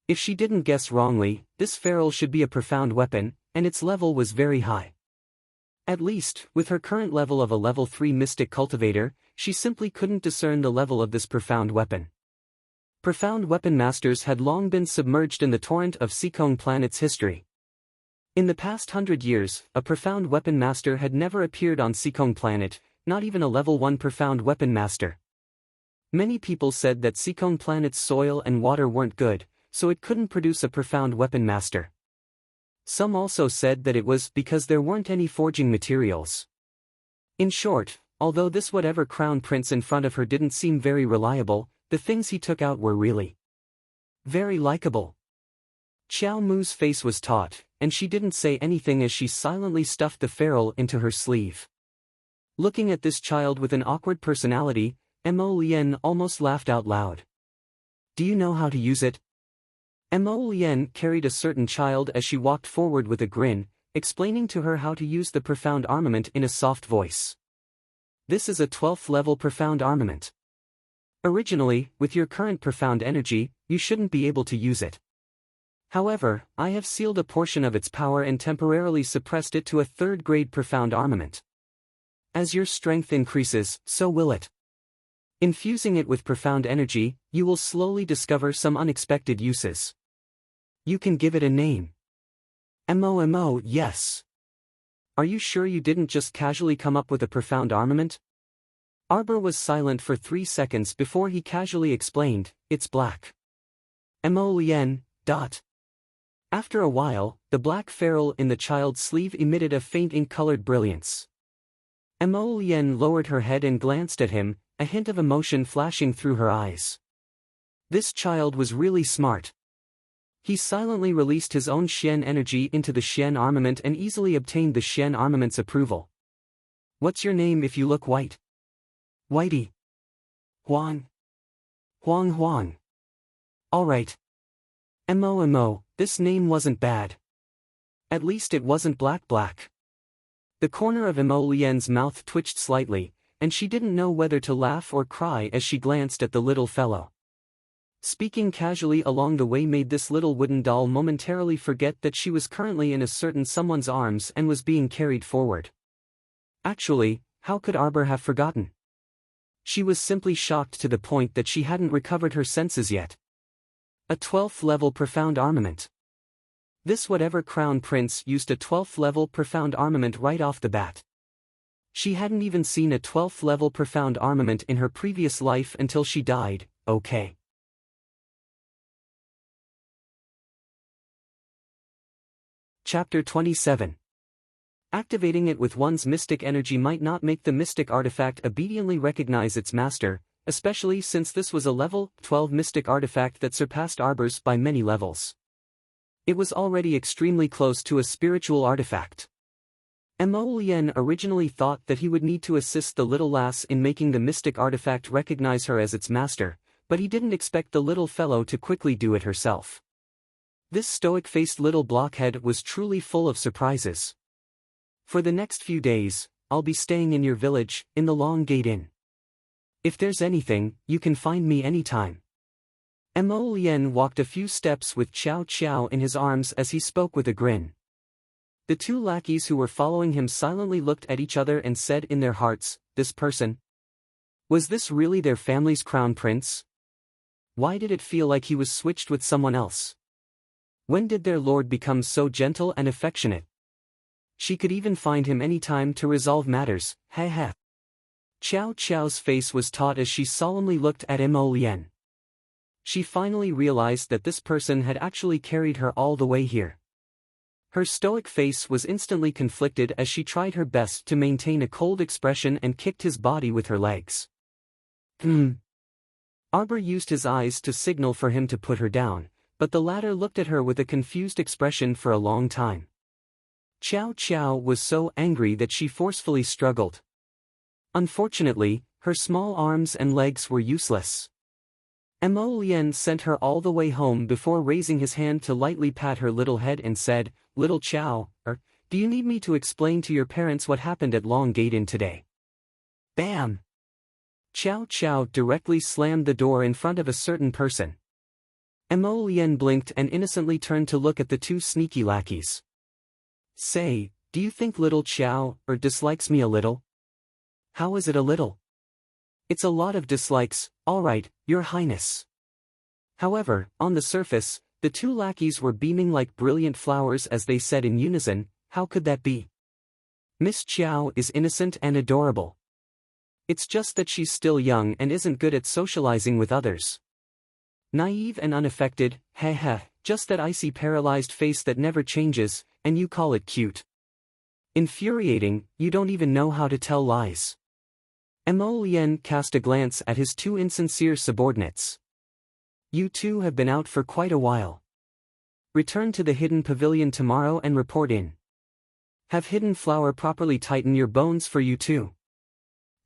If she didn't guess wrongly, this feral should be a profound weapon, and its level was very high. At least, with her current level of a level 3 mystic cultivator, she simply couldn't discern the level of this profound weapon. Profound weapon masters had long been submerged in the torrent of Seacone Planet's history. In the past 100 years, a profound weapon master had never appeared on Seacone Planet, not even a level 1 profound weapon master. Many people said that Seacone Planet's soil and water weren't good, so it couldn't produce a profound weapon master. Some also said that it was because there weren't any forging materials. In short, although this whatever crown prince in front of her didn't seem very reliable, the things he took out were really very likable. Xiao Mu's face was taut, and she didn't say anything as she silently stuffed the feral into her sleeve. Looking at this child with an awkward personality, Mo Lien almost laughed out loud. Do you know how to use it? Mo Lien carried a certain child as she walked forward with a grin, explaining to her how to use the profound armament in a soft voice. This is a 12th level profound armament. Originally, with your current profound energy, you shouldn't be able to use it. However, I have sealed a portion of its power and temporarily suppressed it to a 3rd grade profound armament. As your strength increases, so will it. Infusing it with profound energy, you will slowly discover some unexpected uses. You can give it a name. Mo, yes. Are you sure you didn't just casually come up with a profound armament? Arbor was silent for 3 seconds before he casually explained, it's black. Mo Lien. After a while, the black ferrule in the child's sleeve emitted a faint ink-colored brilliance. Mo Lien lowered her head and glanced at him, a hint of emotion flashing through her eyes. This child was really smart. He silently released his own Xian energy into the Xian armament and easily obtained the Xian armament's approval. What's your name if you look white? Whitey. Huang. Huang. Alright. Mo, this name wasn't bad. At least it wasn't black. The corner of Mo Lien's mouth twitched slightly, and she didn't know whether to laugh or cry as she glanced at the little fellow. Speaking casually along the way made this little wooden doll momentarily forget that she was currently in a certain someone's arms and was being carried forward. Actually, how could Arbor have forgotten? She was simply shocked to the point that she hadn't recovered her senses yet. A 12th level profound armament. This whatever crown prince used a 12th level profound armament right off the bat. She hadn't even seen a 12th level profound armament in her previous life until she died. Okay. Chapter 27. Activating it with one's mystic energy might not make the mystic artifact obediently recognize its master, especially since this was a level 12 mystic artifact that surpassed Arbor's by many levels. It was already extremely close to a spiritual artifact. Mo Lien originally thought that he would need to assist the little lass in making the mystic artifact recognize her as its master, but he didn't expect the little fellow to quickly do it herself. This stoic-faced little blockhead was truly full of surprises. For the next few days, I'll be staying in your village, in the Long Gate Inn. If there's anything, you can find me anytime. Mo Lien walked a few steps with Xiao in his arms as he spoke with a grin. The two lackeys who were following him silently looked at each other and said in their hearts, this person? Was this really their family's crown prince? Why did it feel like he was switched with someone else? When did their lord become so gentle and affectionate? She could even find him any time to resolve matters, ha. Xiao's face was taut as she solemnly looked at Mo Lien. She finally realized that this person had actually carried her all the way here. Her stoic face was instantly conflicted as she tried her best to maintain a cold expression and kicked his body with her legs. Arbor used his eyes to signal for him to put her down, but the latter looked at her with a confused expression for a long time. Chow Chow was so angry that she forcefully struggled. Unfortunately, her small arms and legs were useless. Mo Lien sent her all the way home before raising his hand to lightly pat her little head and said, "Little Chow, do you need me to explain to your parents what happened at Long Gate Inn today?" Bam! Chow Chow directly slammed the door in front of a certain person. Mo Lien blinked and innocently turned to look at the two sneaky lackeys. "Say, do you think little Chow dislikes me a little?" "How is it a little?" "It's a lot of dislikes, all right, Your Highness." However, on the surface, the two lackeys were beaming like brilliant flowers as they said in unison, "How could that be? Miss Chow is innocent and adorable. It's just that she's still young and isn't good at socializing with others. Naive and unaffected, heh, just that icy paralyzed face that never changes, and you call it cute. Infuriating, you don't even know how to tell lies." Mo Lien cast a glance at his two insincere subordinates. "You two have been out for quite a while. Return to the hidden pavilion tomorrow and report in. Have Hidden Flower properly tighten your bones for you too.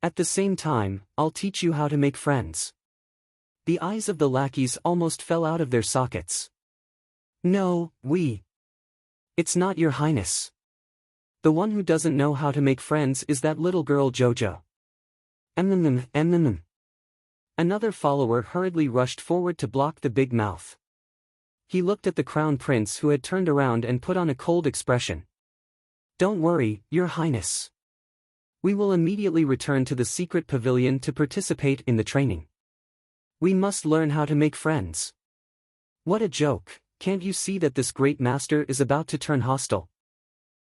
At the same time, I'll teach you how to make friends." The eyes of the lackeys almost fell out of their sockets. "No, It's not, Your Highness. The one who doesn't know how to make friends is that little girl Jojo." Another follower hurriedly rushed forward to block the big mouth. He looked at the crown prince who had turned around and put on a cold expression. "Don't worry, Your Highness. We will immediately return to the secret pavilion to participate in the training. We must learn how to make friends." What a joke, can't you see that this great master is about to turn hostile?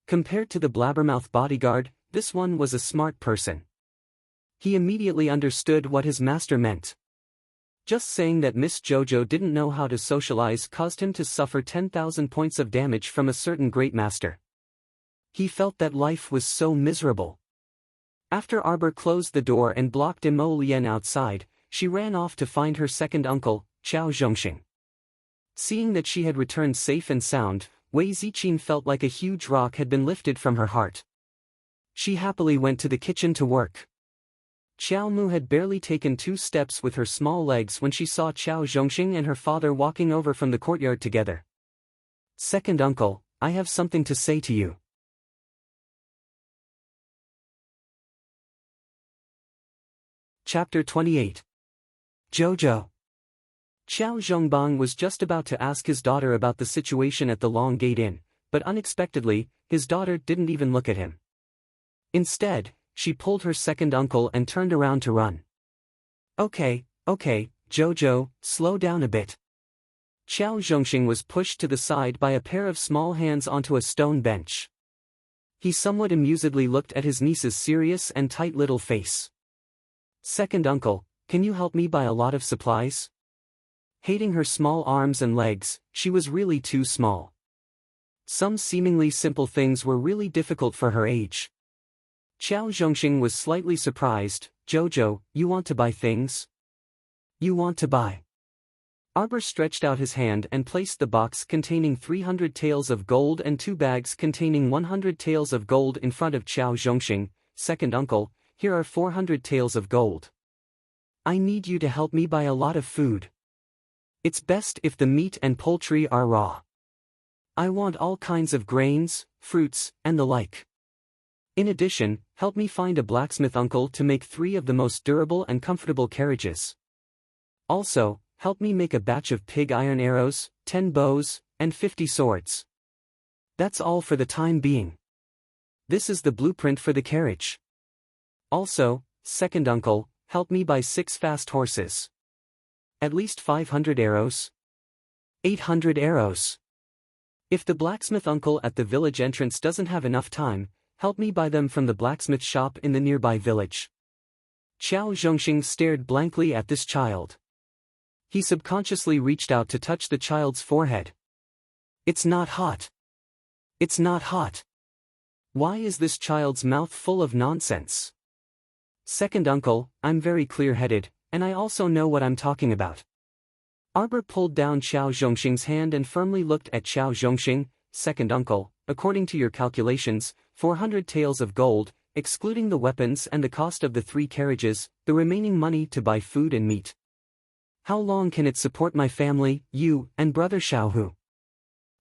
Compared to the blabbermouth bodyguard, this one was a smart person. He immediately understood what his master meant. Just saying that Miss Jojo didn't know how to socialize caused him to suffer 10,000 points of damage from a certain great master. He felt that life was so miserable. After Arbor closed the door and blocked Mo Lien outside, she ran off to find her second uncle, Chao Zhongxing. Seeing that she had returned safe and sound, Wei Ziqin felt like a huge rock had been lifted from her heart. She happily went to the kitchen to work. Xiao Mu had barely taken 2 steps with her small legs when she saw Chao Zhongxing and her father walking over from the courtyard together. "Second uncle, I have something to say to you." Chapter 28. Jojo. Xiao Zhongbang was just about to ask his daughter about the situation at the Long Gate Inn, but unexpectedly, his daughter didn't even look at him. Instead, she pulled her second uncle and turned around to run. Okay, Jojo, slow down a bit." Chao Zhongxing was pushed to the side by a pair of small hands onto a stone bench. He somewhat amusedly looked at his niece's serious and tight little face. "Second uncle, can you help me buy a lot of supplies?" Hating her small arms and legs, she was really too small. Some seemingly simple things were really difficult for her age. Chao Zhongxing was slightly surprised. "Jojo, you want to buy things? You want to buy?" Arbor stretched out his hand and placed the box containing 300 taels of gold and 2 bags containing 100 taels of gold in front of Chao Zhongxing. "Second uncle, here are 400 taels of gold. I need you to help me buy a lot of food. It's best if the meat and poultry are raw. I want all kinds of grains, fruits, and the like. In addition, help me find a blacksmith uncle to make 3 of the most durable and comfortable carriages. Also, help me make a batch of pig iron arrows, 10 bows, and 50 swords. That's all for the time being. This is the blueprint for the carriage. Also, second uncle, help me buy 6 fast horses. At least 500 arrows. 800 arrows. If the blacksmith uncle at the village entrance doesn't have enough time, help me buy them from the blacksmith shop in the nearby village." Chao Zhongxing stared blankly at this child. He subconsciously reached out to touch the child's forehead. "It's not hot. It's not hot. Why is this child's mouth full of nonsense?" "Second uncle, I'm very clear-headed, and I also know what I'm talking about. Arbor pulled down Qiao Zhongxing's hand and firmly looked at Qiao Zhongxing. Second uncle, according to your calculations, 400 taels of gold, excluding the weapons and the cost of the 3 carriages, the remaining money to buy food and meat. How long can it support my family, you, and brother Xiaohu?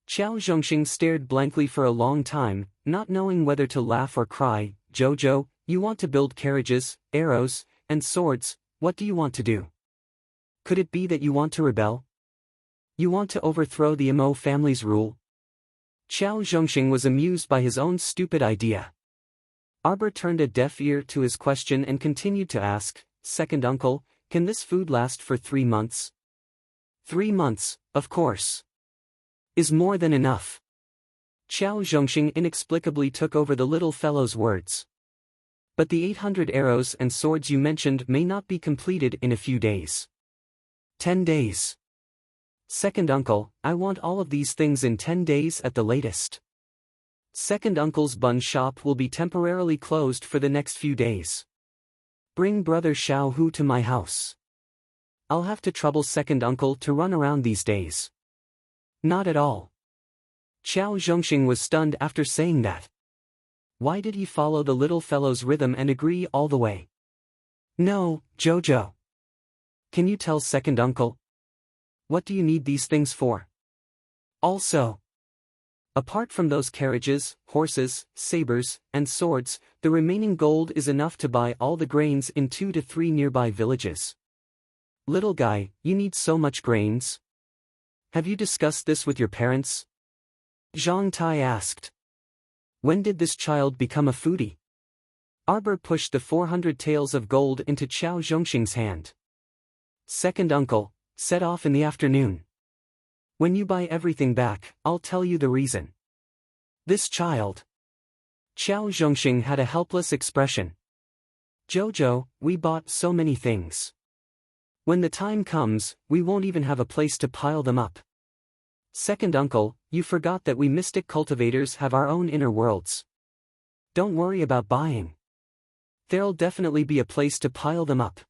Qiao Zhongxing stared blankly for a long time, not knowing whether to laugh or cry. Jojo, you want to build carriages, arrows, and swords, what do you want to do? Could it be that you want to rebel? You want to overthrow the Imo family's rule? Qiao Zhongxing was amused by his own stupid idea. Arbor turned a deaf ear to his question and continued to ask, Second uncle, can this food last for 3 months? 3 months, of course. Is more than enough. Qiao Zhongxing inexplicably took over the little fellow's words. But the 800 arrows and swords you mentioned may not be completed in a few days. 10 days. Second uncle, I want all of these things in 10 days at the latest. Second uncle's bun shop will be temporarily closed for the next few days. Bring brother Xiaohu to my house. I'll have to trouble second uncle to run around these days. Not at all. Qiao Zhongxing was stunned after saying that. Why did he follow the little fellow's rhythm and agree all the way? No, Jojo. Can you tell second uncle? What do you need these things for? Also, apart from those carriages, horses, sabers, and swords, the remaining gold is enough to buy all the grains in 2 to 3 nearby villages. Little guy, you need so much grains. Have you discussed this with your parents? Zhang Tai asked. When did this child become a foodie? Arbor pushed the 400 taels of gold into Qiao Zhongxing's hand. Second uncle, set off in the afternoon. When you buy everything back, I'll tell you the reason. This child. Qiao Zhongxing had a helpless expression. Jojo, we bought so many things. When the time comes, we won't even have a place to pile them up. Second uncle, you forgot that we mystic cultivators have our own inner worlds. Don't worry about buying. There'll definitely be a place to pile them up.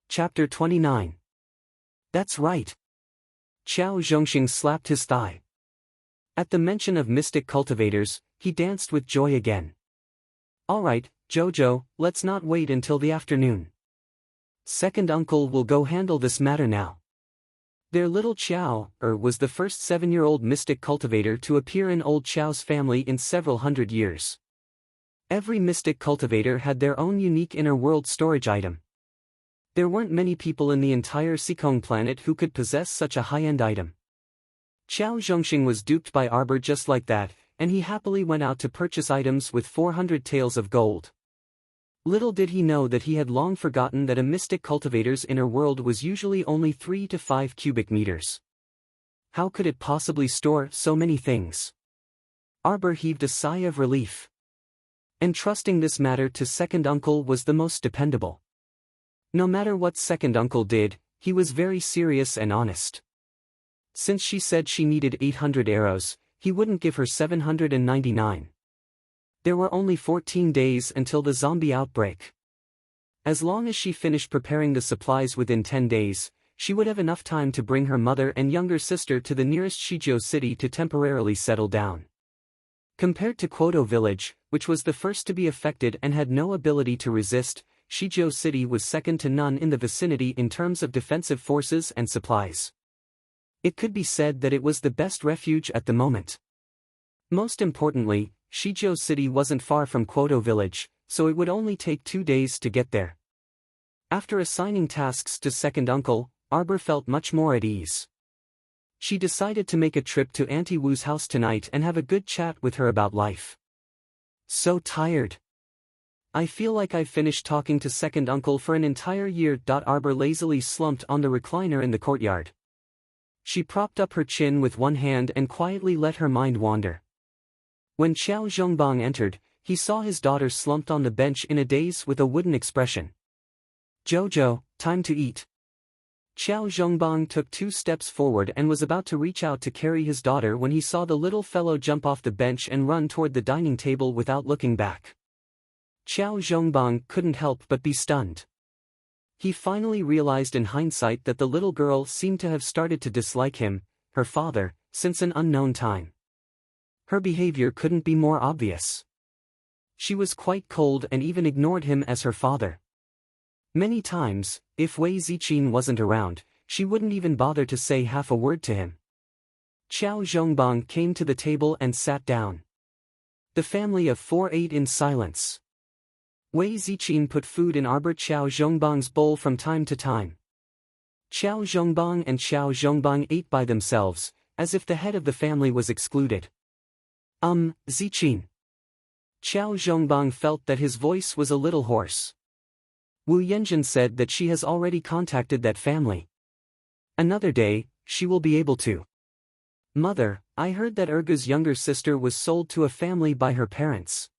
Chapter 29. That's right. Qiao Zhongxing slapped his thigh. At the mention of mystic cultivators, he danced with joy again. Alright, Jojo, let's not wait until the afternoon. Second uncle will go handle this matter now. Their little Qiao was the first 7-year-old mystic cultivator to appear in old Qiao's family in several hundred years. Every mystic cultivator had their own unique inner world storage item. There weren't many people in the entire Sikong planet who could possess such a high-end item. Qiao Zhongxing was duped by Arbor just like that, and he happily went out to purchase items with 400 taels of gold. Little did he know that he had long forgotten that a mystic cultivator's inner world was usually only 3 to 5 cubic meters. How could it possibly store so many things? Arbor heaved a sigh of relief. Entrusting this matter to second uncle was the most dependable. No matter what second uncle did, he was very serious and honest. Since she said she needed 800 arrows, he wouldn't give her 799. There were only 14 days until the zombie outbreak. As long as she finished preparing the supplies within 10 days, she would have enough time to bring her mother and younger sister to the nearest Shizhou city to temporarily settle down. Compared to Quoto village, which was the first to be affected and had no ability to resist, Shizhou City was second to none in the vicinity in terms of defensive forces and supplies. It could be said that it was the best refuge at the moment. Most importantly, Shizhou City wasn't far from Quoto village, so it would only take 2 days to get there. After assigning tasks to second uncle, Arbor felt much more at ease. She decided to make a trip to Auntie Wu's house tonight and have a good chat with her about life. So tired. I feel like I've finished talking to second uncle for an entire year. Arbor lazily slumped on the recliner in the courtyard. She propped up her chin with one hand and quietly let her mind wander. When Qiao Zhongbang entered, he saw his daughter slumped on the bench in a daze with a wooden expression. Jojo, time to eat. Qiao Zhongbang took 2 steps forward and was about to reach out to carry his daughter when he saw the little fellow jump off the bench and run toward the dining table without looking back. Qiao Zhongbang couldn't help but be stunned. He finally realized in hindsight that the little girl seemed to have started to dislike him, her father, since an unknown time. Her behavior couldn't be more obvious. She was quite cold and even ignored him as her father. Many times, if Wei Ziqin wasn't around, she wouldn't even bother to say half a word to him. Qiao Zhongbang came to the table and sat down. The family of four ate in silence. Wei Ziqin put food in Arbor Qiao Zhongbang's bowl from time to time. Qiao Zhongbang and Qiao Zhongbang ate by themselves, as if the head of the family was excluded. Ziqin. Qiao Zhongbang felt that his voice was a little hoarse. Wu Yanjun said that she has already contacted that family. Another day, she will be able to. Mother, I heard that Ergu's younger sister was sold to a family by her parents.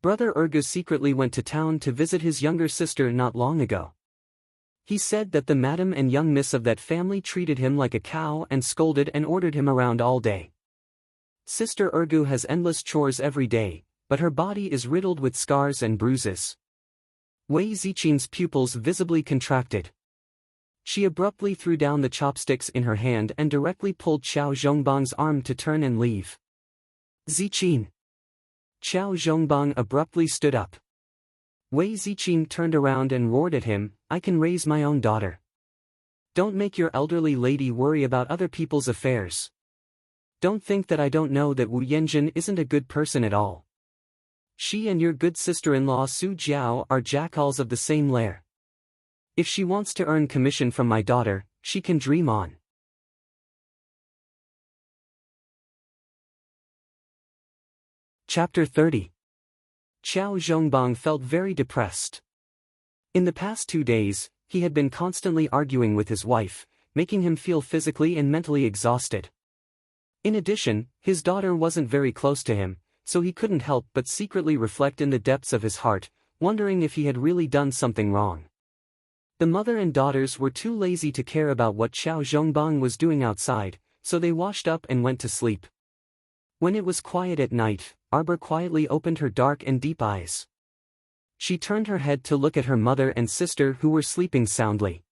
Brother Ergu secretly went to town to visit his younger sister not long ago. He said that the madam and young miss of that family treated him like a cow and scolded and ordered him around all day. Sister Ergu has endless chores every day, but her body is riddled with scars and bruises. Wei Ziqin's pupils visibly contracted. She abruptly threw down the chopsticks in her hand and directly pulled Qiao Zhongbang's arm to turn and leave. Ziqin. Qiao Zhongbang abruptly stood up. Wei Ziqin turned around and roared at him, I can raise my own daughter. Don't make your elderly lady worry about other people's affairs. Don't think that I don't know that Wu Yanjun isn't a good person at all. She and your good sister-in-law Su Jiao are jackals of the same lair. If she wants to earn commission from my daughter, she can dream on. Chapter 30. Qiao Zhongbang felt very depressed. In the past 2 days, he had been constantly arguing with his wife, making him feel physically and mentally exhausted. In addition, his daughter wasn't very close to him, so he couldn't help but secretly reflect in the depths of his heart, wondering if he had really done something wrong. The mother and daughters were too lazy to care about what Qiao Zhongbang was doing outside, so they washed up and went to sleep. When it was quiet at night, Arbor quietly opened her dark and deep eyes. She turned her head to look at her mother and sister who were sleeping soundly.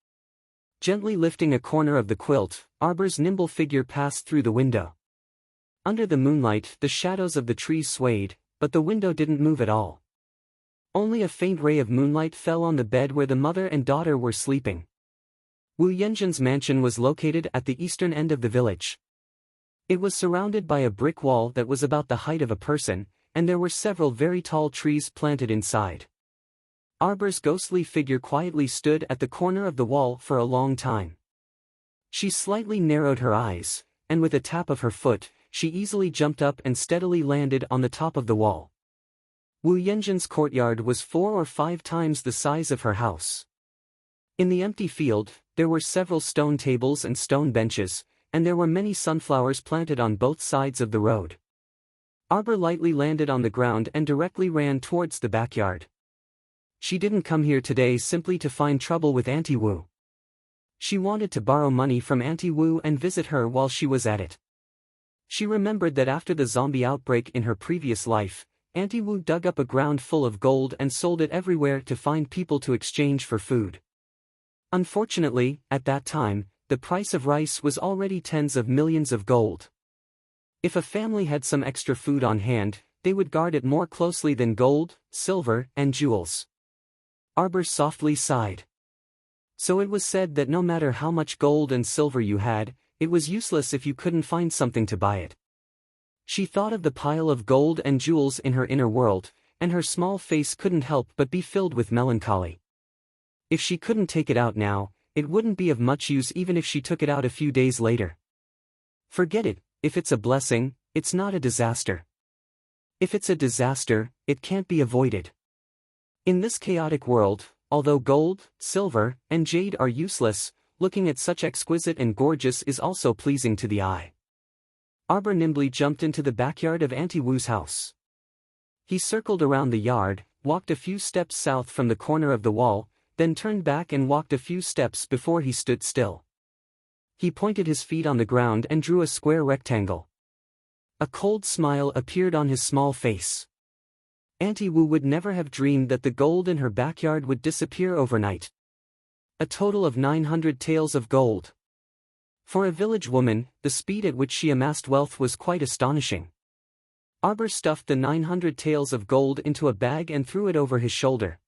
Gently lifting a corner of the quilt, Arbor's nimble figure passed through the window. Under the moonlight, the shadows of the trees swayed, but the window didn't move at all. Only a faint ray of moonlight fell on the bed where the mother and daughter were sleeping. Wu Yanjun's mansion was located at the eastern end of the village. It was surrounded by a brick wall that was about the height of a person, and there were several very tall trees planted inside. Arbor's ghostly figure quietly stood at the corner of the wall for a long time. She slightly narrowed her eyes, and with a tap of her foot, she easily jumped up and steadily landed on the top of the wall. Wu Yanjun's courtyard was 4 or 5 times the size of her house. In the empty field, there were several stone tables and stone benches, and there were many sunflowers planted on both sides of the road. Arbor lightly landed on the ground and directly ran towards the backyard. She didn't come here today simply to find trouble with Auntie Wu. She wanted to borrow money from Auntie Wu and visit her while she was at it. She remembered that after the zombie outbreak in her previous life, Auntie Wu dug up a ground full of gold and sold it everywhere to find people to exchange for food. Unfortunately, at that time, the price of rice was already tens of millions of gold. If a family had some extra food on hand, they would guard it more closely than gold, silver, and jewels. Arbor softly sighed. So it was said that no matter how much gold and silver you had, it was useless if you couldn't find something to buy it. She thought of the pile of gold and jewels in her inner world, and her small face couldn't help but be filled with melancholy. If she couldn't take it out now, it wouldn't be of much use even if she took it out a few days later. Forget it, if it's a blessing, it's not a disaster. If it's a disaster, it can't be avoided. In this chaotic world, although gold, silver, and jade are useless, looking at such exquisite and gorgeous is also pleasing to the eye. Arbor nimbly jumped into the backyard of Auntie Wu's house. He circled around the yard, walked a few steps south from the corner of the wall, then turned back and walked a few steps before he stood still. He pointed his feet on the ground and drew a square rectangle. A cold smile appeared on his small face. Auntie Wu would never have dreamed that the gold in her backyard would disappear overnight. A total of 900 taels of gold. For a village woman, the speed at which she amassed wealth was quite astonishing. Arbor stuffed the 900 taels of gold into a bag and threw it over his shoulder.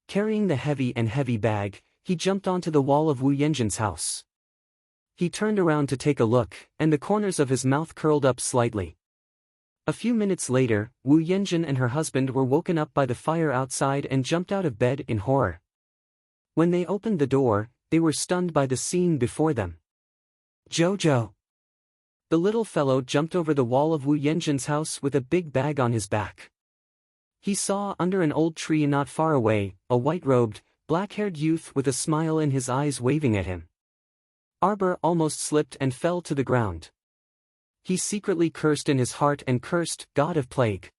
Carrying the heavy bag, he jumped onto the wall of Wu Yenjin's house. He turned around to take a look, and the corners of his mouth curled up slightly. A few minutes later, Wu Yenjin and her husband were woken up by the fire outside and jumped out of bed in horror. When they opened the door, they were stunned by the scene before them. Jojo! The little fellow jumped over the wall of Wu Yenjin's house with a big bag on his back. He saw under an old tree not far away, a white-robed, black-haired youth with a smile in his eyes waving at him. Arbor almost slipped and fell to the ground. He secretly cursed in his heart and cursed, God of Plague.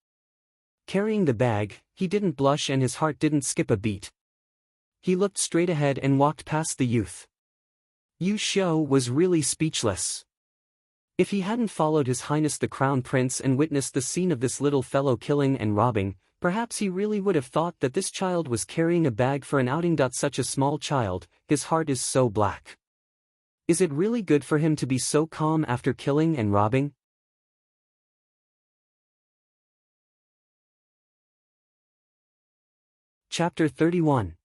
Carrying the bag, he didn't blush and his heart didn't skip a beat. He looked straight ahead and walked past the youth. Yu Xiu was really speechless. If he hadn't followed His Highness the Crown Prince and witnessed the scene of this little fellow killing and robbing, perhaps he really would have thought that this child was carrying a bag for an outing. Such a small child, his heart is so black. Is it really good for him to be so calm after killing and robbing? Chapter 31.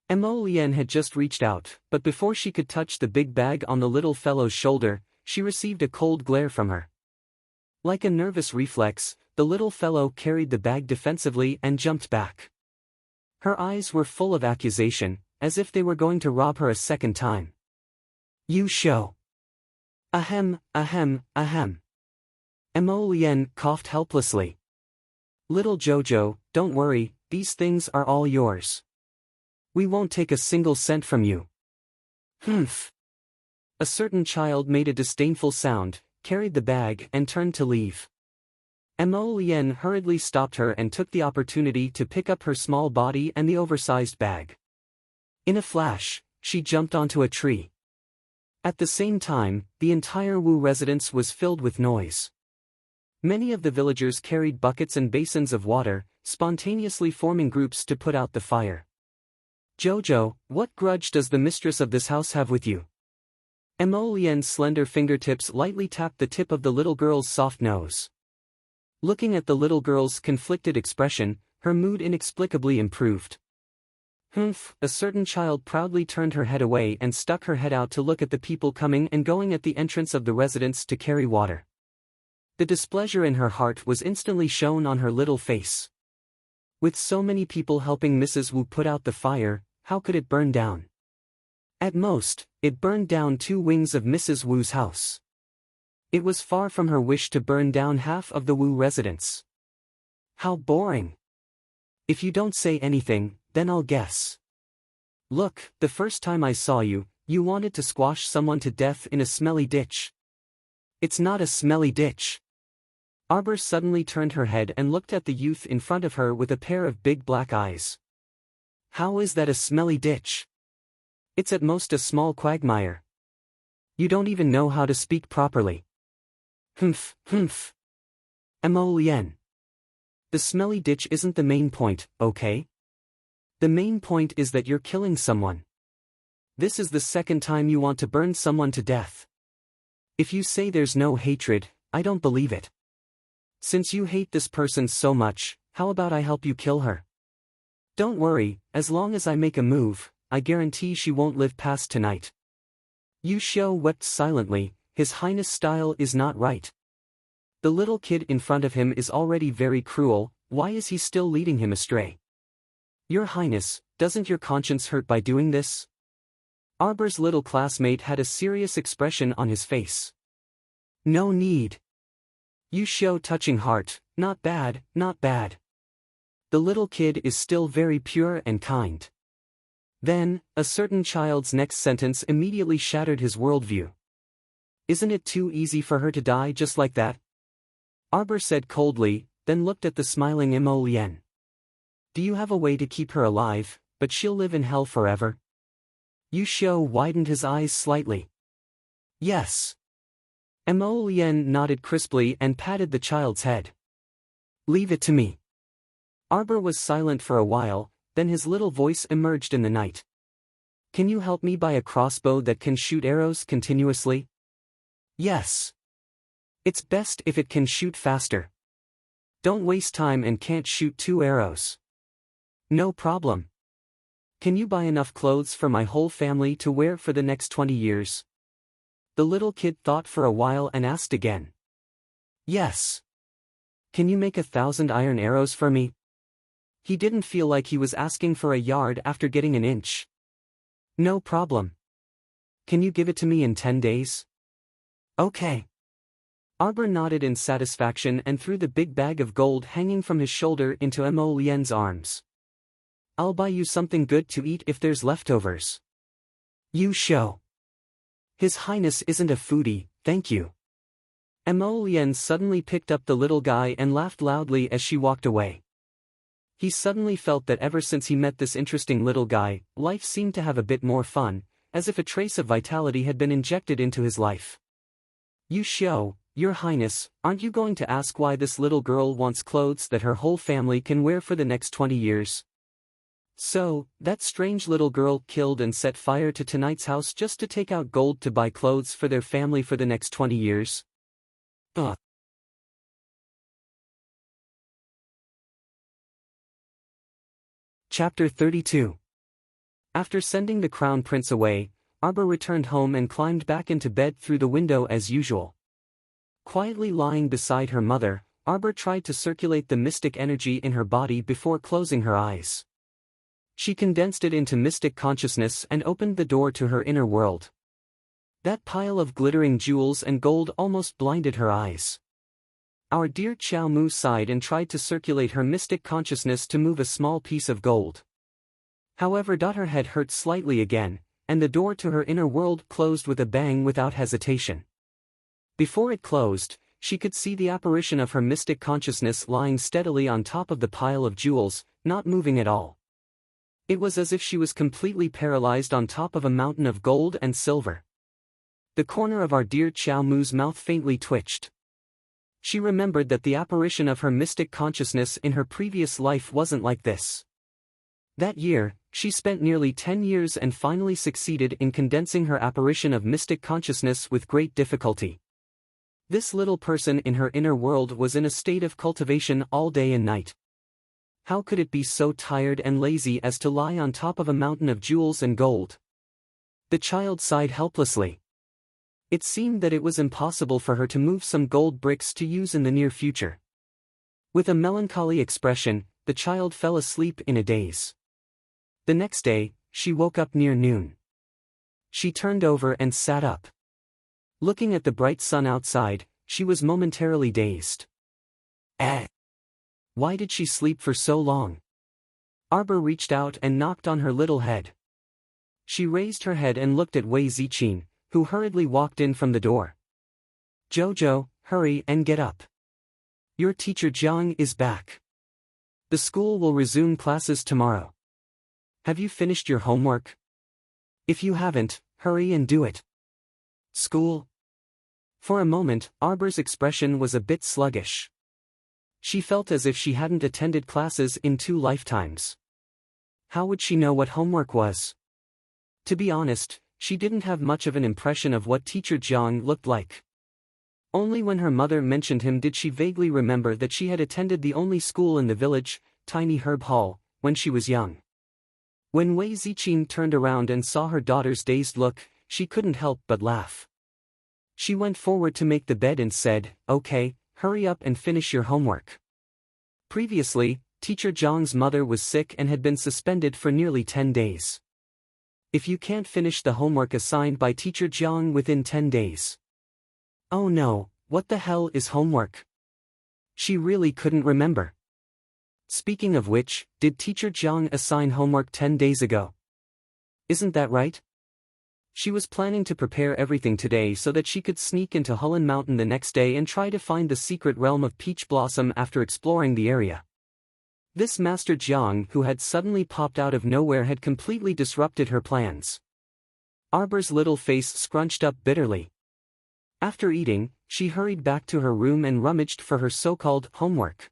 Mo Lian had just reached out, but before she could touch the big bag on the little fellow's shoulder, she received a cold glare from her. Like a nervous reflex, the little fellow carried the bag defensively and jumped back. Her eyes were full of accusation, as if they were going to rob her a second time. Yu Xiu. Ahem, ahem, ahem. Mo Lian coughed helplessly. Little Jojo, don't worry, these things are all yours. We won't take a single cent from you. Humph. A certain child made a disdainful sound, carried the bag and turned to leave. Mo Lian hurriedly stopped her and took the opportunity to pick up her small body and the oversized bag. In a flash, she jumped onto a tree. At the same time, the entire Wu residence was filled with noise. Many of the villagers carried buckets and basins of water, spontaneously forming groups to put out the fire. Jojo, what grudge does the mistress of this house have with you? Mo Lian's slender fingertips lightly tapped the tip of the little girl's soft nose. Looking at the little girl's conflicted expression, her mood inexplicably improved. Humph, a certain child proudly turned her head away and stuck her head out to look at the people coming and going at the entrance of the residence to carry water. The displeasure in her heart was instantly shown on her little face. With so many people helping Mrs. Wu put out the fire, how could it burn down? At most, it burned down 2 wings of Mrs. Wu's house. It was far from her wish to burn down half of the Wu residence. How boring. If you don't say anything, then I'll guess. Look, the first time I saw you, you wanted to squash someone to death in a smelly ditch. It's not a smelly ditch. Arbor suddenly turned her head and looked at the youth in front of her with a pair of big black eyes. How is that a smelly ditch? It's at most a small quagmire. You don't even know how to speak properly. Humph, humph. Mo Lian. The smelly ditch isn't the main point, okay? The main point is that you're killing someone. This is the second time you want to burn someone to death. If you say there's no hatred, I don't believe it. Since you hate this person so much, how about I help you kill her? Don't worry, as long as I make a move, I guarantee she won't live past tonight. Yu Xiu wept silently. His Highness' style is not right. The little kid in front of him is already very cruel, why is he still leading him astray? Your Highness, doesn't your conscience hurt by doing this? Arbor's little classmate had a serious expression on his face. No need. Yu Xiu touching heart, not bad, not bad. The little kid is still very pure and kind. Then, a certain child's next sentence immediately shattered his worldview. Isn't it too easy for her to die just like that? Arbor said coldly, then looked at the smiling Mo Lian. Do you have a way to keep her alive, but she'll live in hell forever? Yu Xiu widened his eyes slightly. Yes. Mo Lian nodded crisply and patted the child's head. Leave it to me. Arbor was silent for a while, then his little voice emerged in the night. Can you help me buy a crossbow that can shoot arrows continuously? Yes. It's best if it can shoot faster. Don't waste time and can't shoot 2 arrows. No problem. Can you buy enough clothes for my whole family to wear for the next 20 years? The little kid thought for a while and asked again. Yes. Can you make 1,000 iron arrows for me? He didn't feel like he was asking for a yard after getting an inch. No problem. Can you give it to me in 10 days? Okay. Arbor nodded in satisfaction and threw the big bag of gold hanging from his shoulder into Mo Lien's arms. I'll buy you something good to eat if there's leftovers. You show. His Highness isn't a foodie, thank you. Mo Lien suddenly picked up the little guy and laughed loudly as she walked away. He suddenly felt that ever since he met this interesting little guy, life seemed to have a bit more fun, as if a trace of vitality had been injected into his life. You show, Your Highness, aren't you going to ask why this little girl wants clothes that her whole family can wear for the next 20 years? So, that strange little girl killed and set fire to tonight's house just to take out gold to buy clothes for their family for the next 20 years? Ugh. Chapter 32. After sending the crown prince away, Arbor returned home and climbed back into bed through the window as usual. Quietly lying beside her mother, Arbor tried to circulate the mystic energy in her body before closing her eyes. She condensed it into mystic consciousness and opened the door to her inner world. That pile of glittering jewels and gold almost blinded her eyes. Our dear Xiao Mu sighed and tried to circulate her mystic consciousness to move a small piece of gold. However, her head hurt slightly again, and the door to her inner world closed with a bang without hesitation. Before it closed, she could see the apparition of her mystic consciousness lying steadily on top of the pile of jewels, not moving at all. It was as if she was completely paralyzed on top of a mountain of gold and silver. The corner of our dear Xiao Mu's mouth faintly twitched. She remembered that the apparition of her mystic consciousness in her previous life wasn't like this. That year, she spent nearly 10 years and finally succeeded in condensing her apparition of mystic consciousness with great difficulty. This little person in her inner world was in a state of cultivation all day and night. How could it be so tired and lazy as to lie on top of a mountain of jewels and gold? The child sighed helplessly. It seemed that it was impossible for her to move some gold bricks to use in the near future. With a melancholy expression, the child fell asleep in a daze. The next day, she woke up near noon. She turned over and sat up. Looking at the bright sun outside, she was momentarily dazed. Why did she sleep for so long? Arbor reached out and knocked on her little head. She raised her head and looked at Wei Ziqin, who hurriedly walked in from the door. Jojo, hurry and get up. Your teacher Jiang is back. The school will resume classes tomorrow. Have you finished your homework? If you haven't, hurry and do it. School? For a moment, Arbor's expression was a bit sluggish. She felt as if she hadn't attended classes in 2 lifetimes. How would she know what homework was? To be honest, she didn't have much of an impression of what teacher Jiang looked like. Only when her mother mentioned him did she vaguely remember that she had attended the only school in the village, Tiny Herb Hall, when she was young. When Wei Ziqin turned around and saw her daughter's dazed look, she couldn't help but laugh. She went forward to make the bed and said, "Okay, hurry up and finish your homework." Previously, teacher Jiang's mother was sick and had been suspended for nearly 10 days. If you can't finish the homework assigned by teacher Jiang within 10 days. Oh no, what the hell is homework? She really couldn't remember. Speaking of which, did teacher Jiang assign homework 10 days ago? Isn't that right? She was planning to prepare everything today so that she could sneak into Hulun Mountain the next day and try to find the secret realm of Peach Blossom after exploring the area. This Master Jiang who had suddenly popped out of nowhere had completely disrupted her plans. Arbor's little face scrunched up bitterly. After eating, she hurried back to her room and rummaged for her so-called homework.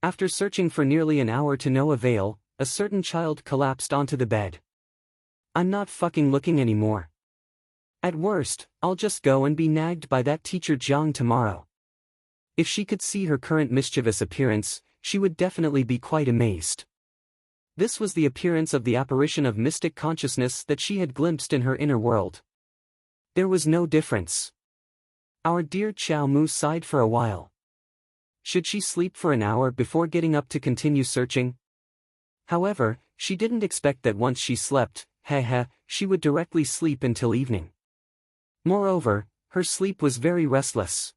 After searching for nearly an hour to no avail, a certain child collapsed onto the bed. I'm not fucking looking anymore. At worst, I'll just go and be nagged by that teacher Jiang tomorrow. If she could see her current mischievous appearance, she would definitely be quite amazed. This was the appearance of the apparition of mystic consciousness that she had glimpsed in her inner world. There was no difference. Our dear Xiao Mu sighed for a while. Should she sleep for an hour before getting up to continue searching? However, she didn't expect that once she slept, she would directly sleep until evening. Moreover, her sleep was very restless.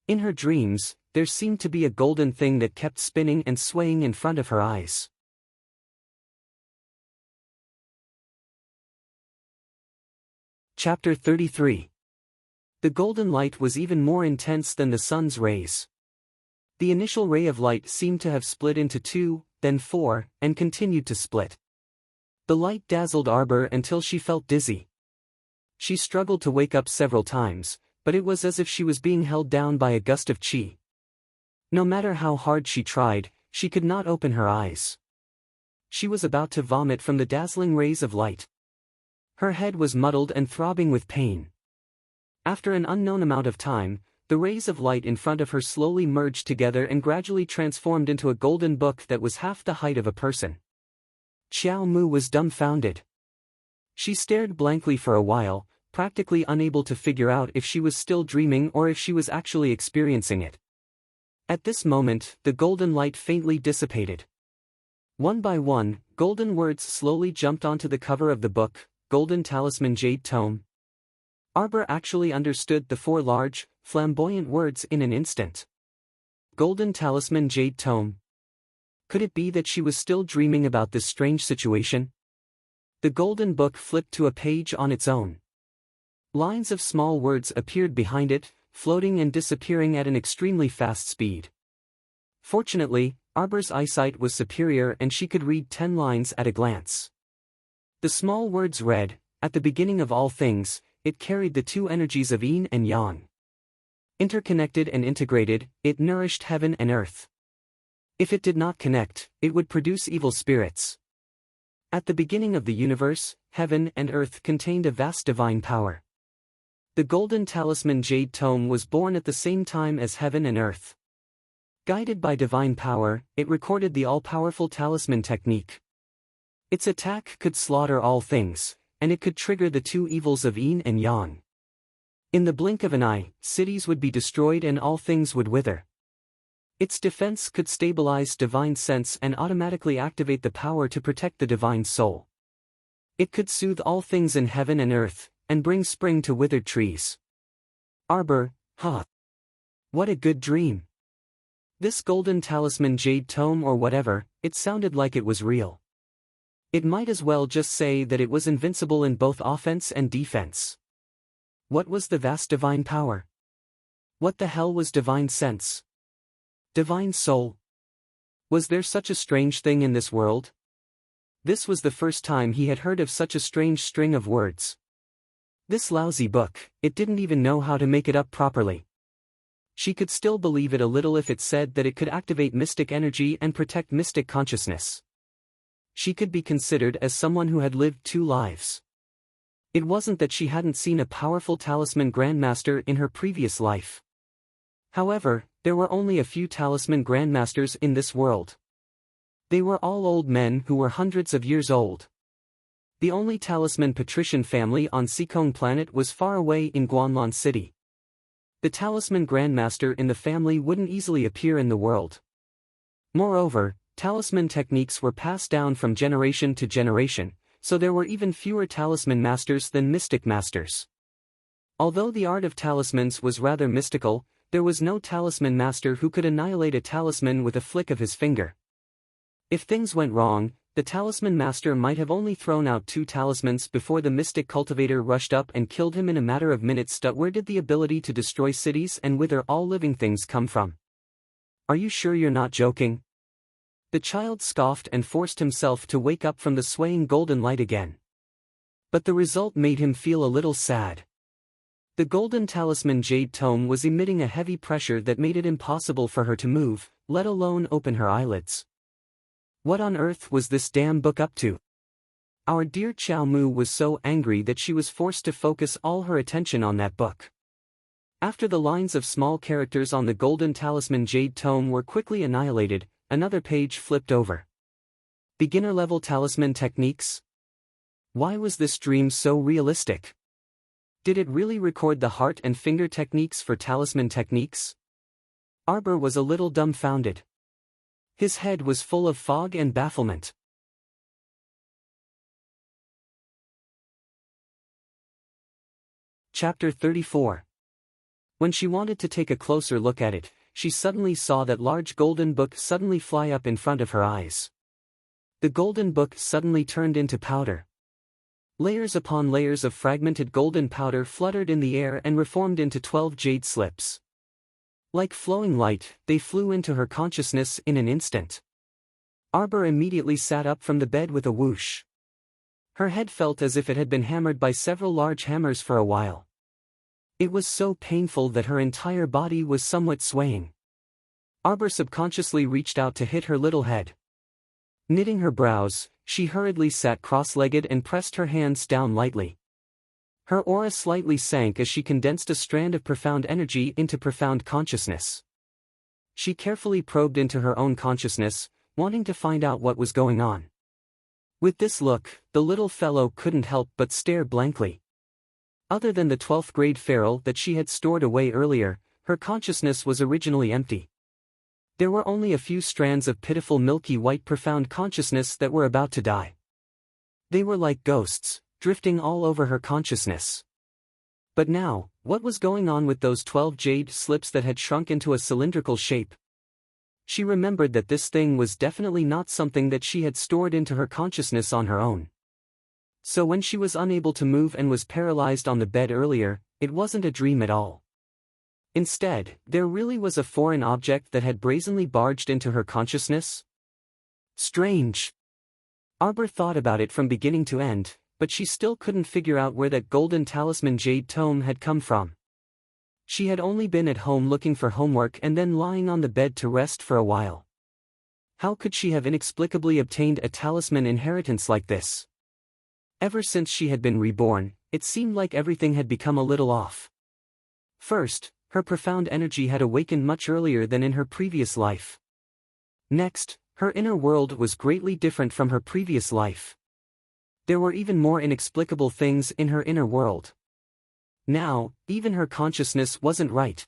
In her dreams, there seemed to be a golden thing that kept spinning and swaying in front of her eyes. Chapter 33. The golden light was even more intense than the sun's rays. The initial ray of light seemed to have split into 2, then 4, and continued to split. The light dazzled Arbor until she felt dizzy. She struggled to wake up several times, but it was as if she was being held down by a gust of qi. No matter how hard she tried, she could not open her eyes. She was about to vomit from the dazzling rays of light. Her head was muddled and throbbing with pain. After an unknown amount of time, the rays of light in front of her slowly merged together and gradually transformed into a golden book that was half the height of a person. Xiao Mu was dumbfounded. She stared blankly for a while, practically unable to figure out if she was still dreaming or if she was actually experiencing it. At this moment, the golden light faintly dissipated. One by one, golden words slowly jumped onto the cover of the book, Golden Talisman Jade Tome. Arbor actually understood the 4 large, flamboyant words in an instant. Golden Talisman Jade Tome. Could it be that she was still dreaming about this strange situation? The golden book flipped to a page on its own. Lines of small words appeared behind it, floating and disappearing at an extremely fast speed. Fortunately, Arbor's eyesight was superior and she could read 10 lines at a glance. The small words read, "At the beginning of all things, it carried the 2 energies of yin and yang. Interconnected and integrated, it nourished heaven and earth. If it did not connect, it would produce evil spirits. At the beginning of the universe, heaven and earth contained a vast divine power. The Golden Talisman Jade Tome was born at the same time as heaven and earth. Guided by divine power, it recorded the all-powerful talisman technique. Its attack could slaughter all things, and it could trigger the 2 evils of yin and yang. In the blink of an eye, cities would be destroyed and all things would wither. Its defense could stabilize divine sense and automatically activate the power to protect the divine soul. It could soothe all things in heaven and earth, and bring spring to withered trees. Arbor, what a good dream. This Golden Talisman Jade Tome or whatever, it sounded like it was real. It might as well just say that it was invincible in both offense and defense. What was the vast divine power? What the hell was divine sense? Divine soul? Was there such a strange thing in this world? This was the first time he had heard of such a strange string of words. This lousy book, it didn't even know how to make it up properly. She could still believe it a little if it said that it could activate mystic energy and protect mystic consciousness. She could be considered as someone who had lived 2 lives. It wasn't that she hadn't seen a powerful talisman grandmaster in her previous life. However, there were only a few talisman grandmasters in this world. They were all old men who were hundreds of years old. The only talisman patrician family on Seikong planet was far away in Guanlan City. The talisman grandmaster in the family wouldn't easily appear in the world. Moreover, talisman techniques were passed down from generation to generation, so there were even fewer talisman masters than mystic masters. Although the art of talismans was rather mystical, there was no talisman master who could annihilate a talisman with a flick of his finger. If things went wrong, the talisman master might have only thrown out 2 talismans before the mystic cultivator rushed up and killed him in a matter of minutes. Where did the ability to destroy cities and wither all living things come from? Are you sure you're not joking? The child scoffed and forced himself to wake up from the swaying golden light again. But the result made him feel a little sad. The golden talisman jade tome was emitting a heavy pressure that made it impossible for her to move, let alone open her eyelids. What on earth was this damn book up to? Our dear Xiao Mu was so angry that she was forced to focus all her attention on that book. After the lines of small characters on the golden talisman jade tome were quickly annihilated, another page flipped over. Beginner-level talisman techniques? Why was this dream so realistic? Did it really record the heart and finger techniques for talisman techniques? Arbor was a little dumbfounded. His head was full of fog and bafflement. Chapter 34. When she wanted to take a closer look at it, she suddenly saw that large golden book suddenly fly up in front of her eyes. The golden book suddenly turned into powder. Layers upon layers of fragmented golden powder fluttered in the air and reformed into 12 jade slips. Like flowing light, they flew into her consciousness in an instant. Arbor immediately sat up from the bed with a whoosh. Her head felt as if it had been hammered by several large hammers for a while. It was so painful that her entire body was somewhat swaying. Arbor subconsciously reached out to hit her little head. Knitting her brows, she hurriedly sat cross-legged and pressed her hands down lightly. Her aura slightly sank as she condensed a strand of profound energy into profound consciousness. She carefully probed into her own consciousness, wanting to find out what was going on. With this look, the little fellow couldn't help but stare blankly. Other than the 12th grade feral that she had stored away earlier, her consciousness was originally empty. There were only a few strands of pitiful milky white profound consciousness that were about to die. They were like ghosts, drifting all over her consciousness. But now, what was going on with those 12 jade slips that had shrunk into a cylindrical shape? She remembered that this thing was definitely not something that she had stored into her consciousness on her own. So when she was unable to move and was paralyzed on the bed earlier, it wasn't a dream at all. Instead, there really was a foreign object that had brazenly barged into her consciousness? Strange. Arbor thought about it from beginning to end, but she still couldn't figure out where that golden talisman jade tome had come from. She had only been at home looking for homework and then lying on the bed to rest for a while. How could she have inexplicably obtained a talisman inheritance like this? Ever since she had been reborn, it seemed like everything had become a little off. First, her profound energy had awakened much earlier than in her previous life. Next, her inner world was greatly different from her previous life. There were even more inexplicable things in her inner world. Now, even her consciousness wasn't right.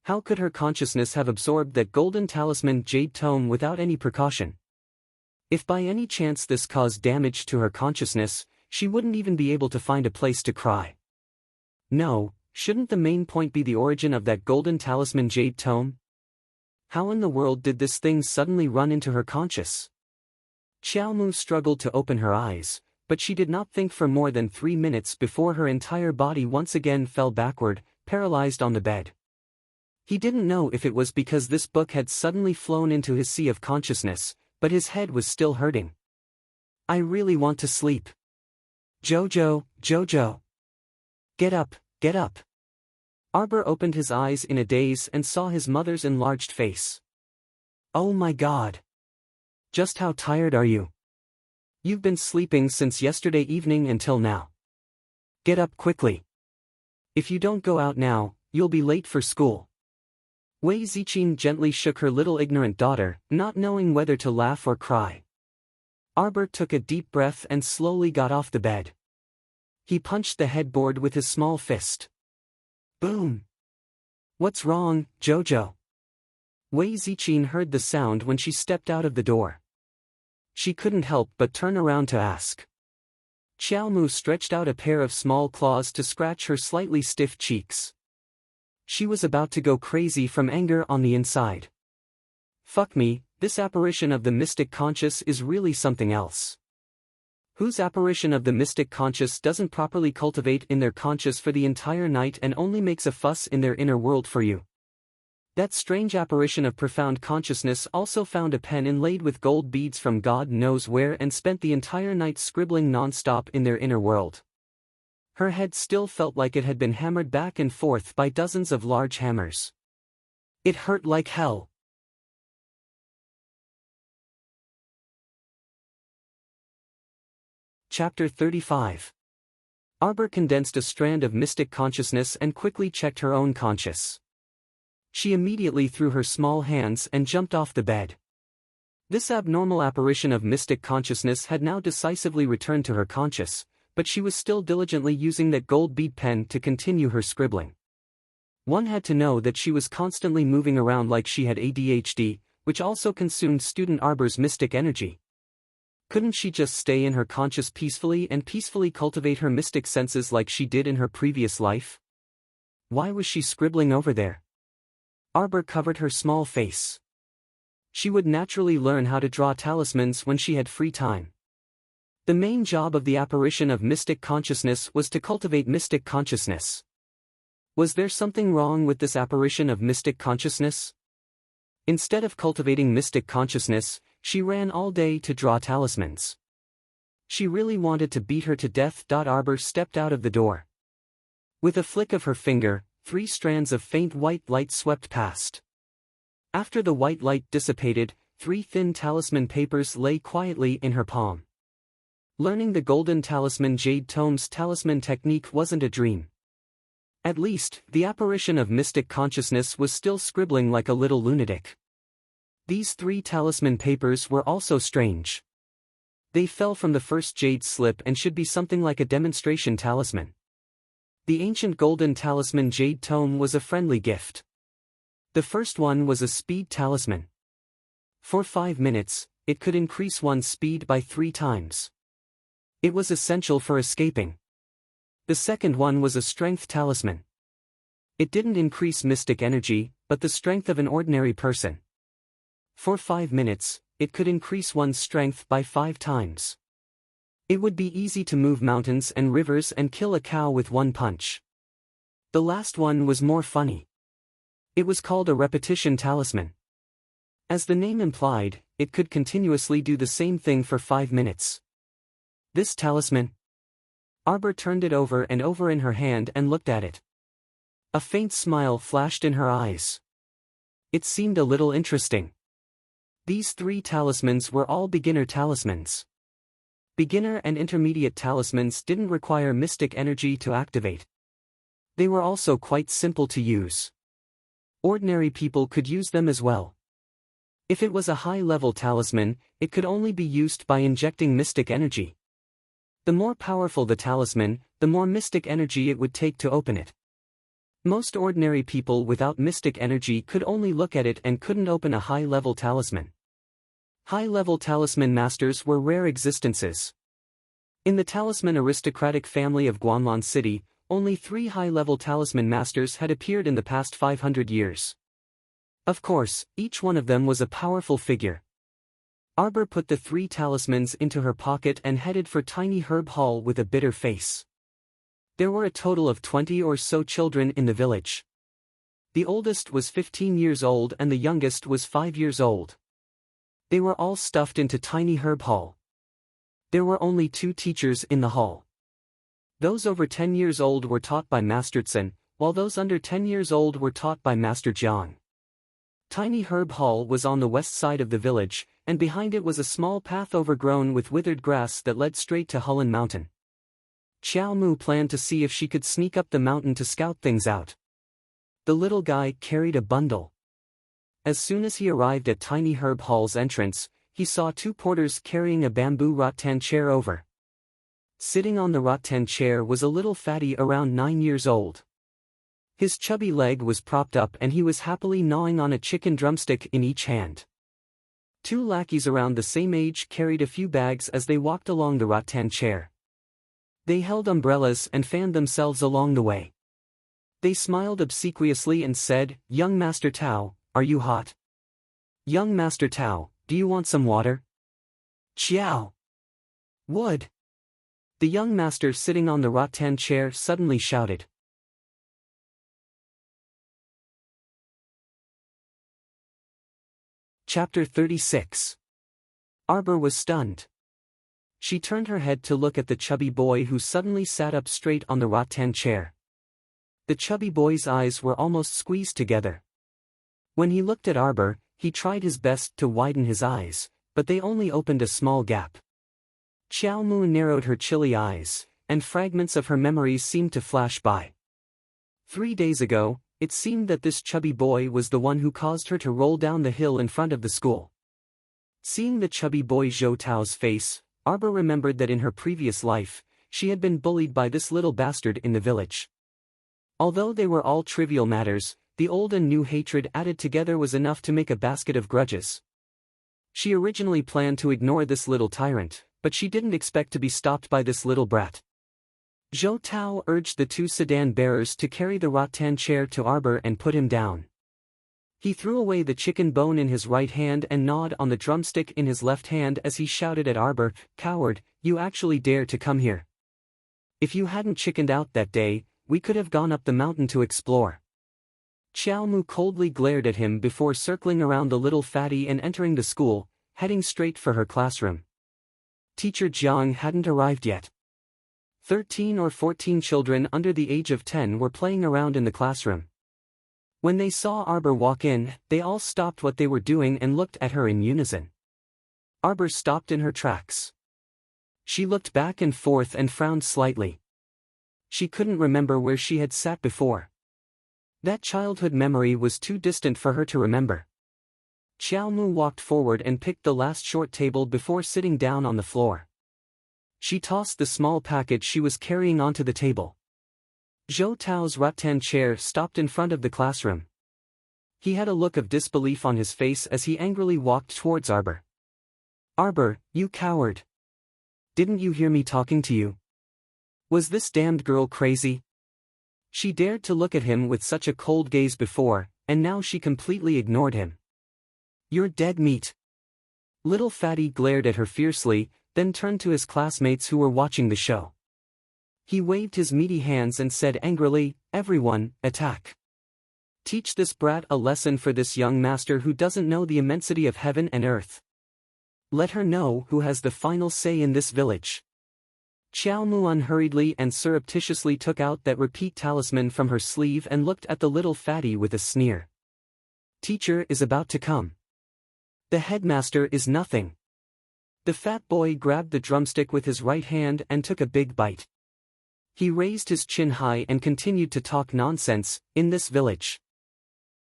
How could her consciousness have absorbed that golden talisman jade tome without any precaution? If by any chance this caused damage to her consciousness, she wouldn't even be able to find a place to cry. No. Shouldn't the main point be the origin of that golden talisman jade tome? How in the world did this thing suddenly run into her conscious? Xiao Mu struggled to open her eyes, but she did not think for more than 3 minutes before her entire body once again fell backward, paralyzed on the bed. He didn't know if it was because this book had suddenly flown into his sea of consciousness, but his head was still hurting. I really want to sleep. Jojo, Jojo. Get up. Get up. Arbor opened his eyes in a daze and saw his mother's enlarged face. Oh my God. Just how tired are you? You've been sleeping since yesterday evening until now. Get up quickly. If you don't go out now, you'll be late for school. Wei Ziqing gently shook her little ignorant daughter, not knowing whether to laugh or cry. Arbor took a deep breath and slowly got off the bed. He punched the headboard with his small fist. Boom! What's wrong, Jojo? Wei Ziqing heard the sound when she stepped out of the door. She couldn't help but turn around to ask. Xiao Mu stretched out a pair of small claws to scratch her slightly stiff cheeks. She was about to go crazy from anger on the inside. Fuck me, this apparition of the mystic conscious is really something else. Whose apparition of the mystic conscious doesn't properly cultivate in their conscious for the entire night and only makes a fuss in their inner world for you? That strange apparition of profound consciousness also found a pen inlaid with gold beads from God knows where and spent the entire night scribbling non-stop in their inner world. Her head still felt like it had been hammered back and forth by dozens of large hammers. It hurt like hell. Chapter 35. Arbor condensed a strand of mystic consciousness and quickly checked her own conscious. She immediately threw her small hands and jumped off the bed. This abnormal apparition of mystic consciousness had now decisively returned to her conscious, but she was still diligently using that gold bead pen to continue her scribbling. One had to know that she was constantly moving around like she had ADHD, which also consumed student Arbor's mystic energy. Couldn't she just stay in her conscious peacefully and peacefully cultivate her mystic senses like she did in her previous life? Why was she scribbling over there? Arbor covered her small face. She would naturally learn how to draw talismans when she had free time. The main job of the apparition of mystic consciousness was to cultivate mystic consciousness. Was there something wrong with this apparition of mystic consciousness? Instead of cultivating mystic consciousness, she ran all day to draw talismans. She really wanted to beat her to death. Arbor stepped out of the door. With a flick of her finger, 3 strands of faint white light swept past. After the white light dissipated, 3 thin talisman papers lay quietly in her palm. Learning the golden talisman Jade Tome's talisman technique wasn't a dream. At least, the apparition of mystic consciousness was still scribbling like a little lunatic. These 3 talisman papers were also strange. They fell from the first jade slip and should be something like a demonstration talisman. The ancient golden talisman Jade Tome was a friendly gift. The first one was a speed talisman. For 5 minutes, it could increase one's speed by 3 times. It was essential for escaping. The second one was a strength talisman. It didn't increase mystic energy, but the strength of an ordinary person. For 5 minutes, it could increase one's strength by 5 times. It would be easy to move mountains and rivers and kill a cow with 1 punch. The last one was more funny. It was called a repetition talisman. As the name implied, it could continuously do the same thing for 5 minutes. This talisman? Arbor turned it over and over in her hand and looked at it. A faint smile flashed in her eyes. It seemed a little interesting. These 3 talismans were all beginner talismans. Beginner and intermediate talismans didn't require mystic energy to activate. They were also quite simple to use. Ordinary people could use them as well. If it was a high-level talisman, it could only be used by injecting mystic energy. The more powerful the talisman, the more mystic energy it would take to open it. Most ordinary people without mystic energy could only look at it and couldn't open a high-level talisman. High-level talisman masters were rare existences. In the talisman aristocratic family of Guanlan City, only 3 high-level talisman masters had appeared in the past 500 years. Of course, each one of them was a powerful figure. Arbor put the 3 talismans into her pocket and headed for Tiny Herb Hall with a bitter face. There were a total of 20 or so children in the village. The oldest was 15 years old and the youngest was 5 years old. They were all stuffed into Tiny Herb Hall. There were only 2 teachers in the hall. Those over 10 years old were taught by Master Tsen, while those under 10 years old were taught by Master Jiang. Tiny Herb Hall was on the west side of the village, and behind it was a small path overgrown with withered grass that led straight to Hulun Mountain. Xiao Mu planned to see if she could sneak up the mountain to scout things out. The little guy carried a bundle. As soon as he arrived at Tiny Herb Hall's entrance, he saw 2 porters carrying a bamboo rattan chair over. Sitting on the rattan chair was a little fatty around 9 years old. His chubby leg was propped up and he was happily gnawing on a chicken drumstick in each hand. 2 lackeys around the same age carried a few bags as they walked along the rattan chair. They held umbrellas and fanned themselves along the way. They smiled obsequiously and said, "Young Master Tao, are you hot? Young Master Tao, do you want some water?" "Chiao! Wood!" The young master sitting on the rattan chair suddenly shouted. Chapter 36. Arbor was stunned. She turned her head to look at the chubby boy who suddenly sat up straight on the rattan chair. The chubby boy's eyes were almost squeezed together. When he looked at Arbor, he tried his best to widen his eyes, but they only opened a small gap. Xiao Mu narrowed her chilly eyes, and fragments of her memories seemed to flash by. 3 days ago, it seemed that this chubby boy was the one who caused her to roll down the hill in front of the school. Seeing the chubby boy Zhou Tao's face, Arbor remembered that in her previous life, she had been bullied by this little bastard in the village. Although they were all trivial matters, the old and new hatred added together was enough to make a basket of grudges. She originally planned to ignore this little tyrant, but she didn't expect to be stopped by this little brat. Zhou Tao urged the 2 sedan bearers to carry the rattan chair to Arbor and put him down. He threw away the chicken bone in his right hand and gnawed on the drumstick in his left hand as he shouted at Arbor, "Coward, you actually dare to come here. If you hadn't chickened out that day, we could have gone up the mountain to explore." Xiao Mu coldly glared at him before circling around the little fatty and entering the school, heading straight for her classroom. Teacher Jiang hadn't arrived yet. 13 or 14 children under the age of 10 were playing around in the classroom. When they saw Arbor walk in, they all stopped what they were doing and looked at her in unison. Arbor stopped in her tracks. She looked back and forth and frowned slightly. She couldn't remember where she had sat before. That childhood memory was too distant for her to remember. Xiao Mu walked forward and picked the last short table before sitting down on the floor. She tossed the small package she was carrying onto the table. Zhou Tao's rattan chair stopped in front of the classroom. He had a look of disbelief on his face as he angrily walked towards Arbor. "Arbor, you coward! Didn't you hear me talking to you? Was this damned girl crazy?" She dared to look at him with such a cold gaze before, and now she completely ignored him. "You're dead meat." Little Fatty glared at her fiercely, then turned to his classmates who were watching the show. He waved his meaty hands and said angrily, "Everyone, attack. Teach this brat a lesson for this young master who doesn't know the immensity of heaven and earth. Let her know who has the final say in this village." Xiao Mu unhurriedly and surreptitiously took out that repeat talisman from her sleeve and looked at the little fatty with a sneer. "Teacher is about to come. The headmaster is nothing." The fat boy grabbed the drumstick with his right hand and took a big bite. He raised his chin high and continued to talk nonsense. "In this village,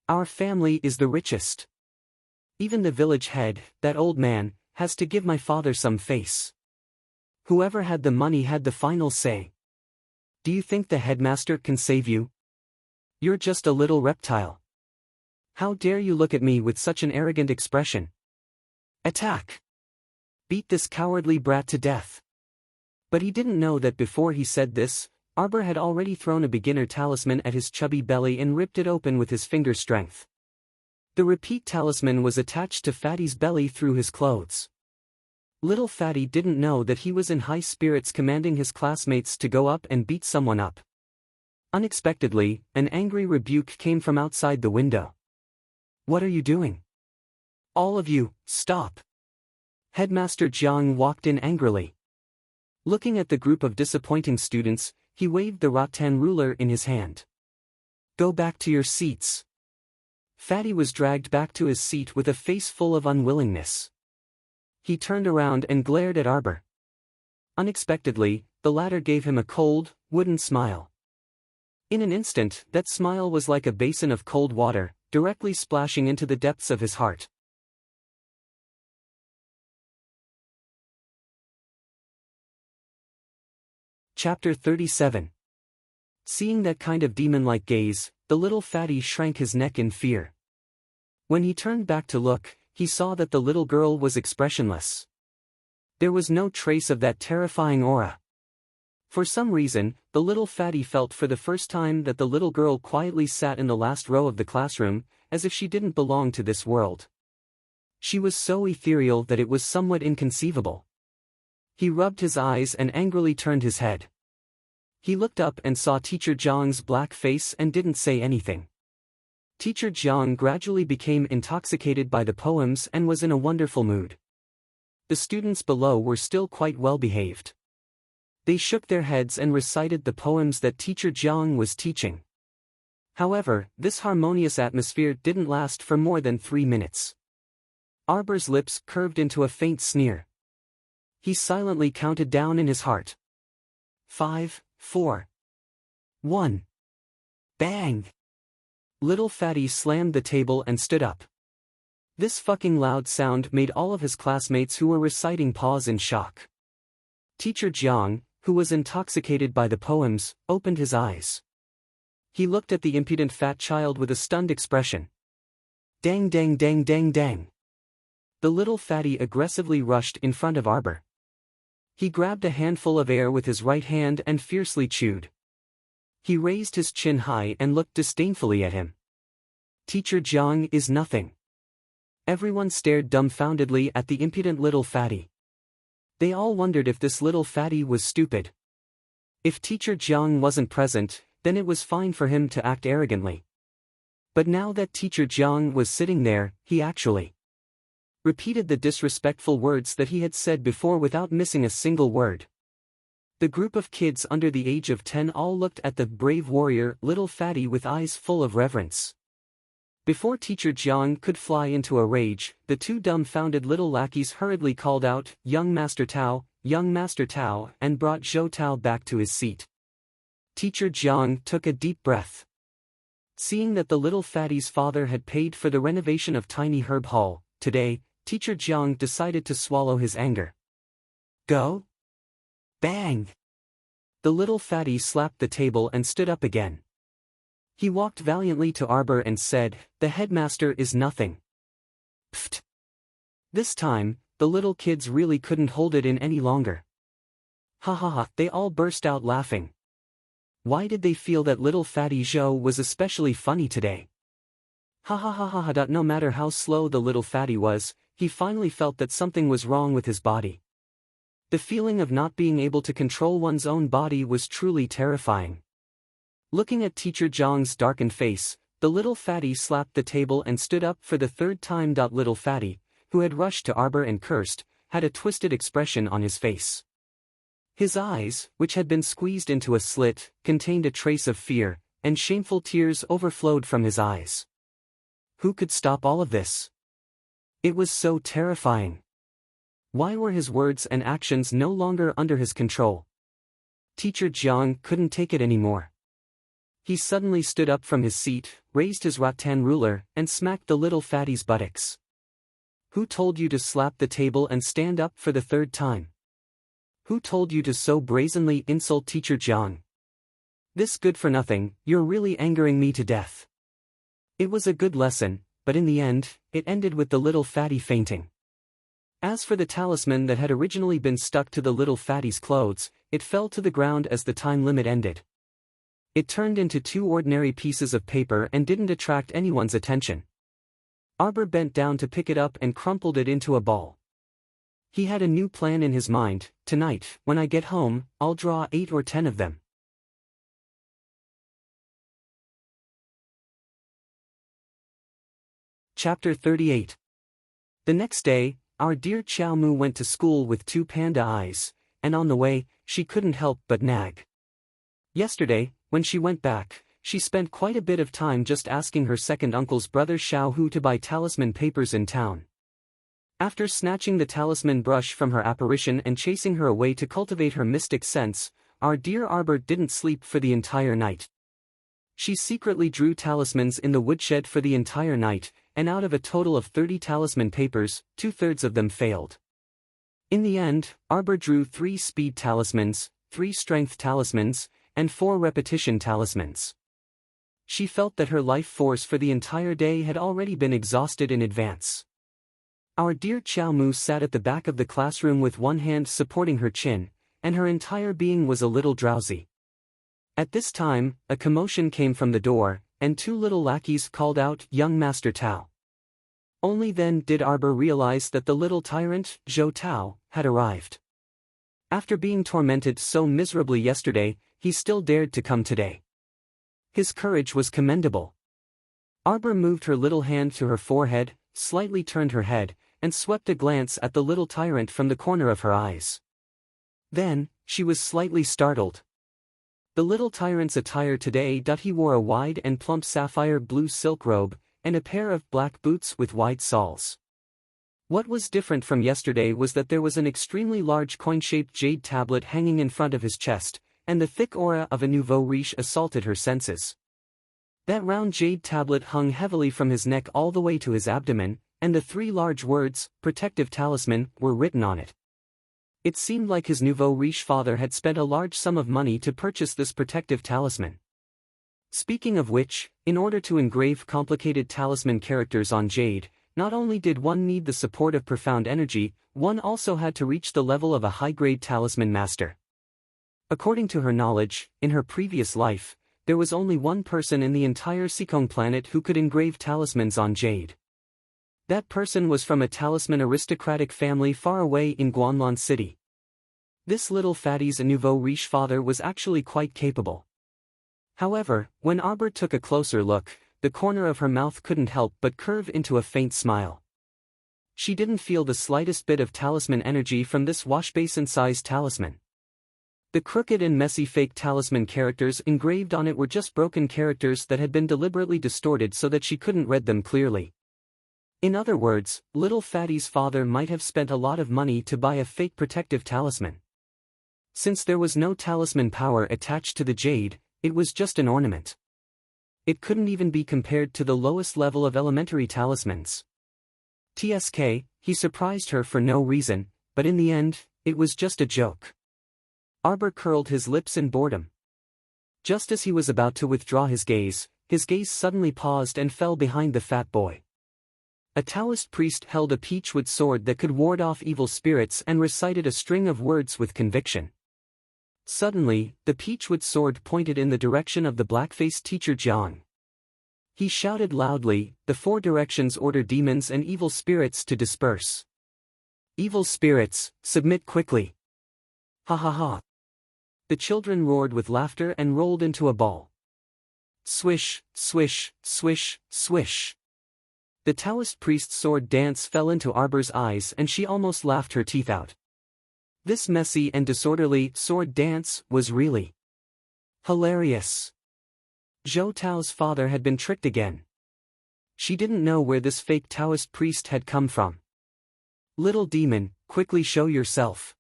our family is the richest. Even the village head, that old man, has to give my father some face. Whoever had the money had the final say. Do you think the headmaster can save you? You're just a little reptile. How dare you look at me with such an arrogant expression? Attack! Beat this cowardly brat to death." But he didn't know that before he said this, Arbor had already thrown a beginner talisman at his chubby belly and ripped it open with his finger strength. The repeat talisman was attached to Fatty's belly through his clothes. Little Fatty didn't know that he was in high spirits, commanding his classmates to go up and beat someone up. Unexpectedly, an angry rebuke came from outside the window. "What are you doing? All of you, stop!" Headmaster Jiang walked in angrily. Looking at the group of disappointing students, he waved the rattan ruler in his hand. "Go back to your seats." Fatty was dragged back to his seat with a face full of unwillingness. He turned around and glared at Arbor. Unexpectedly, the latter gave him a cold, wooden smile. In an instant, that smile was like a basin of cold water, directly splashing into the depths of his heart. Chapter 37. Seeing that kind of demon-like gaze, the little fatty shrank his neck in fear. When he turned back to look, he saw that the little girl was expressionless. There was no trace of that terrifying aura. For some reason, the little fatty felt for the first time that the little girl quietly sat in the last row of the classroom, as if she didn't belong to this world. She was so ethereal that it was somewhat inconceivable. He rubbed his eyes and angrily turned his head. He looked up and saw Teacher Jiang's black face and didn't say anything. Teacher Jiang gradually became intoxicated by the poems and was in a wonderful mood. the students below were still quite well behaved. They shook their heads and recited the poems that teacher Jiang was teaching. However, this harmonious atmosphere didn't last for more than 3 minutes. Arbor's lips curved into a faint sneer. He silently counted down in his heart. 5, 4, 1. Bang! Little Fatty slammed the table and stood up. This fucking loud sound made all of his classmates who were reciting pause in shock. Teacher Jiang, who was intoxicated by the poems, opened his eyes. He looked at the impudent fat child with a stunned expression. Dang dang dang dang dang. The little fatty aggressively rushed in front of Arbor. He grabbed a handful of air with his right hand and fiercely chewed. He raised his chin high and looked disdainfully at him. Teacher Jiang is nothing. Everyone stared dumbfoundedly at the impudent little fatty. They all wondered if this little fatty was stupid. If Teacher Jiang wasn't present, then it was fine for him to act arrogantly. But now that Teacher Jiang was sitting there, he actually repeated the disrespectful words that he had said before without missing a single word. The group of kids under the age of 10 all looked at the brave warrior, little fatty, with eyes full of reverence. Before Teacher Jiang could fly into a rage, the two dumbfounded little lackeys hurriedly called out, Young Master Tao, and brought Zhou Tao back to his seat. Teacher Jiang took a deep breath. Seeing that the little fatty's father had paid for the renovation of Tiny Herb Hall, today, Teacher Jiang decided to swallow his anger. Go! Bang! The little fatty slapped the table and stood up again. He walked valiantly to Arbor and said, The headmaster is nothing. Pfft! This time, the little kids really couldn't hold it in any longer. Ha ha ha, they all burst out laughing. Why did they feel that little fatty Zhou was especially funny today? Ha ha ha ha ha. No matter how slow the little fatty was, he finally felt that something was wrong with his body. The feeling of not being able to control one's own body was truly terrifying. Looking at Teacher Jiang's darkened face, the little fatty slapped the table and stood up for the third time. Little fatty, who had rushed to Arbor and cursed, had a twisted expression on his face. His eyes, which had been squeezed into a slit, contained a trace of fear, and shameful tears overflowed from his eyes. Who could stop all of this? It was so terrifying. Why were his words and actions no longer under his control? Teacher Jiang couldn't take it anymore. He suddenly stood up from his seat, raised his rattan ruler, and smacked the little fatty's buttocks. Who told you to slap the table and stand up for the third time? Who told you to so brazenly insult Teacher Jiang? This good-for-nothing, you're really angering me to death. It was a good lesson, but in the end, it ended with the little fatty fainting. As for the talisman that had originally been stuck to the little fatty's clothes, it fell to the ground as the time limit ended. It turned into 2 ordinary pieces of paper and didn't attract anyone's attention. Arbor bent down to pick it up and crumpled it into a ball. He had a new plan in his mind. Tonight, when I get home, I'll draw 8 or 10 of them. Chapter 38. The next day, our dear Xiao Mu went to school with 2 panda eyes, and on the way, she couldn't help but nag. Yesterday, when she went back, she spent quite a bit of time just asking her second uncle's brother Xiao Hu to buy talisman papers in town. After snatching the talisman brush from her apparition and chasing her away to cultivate her mystic sense, our dear Arbor didn't sleep for the entire night. She secretly drew talismans in the woodshed for the entire night, and out of a total of 30 talisman papers, 2/3 of them failed. In the end, Arbor drew 3 speed talismans, 3 strength talismans, and 4 repetition talismans. She felt that her life force for the entire day had already been exhausted in advance. Our dear Xiao Mu sat at the back of the classroom with one hand supporting her chin, and her entire being was a little drowsy. At this time, a commotion came from the door, and 2 little lackeys called out, Young Master Tao. Only then did Arbor realize that the little tyrant, Zhou Tao, had arrived. After being tormented so miserably yesterday, he still dared to come today. His courage was commendable. Arbor moved her little hand to her forehead, slightly turned her head, and swept a glance at the little tyrant from the corner of her eyes. Then, she was slightly startled. The little tyrant's attire today. He wore a wide and plump sapphire blue silk robe, and a pair of black boots with wide soles. What was different from yesterday was that there was an extremely large coin-shaped jade tablet hanging in front of his chest, and the thick aura of a nouveau riche assaulted her senses. That round jade tablet hung heavily from his neck all the way to his abdomen, and the 3 large words, "Protective Talisman," were written on it. It seemed like his nouveau riche father had spent a large sum of money to purchase this protective talisman. Speaking of which, in order to engrave complicated talisman characters on jade, not only did one need the support of profound energy, one also had to reach the level of a high-grade talisman master. According to her knowledge, in her previous life, there was only one person in the entire Seekong planet who could engrave talismans on jade. That person was from a talisman aristocratic family far away in Guanlan City. This little fatty's nouveau riche father was actually quite capable. However, when Arbor took a closer look, the corner of her mouth couldn't help but curve into a faint smile. She didn't feel the slightest bit of talisman energy from this washbasin-sized talisman. The crooked and messy fake talisman characters engraved on it were just broken characters that had been deliberately distorted so that she couldn't read them clearly. In other words, little fatty's father might have spent a lot of money to buy a fake protective talisman. Since there was no talisman power attached to the jade, it was just an ornament. It couldn't even be compared to the lowest level of elementary talismans. TSK, he surprised her for no reason, but in the end, it was just a joke. Arbor curled his lips in boredom. Just as he was about to withdraw his gaze suddenly paused and fell behind the fat boy. A Taoist priest held a peachwood sword that could ward off evil spirits and recited a string of words with conviction. Suddenly, the peachwood sword pointed in the direction of the black-faced teacher Jiang. He shouted loudly, "The 4 directions order demons and evil spirits to disperse. Evil spirits, submit quickly." Ha ha ha. The children roared with laughter and rolled into a ball. Swish, swish, swish, swish. The Taoist priest's sword dance fell into Arbor's eyes and she almost laughed her teeth out. This messy and disorderly sword dance was really hilarious. Zhou Tao's father had been tricked again. She didn't know where this fake Taoist priest had come from. "Little demon, quickly show yourself."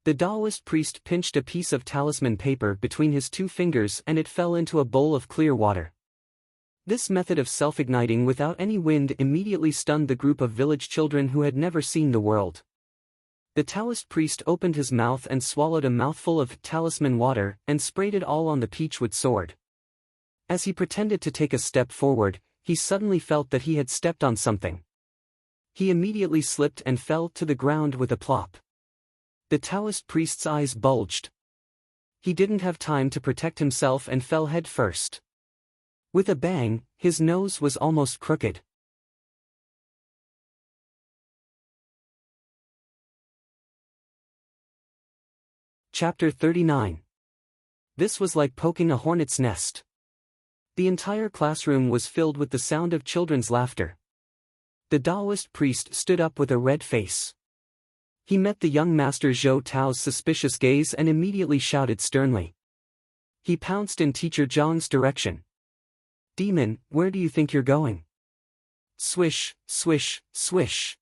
The Taoist priest pinched a piece of talisman paper between his 2 fingers and it fell into a bowl of clear water. This method of self-igniting without any wind immediately stunned the group of village children who had never seen the world. The Taoist priest opened his mouth and swallowed a mouthful of talisman water and sprayed it all on the peachwood sword. As he pretended to take a step forward, he suddenly felt that he had stepped on something. He immediately slipped and fell to the ground with a plop. The Taoist priest's eyes bulged. He didn't have time to protect himself and fell head first. With a bang, his nose was almost crooked. Chapter 39. This was like poking a hornet's nest. The entire classroom was filled with the sound of children's laughter. The Taoist priest stood up with a red face. He met the young master Zhou Tao's suspicious gaze and immediately shouted sternly. He pounced in teacher Zhang's direction. "Demon, where do you think you're going?" Swish, swish, swish.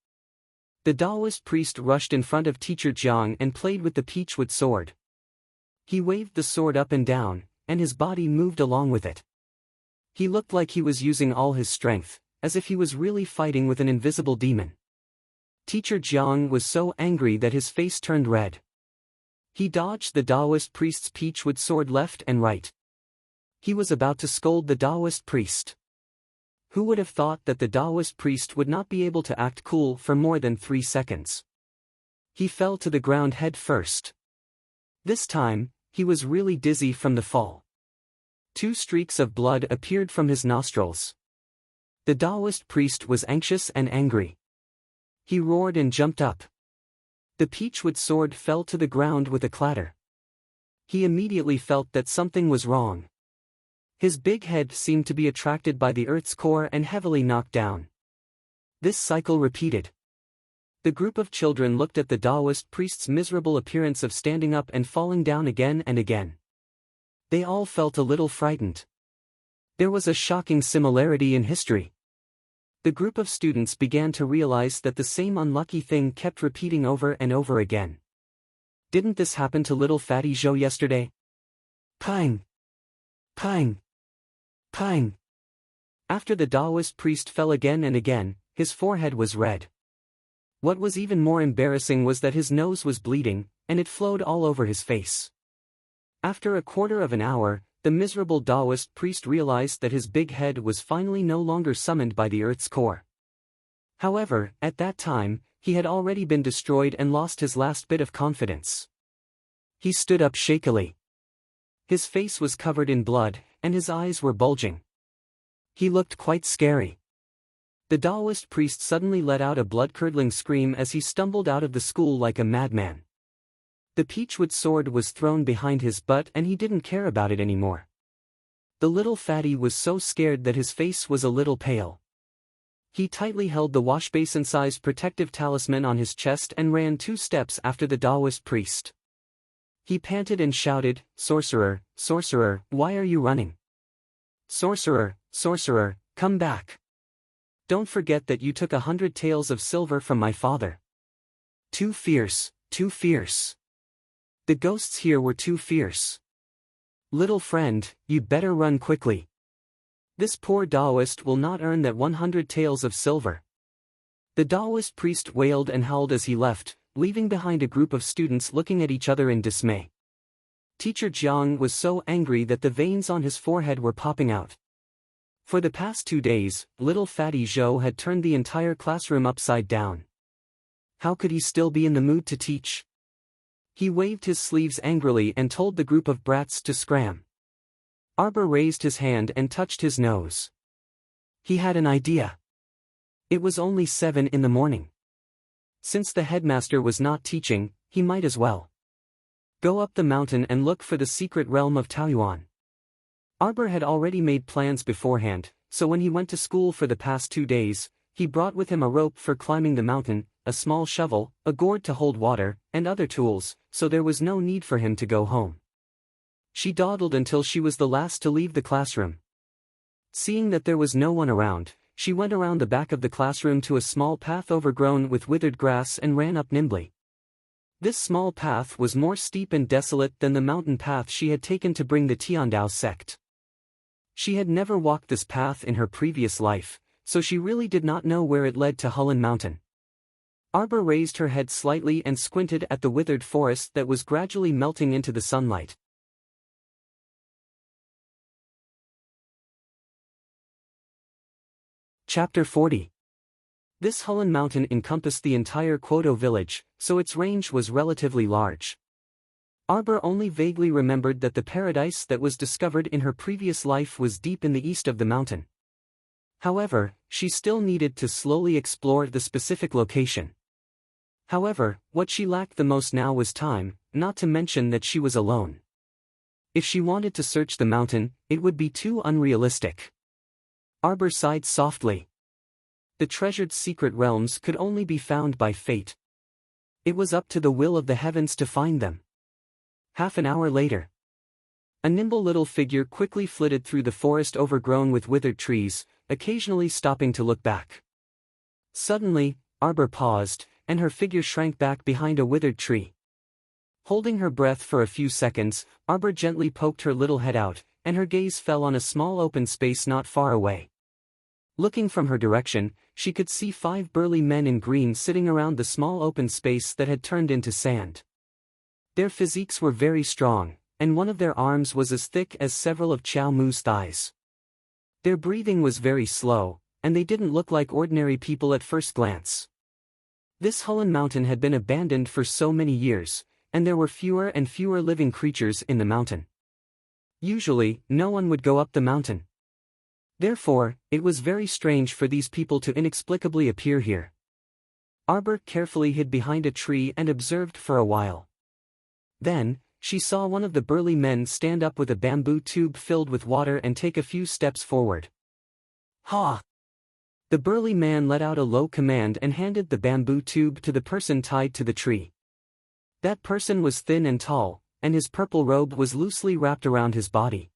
The Taoist priest rushed in front of teacher Jiang and played with the peachwood sword. He waved the sword up and down, and his body moved along with it. He looked like he was using all his strength, as if he was really fighting with an invisible demon. Teacher Jiang was so angry that his face turned red. He dodged the Taoist priest's peachwood sword left and right. He was about to scold the Taoist priest. Who would have thought that the Taoist priest would not be able to act cool for more than 3 seconds? He fell to the ground head first. This time, he was really dizzy from the fall. 2 streaks of blood appeared from his nostrils. The Taoist priest was anxious and angry. He roared and jumped up. The peachwood sword fell to the ground with a clatter. He immediately felt that something was wrong. His big head seemed to be attracted by the Earth's core and heavily knocked down. This cycle repeated. The group of children looked at the Taoist priest's miserable appearance of standing up and falling down again and again. They all felt a little frightened. There was a shocking similarity in history. The group of students began to realize that the same unlucky thing kept repeating over and over again. Didn't this happen to little Fatty Zhou yesterday? Pang! Pang! Pang! After the Taoist priest fell again and again, his forehead was red. What was even more embarrassing was that his nose was bleeding, and it flowed all over his face. After a quarter of an hour, the miserable Taoist priest realized that his big head was finally no longer summoned by the earth's core. However, at that time, he had already been destroyed and lost his last bit of confidence. He stood up shakily. His face was covered in blood, and his eyes were bulging. He looked quite scary. The Taoist priest suddenly let out a blood-curdling scream as he stumbled out of the school like a madman. The peachwood sword was thrown behind his butt and he didn't care about it anymore. The little fatty was so scared that his face was a little pale. He tightly held the washbasin-sized protective talisman on his chest and ran 2 steps after the Taoist priest. He panted and shouted, "Sorcerer, sorcerer, why are you running? Sorcerer, sorcerer, come back. Don't forget that you took 100 taels of silver from my father. Too fierce, too fierce. The ghosts here were too fierce. Little friend, you'd better run quickly. This poor Taoist will not earn that 100 taels of silver." The Taoist priest wailed and howled as he left, leaving behind a group of students looking at each other in dismay. Teacher Jiang was so angry that the veins on his forehead were popping out. For the past 2 days, little Fatty Zhou had turned the entire classroom upside down. How could he still be in the mood to teach? He waved his sleeves angrily and told the group of brats to scram. Arbor raised his hand and touched his nose. He had an idea. It was only 7 in the morning. Since the headmaster was not teaching, he might as well go up the mountain and look for the secret realm of Taoyuan. Arbor had already made plans beforehand, so when he went to school for the past 2 days, he brought with him a rope for climbing the mountain, a small shovel, a gourd to hold water, and other tools, so there was no need for him to go home. She dawdled until she was the last to leave the classroom. Seeing that there was no one around, she went around the back of the classroom to a small path overgrown with withered grass and ran up nimbly. This small path was more steep and desolate than the mountain path she had taken to bring the Tiandao sect. She had never walked this path in her previous life, so she really did not know where it led to Hulun Mountain. Arbor raised her head slightly and squinted at the withered forest that was gradually melting into the sunlight. Chapter 40. This Hulun Mountain encompassed the entire Quoto village, so its range was relatively large. Arbor only vaguely remembered that the paradise that was discovered in her previous life was deep in the east of the mountain. However, she still needed to slowly explore the specific location. However, what she lacked the most now was time, not to mention that she was alone. If she wanted to search the mountain, it would be too unrealistic. Arbor sighed softly. The treasured secret realms could only be found by fate. It was up to the will of the heavens to find them. Half an hour later, a nimble little figure quickly flitted through the forest overgrown with withered trees, occasionally stopping to look back. Suddenly, Arbor paused, and her figure shrank back behind a withered tree. Holding her breath for a few seconds, Arbor gently poked her little head out, and her gaze fell on a small open space not far away. Looking from her direction, she could see 5 burly men in green sitting around the small open space that had turned into sand. Their physiques were very strong, and one of their arms was as thick as several of Qiao Mu's thighs. Their breathing was very slow, and they didn't look like ordinary people at first glance. This Hulun Mountain had been abandoned for so many years, and there were fewer and fewer living creatures in the mountain. Usually, no one would go up the mountain. Therefore, it was very strange for these people to inexplicably appear here. Arbor carefully hid behind a tree and observed for a while. Then, she saw one of the burly men stand up with a bamboo tube filled with water and take a few steps forward. "Ha! The burly man let out a low command and handed the bamboo tube to the person tied to the tree. That person was thin and tall, and his purple robe was loosely wrapped around his body.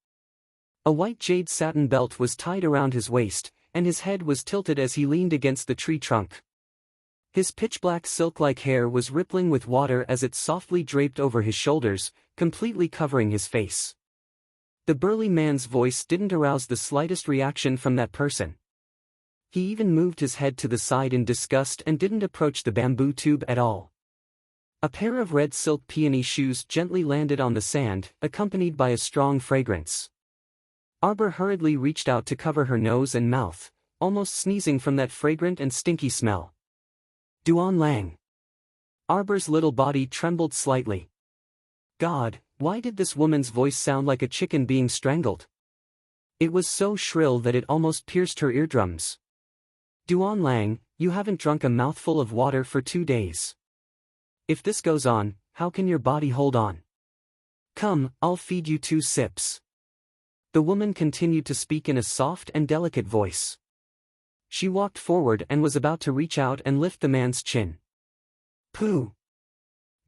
A white jade satin belt was tied around his waist, and his head was tilted as he leaned against the tree trunk. His pitch-black silk-like hair was rippling with water as it softly draped over his shoulders, completely covering his face. The burly man's voice didn't arouse the slightest reaction from that person. He even moved his head to the side in disgust and didn't approach the bamboo tube at all. A pair of red silk peony shoes gently landed on the sand, accompanied by a strong fragrance. Arbor hurriedly reached out to cover her nose and mouth, almost sneezing from that fragrant and stinky smell. Duan Lang. Arbor's little body trembled slightly. God, why did this woman's voice sound like a chicken being strangled? It was so shrill that it almost pierced her eardrums. Duan Lang, you haven't drunk a mouthful of water for 2 days. If this goes on, how can your body hold on? Come, I'll feed you 2 sips. The woman continued to speak in a soft and delicate voice. She walked forward and was about to reach out and lift the man's chin. Pooh!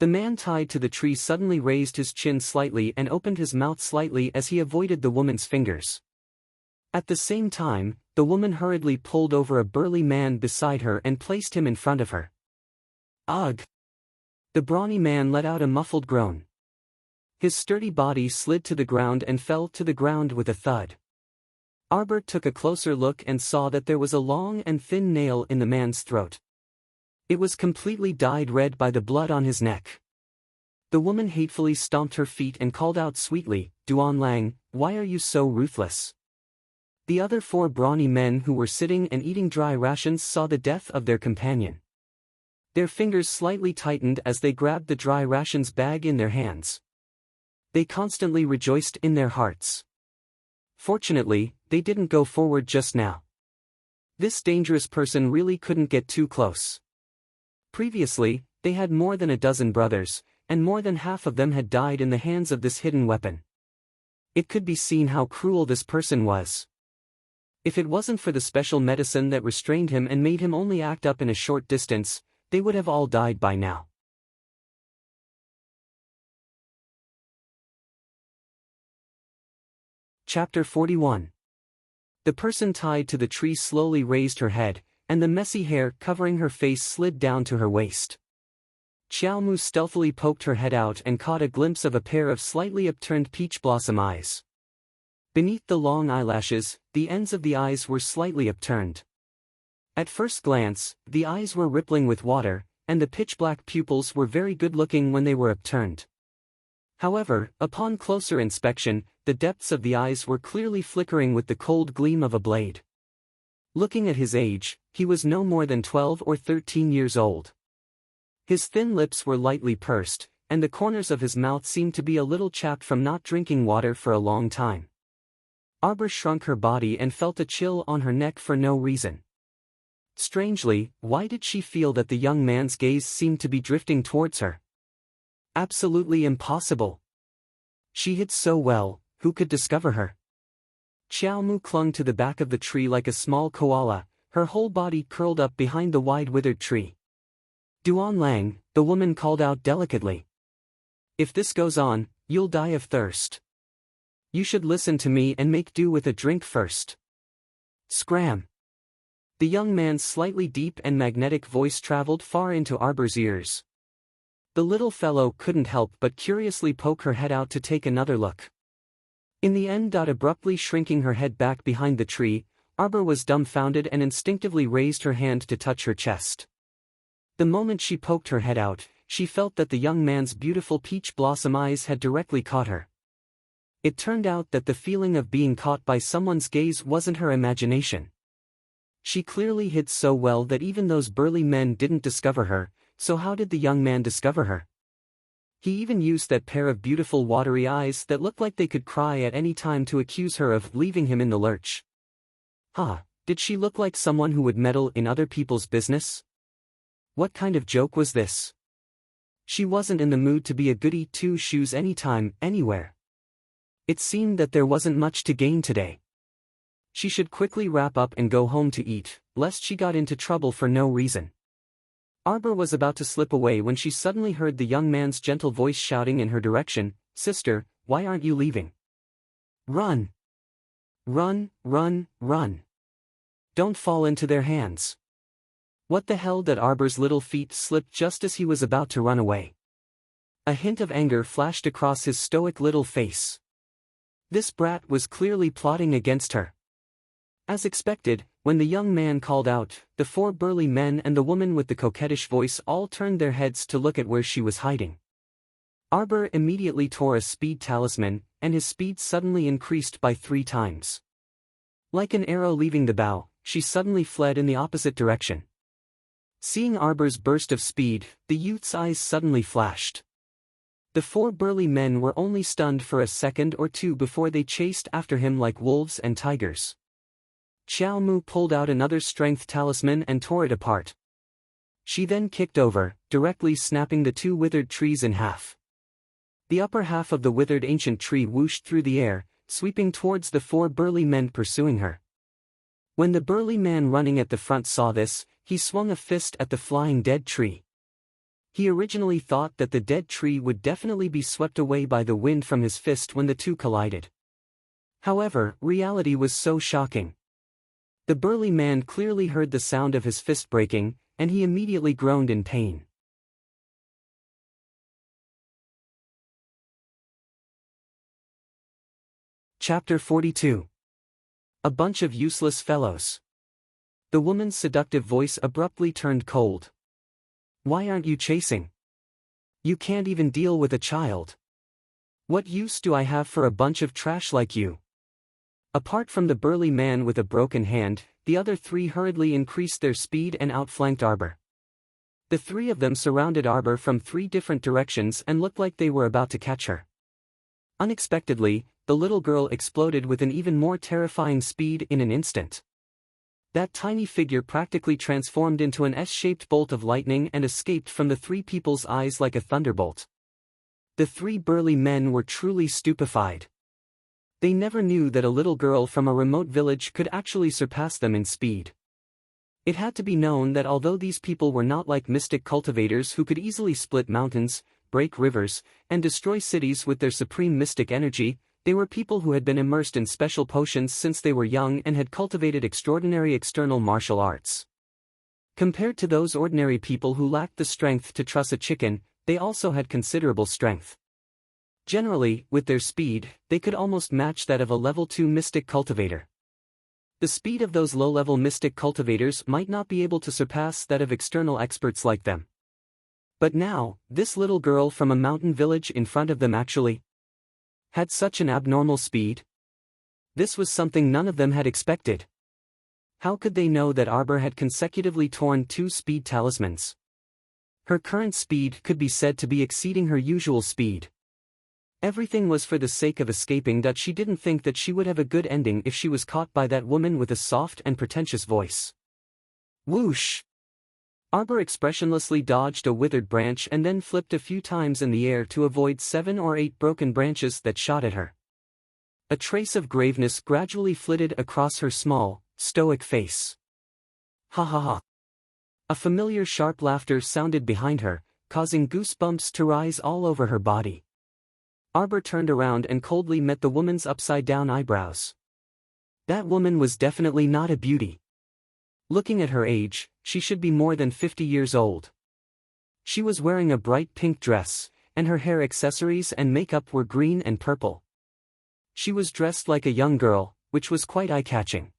The man tied to the tree suddenly raised his chin slightly and opened his mouth slightly as he avoided the woman's fingers. At the same time, the woman hurriedly pulled over a burly man beside her and placed him in front of her. Ugh! The brawny man let out a muffled groan. His sturdy body slid to the ground and fell to the ground with a thud. Arbor took a closer look and saw that there was a long and thin nail in the man's throat. It was completely dyed red by the blood on his neck. The woman hatefully stomped her feet and called out sweetly, Duan Lang, why are you so ruthless? The other 4 brawny men who were sitting and eating dry rations saw the death of their companion. Their fingers slightly tightened as they grabbed the dry rations bag in their hands. They constantly rejoiced in their hearts. Fortunately, they didn't go forward just now. This dangerous person really couldn't get too close. Previously, they had more than a dozen brothers, and more than half of them had died in the hands of this hidden weapon. It could be seen how cruel this person was. If it wasn't for the special medicine that restrained him and made him only act up in a short distance, they would have all died by now. Chapter 41. The person tied to the tree slowly raised her head, and the messy hair covering her face slid down to her waist. Xiaomu stealthily poked her head out and caught a glimpse of a pair of slightly upturned peach blossom eyes. Beneath the long eyelashes, the ends of the eyes were slightly upturned. At first glance, the eyes were rippling with water, and the pitch-black pupils were very good-looking when they were upturned. However, upon closer inspection, the depths of the eyes were clearly flickering with the cold gleam of a blade. Looking at his age, he was no more than 12 or 13 years old. His thin lips were lightly pursed, and the corners of his mouth seemed to be a little chapped from not drinking water for a long time. Arbor shrunk her body and felt a chill on her neck for no reason. Strangely, why did she feel that the young man's gaze seemed to be drifting towards her? Absolutely impossible. She hid so well, who could discover her? Xiaomu clung to the back of the tree like a small koala, her whole body curled up behind the wide withered tree. Duan Lang, the woman called out delicately. If this goes on, you'll die of thirst. You should listen to me and make do with a drink first. Scram. The young man's slightly deep and magnetic voice traveled far into Arbor's ears. The little fellow couldn't help but curiously poke her head out to take another look. In the end, abruptly shrinking her head back behind the tree, Arbor was dumbfounded and instinctively raised her hand to touch her chest. The moment she poked her head out, she felt that the young man's beautiful peach blossom eyes had directly caught her. It turned out that the feeling of being caught by someone's gaze wasn't her imagination. She clearly hid so well that even those burly men didn't discover her, so how did the young man discover her? He even used that pair of beautiful watery eyes that looked like they could cry at any time to accuse her of leaving him in the lurch. Did she look like someone who would meddle in other people's business? What kind of joke was this? She wasn't in the mood to be a goody two-shoes anytime, anywhere. It seemed that there wasn't much to gain today. She should quickly wrap up and go home to eat, lest she got into trouble for no reason. Arbor was about to slip away when she suddenly heard the young man's gentle voice shouting in her direction, "Sister, why aren't you leaving? Run! Run, run, run! Don't fall into their hands!" What the hell? Did Arbor's little feet slip just as he was about to run away? A hint of anger flashed across his stoic little face. This brat was clearly plotting against her. As expected, when the young man called out, the four burly men and the woman with the coquettish voice all turned their heads to look at where she was hiding. Arbor immediately tore a speed talisman, and his speed suddenly increased by 3 times. Like an arrow leaving the bow, she suddenly fled in the opposite direction. Seeing Arbor's burst of speed, the youth's eyes suddenly flashed. The 4 burly men were only stunned for a second or two before they chased after him like wolves and tigers. Xiao Mu pulled out another strength talisman and tore it apart. She then kicked over, directly snapping the 2 withered trees in half. The upper half of the withered ancient tree whooshed through the air, sweeping towards the 4 burly men pursuing her. When the burly man running at the front saw this, he swung a fist at the flying dead tree. He originally thought that the dead tree would definitely be swept away by the wind from his fist when the two collided. However, reality was so shocking. The burly man clearly heard the sound of his fist breaking, and he immediately groaned in pain. Chapter 42. A bunch of useless fellows. The woman's seductive voice abruptly turned cold. "Why aren't you chasing? You can't even deal with a child. What use do I have for a bunch of trash like you?" Apart from the burly man with a broken hand, the other 3 hurriedly increased their speed and outflanked Arbor. The 3 of them surrounded Arbor from 3 different directions and looked like they were about to catch her. Unexpectedly, the little girl exploded with an even more terrifying speed in an instant. That tiny figure practically transformed into an S-shaped bolt of lightning and escaped from the 3 people's eyes like a thunderbolt. The 3 burly men were truly stupefied. They never knew that a little girl from a remote village could actually surpass them in speed. It had to be known that although these people were not like mystic cultivators who could easily split mountains, break rivers, and destroy cities with their supreme mystic energy, they were people who had been immersed in special potions since they were young and had cultivated extraordinary external martial arts. Compared to those ordinary people who lacked the strength to truss a chicken, they also had considerable strength. Generally, with their speed, they could almost match that of a level 2 mystic cultivator. The speed of those low-level mystic cultivators might not be able to surpass that of external experts like them. But now, this little girl from a mountain village in front of them actually had such an abnormal speed. This was something none of them had expected. How could they know that Arbor had consecutively torn 2 speed talismans? Her current speed could be said to be exceeding her usual speed. Everything was for the sake of escaping. That she didn't think that she would have a good ending if she was caught by that woman with a soft and pretentious voice. Whoosh! Arbor expressionlessly dodged a withered branch and then flipped a few times in the air to avoid 7 or 8 broken branches that shot at her. A trace of graveness gradually flitted across her small, stoic face. Ha ha ha! A familiar sharp laughter sounded behind her, causing goosebumps to rise all over her body. Arbor turned around and coldly met the woman's upside-down eyebrows. That woman was definitely not a beauty. Looking at her age, she should be more than 50 years old. She was wearing a bright pink dress, and her hair accessories and makeup were green and purple. She was dressed like a young girl, which was quite eye-catching.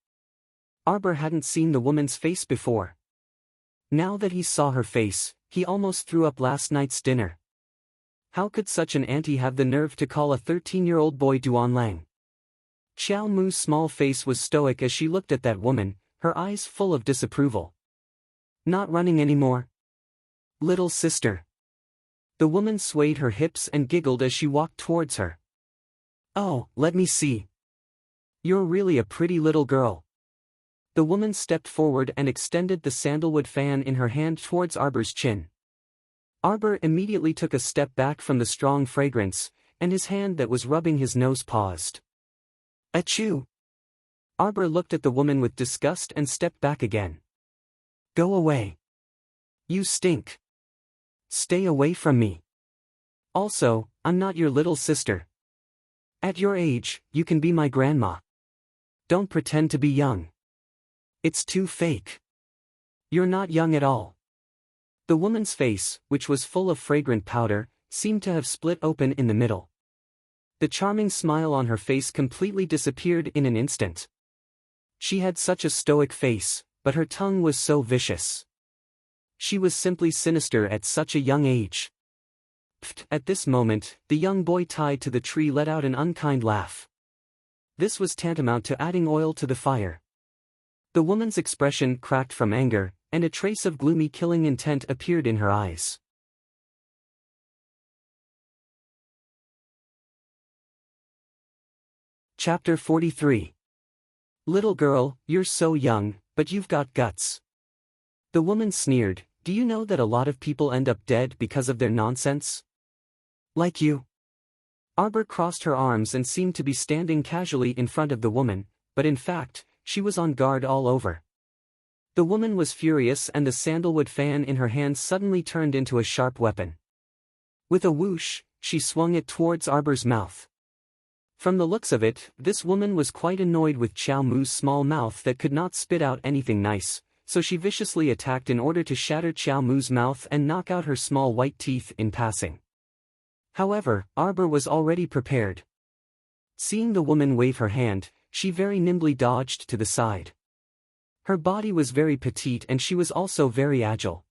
Arbor hadn't seen the woman's face before. Now that he saw her face, he almost threw up last night's dinner. How could such an auntie have the nerve to call a 13-year-old boy Duanlang? Xiao Mu's small face was stoic as she looked at that woman, her eyes full of disapproval. Not running anymore? Little sister. The woman swayed her hips and giggled as she walked towards her. Oh, let me see. You're really a pretty little girl. The woman stepped forward and extended the sandalwood fan in her hand towards Arbor's chin. Arbor immediately took a step back from the strong fragrance, and his hand that was rubbing his nose paused. Achoo! Arbor looked at the woman with disgust and stepped back again. Go away. You stink. Stay away from me. Also, I'm not your little sister. At your age, you can be my grandma. Don't pretend to be young. It's too fake. You're not young at all. The woman's face, which was full of fragrant powder, seemed to have split open in the middle. The charming smile on her face completely disappeared in an instant. She had such a stoic face, but her tongue was so vicious. She was simply sinister at such a young age. Pfft! At this moment, the young boy tied to the tree let out an unkind laugh. This was tantamount to adding oil to the fire. The woman's expression cracked from anger, and a trace of gloomy killing intent appeared in her eyes. Chapter 43. Little girl, you're so young, but you've got guts. The woman sneered, do you know that a lot of people end up dead because of their nonsense? Like you. Arbor crossed her arms and seemed to be standing casually in front of the woman, but in fact, she was on guard all over. The woman was furious and the sandalwood fan in her hand suddenly turned into a sharp weapon. With a whoosh, she swung it towards Arbor's mouth. From the looks of it, this woman was quite annoyed with Xiao Mu's small mouth that could not spit out anything nice, so she viciously attacked in order to shatter Xiao Mu's mouth and knock out her small white teeth in passing. However, Arbor was already prepared. Seeing the woman wave her hand, she very nimbly dodged to the side. Her body was very petite and she was also very agile.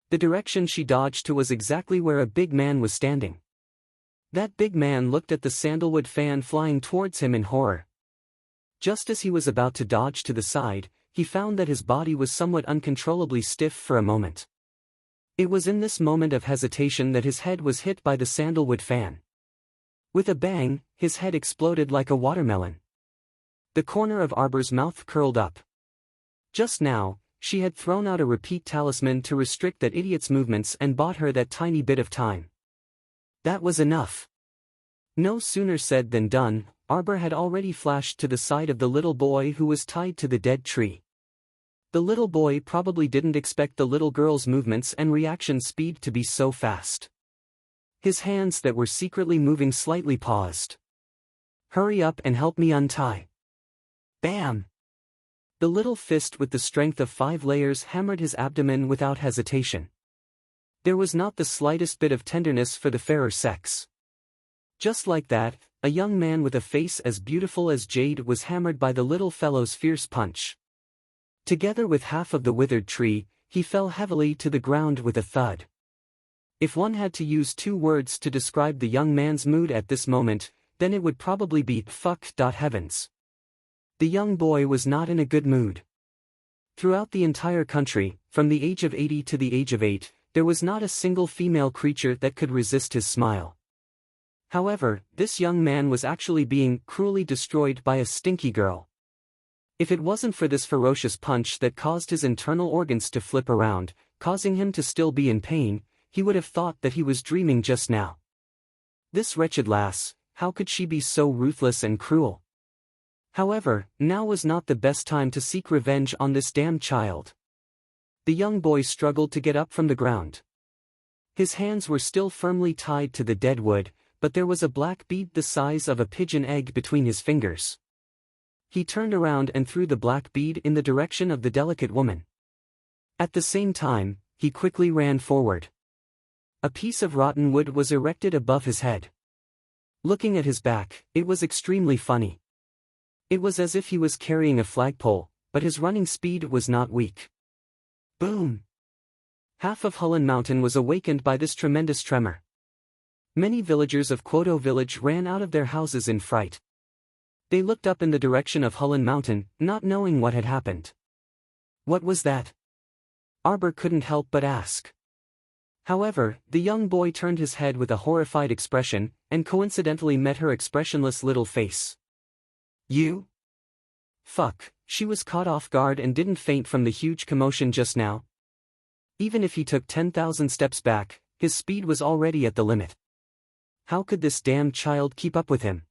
The direction she dodged to was exactly where a big man was standing. That big man looked at the sandalwood fan flying towards him in horror. Just as he was about to dodge to the side, he found that his body was somewhat uncontrollably stiff for a moment. It was in this moment of hesitation that his head was hit by the sandalwood fan. With a bang, his head exploded like a watermelon. The corner of Arbor's mouth curled up. Just now, she had thrown out a repeat talisman to restrict that idiot's movements and bought her that tiny bit of time. That was enough. No sooner said than done, Arbor had already flashed to the side of the little boy who was tied to the dead tree. The little boy probably didn't expect the little girl's movements and reaction speed to be so fast. His hands that were secretly moving slightly paused. Hurry up and help me untie. Bam! The little fist with the strength of 5 layers hammered his abdomen without hesitation. There was not the slightest bit of tenderness for the fairer sex. Just like that, a young man with a face as beautiful as jade was hammered by the little fellow's fierce punch. Together with half of the withered tree, he fell heavily to the ground with a thud. If one had to use 2 words to describe the young man's mood at this moment, then it would probably be fuck. Heavens. The young boy was not in a good mood. Throughout the entire country, from the age of 80 to the age of 8, there was not a single female creature that could resist his smile. However, this young man was actually being cruelly destroyed by a stinky girl. If it wasn't for this ferocious punch that caused his internal organs to flip around, causing him to still be in pain, he would have thought that he was dreaming just now. This wretched lass, how could she be so ruthless and cruel? However, now was not the best time to seek revenge on this damned child. The young boy struggled to get up from the ground. His hands were still firmly tied to the dead wood, but there was a black bead the size of a pigeon egg between his fingers. He turned around and threw the black bead in the direction of the delicate woman. At the same time, he quickly ran forward. A piece of rotten wood was erected above his head. Looking at his back, it was extremely funny. It was as if he was carrying a flagpole, but his running speed was not weak. Boom! Half of Hullen Mountain was awakened by this tremendous tremor. Many villagers of Kwoto village ran out of their houses in fright. They looked up in the direction of Hullen Mountain, not knowing what had happened. What was that? Arbor couldn't help but ask. However, the young boy turned his head with a horrified expression, and coincidentally met her expressionless little face. You? Fuck, she was caught off guard and didn't faint from the huge commotion just now. Even if he took 10,000 steps back, his speed was already at the limit. How could this damned child keep up with him?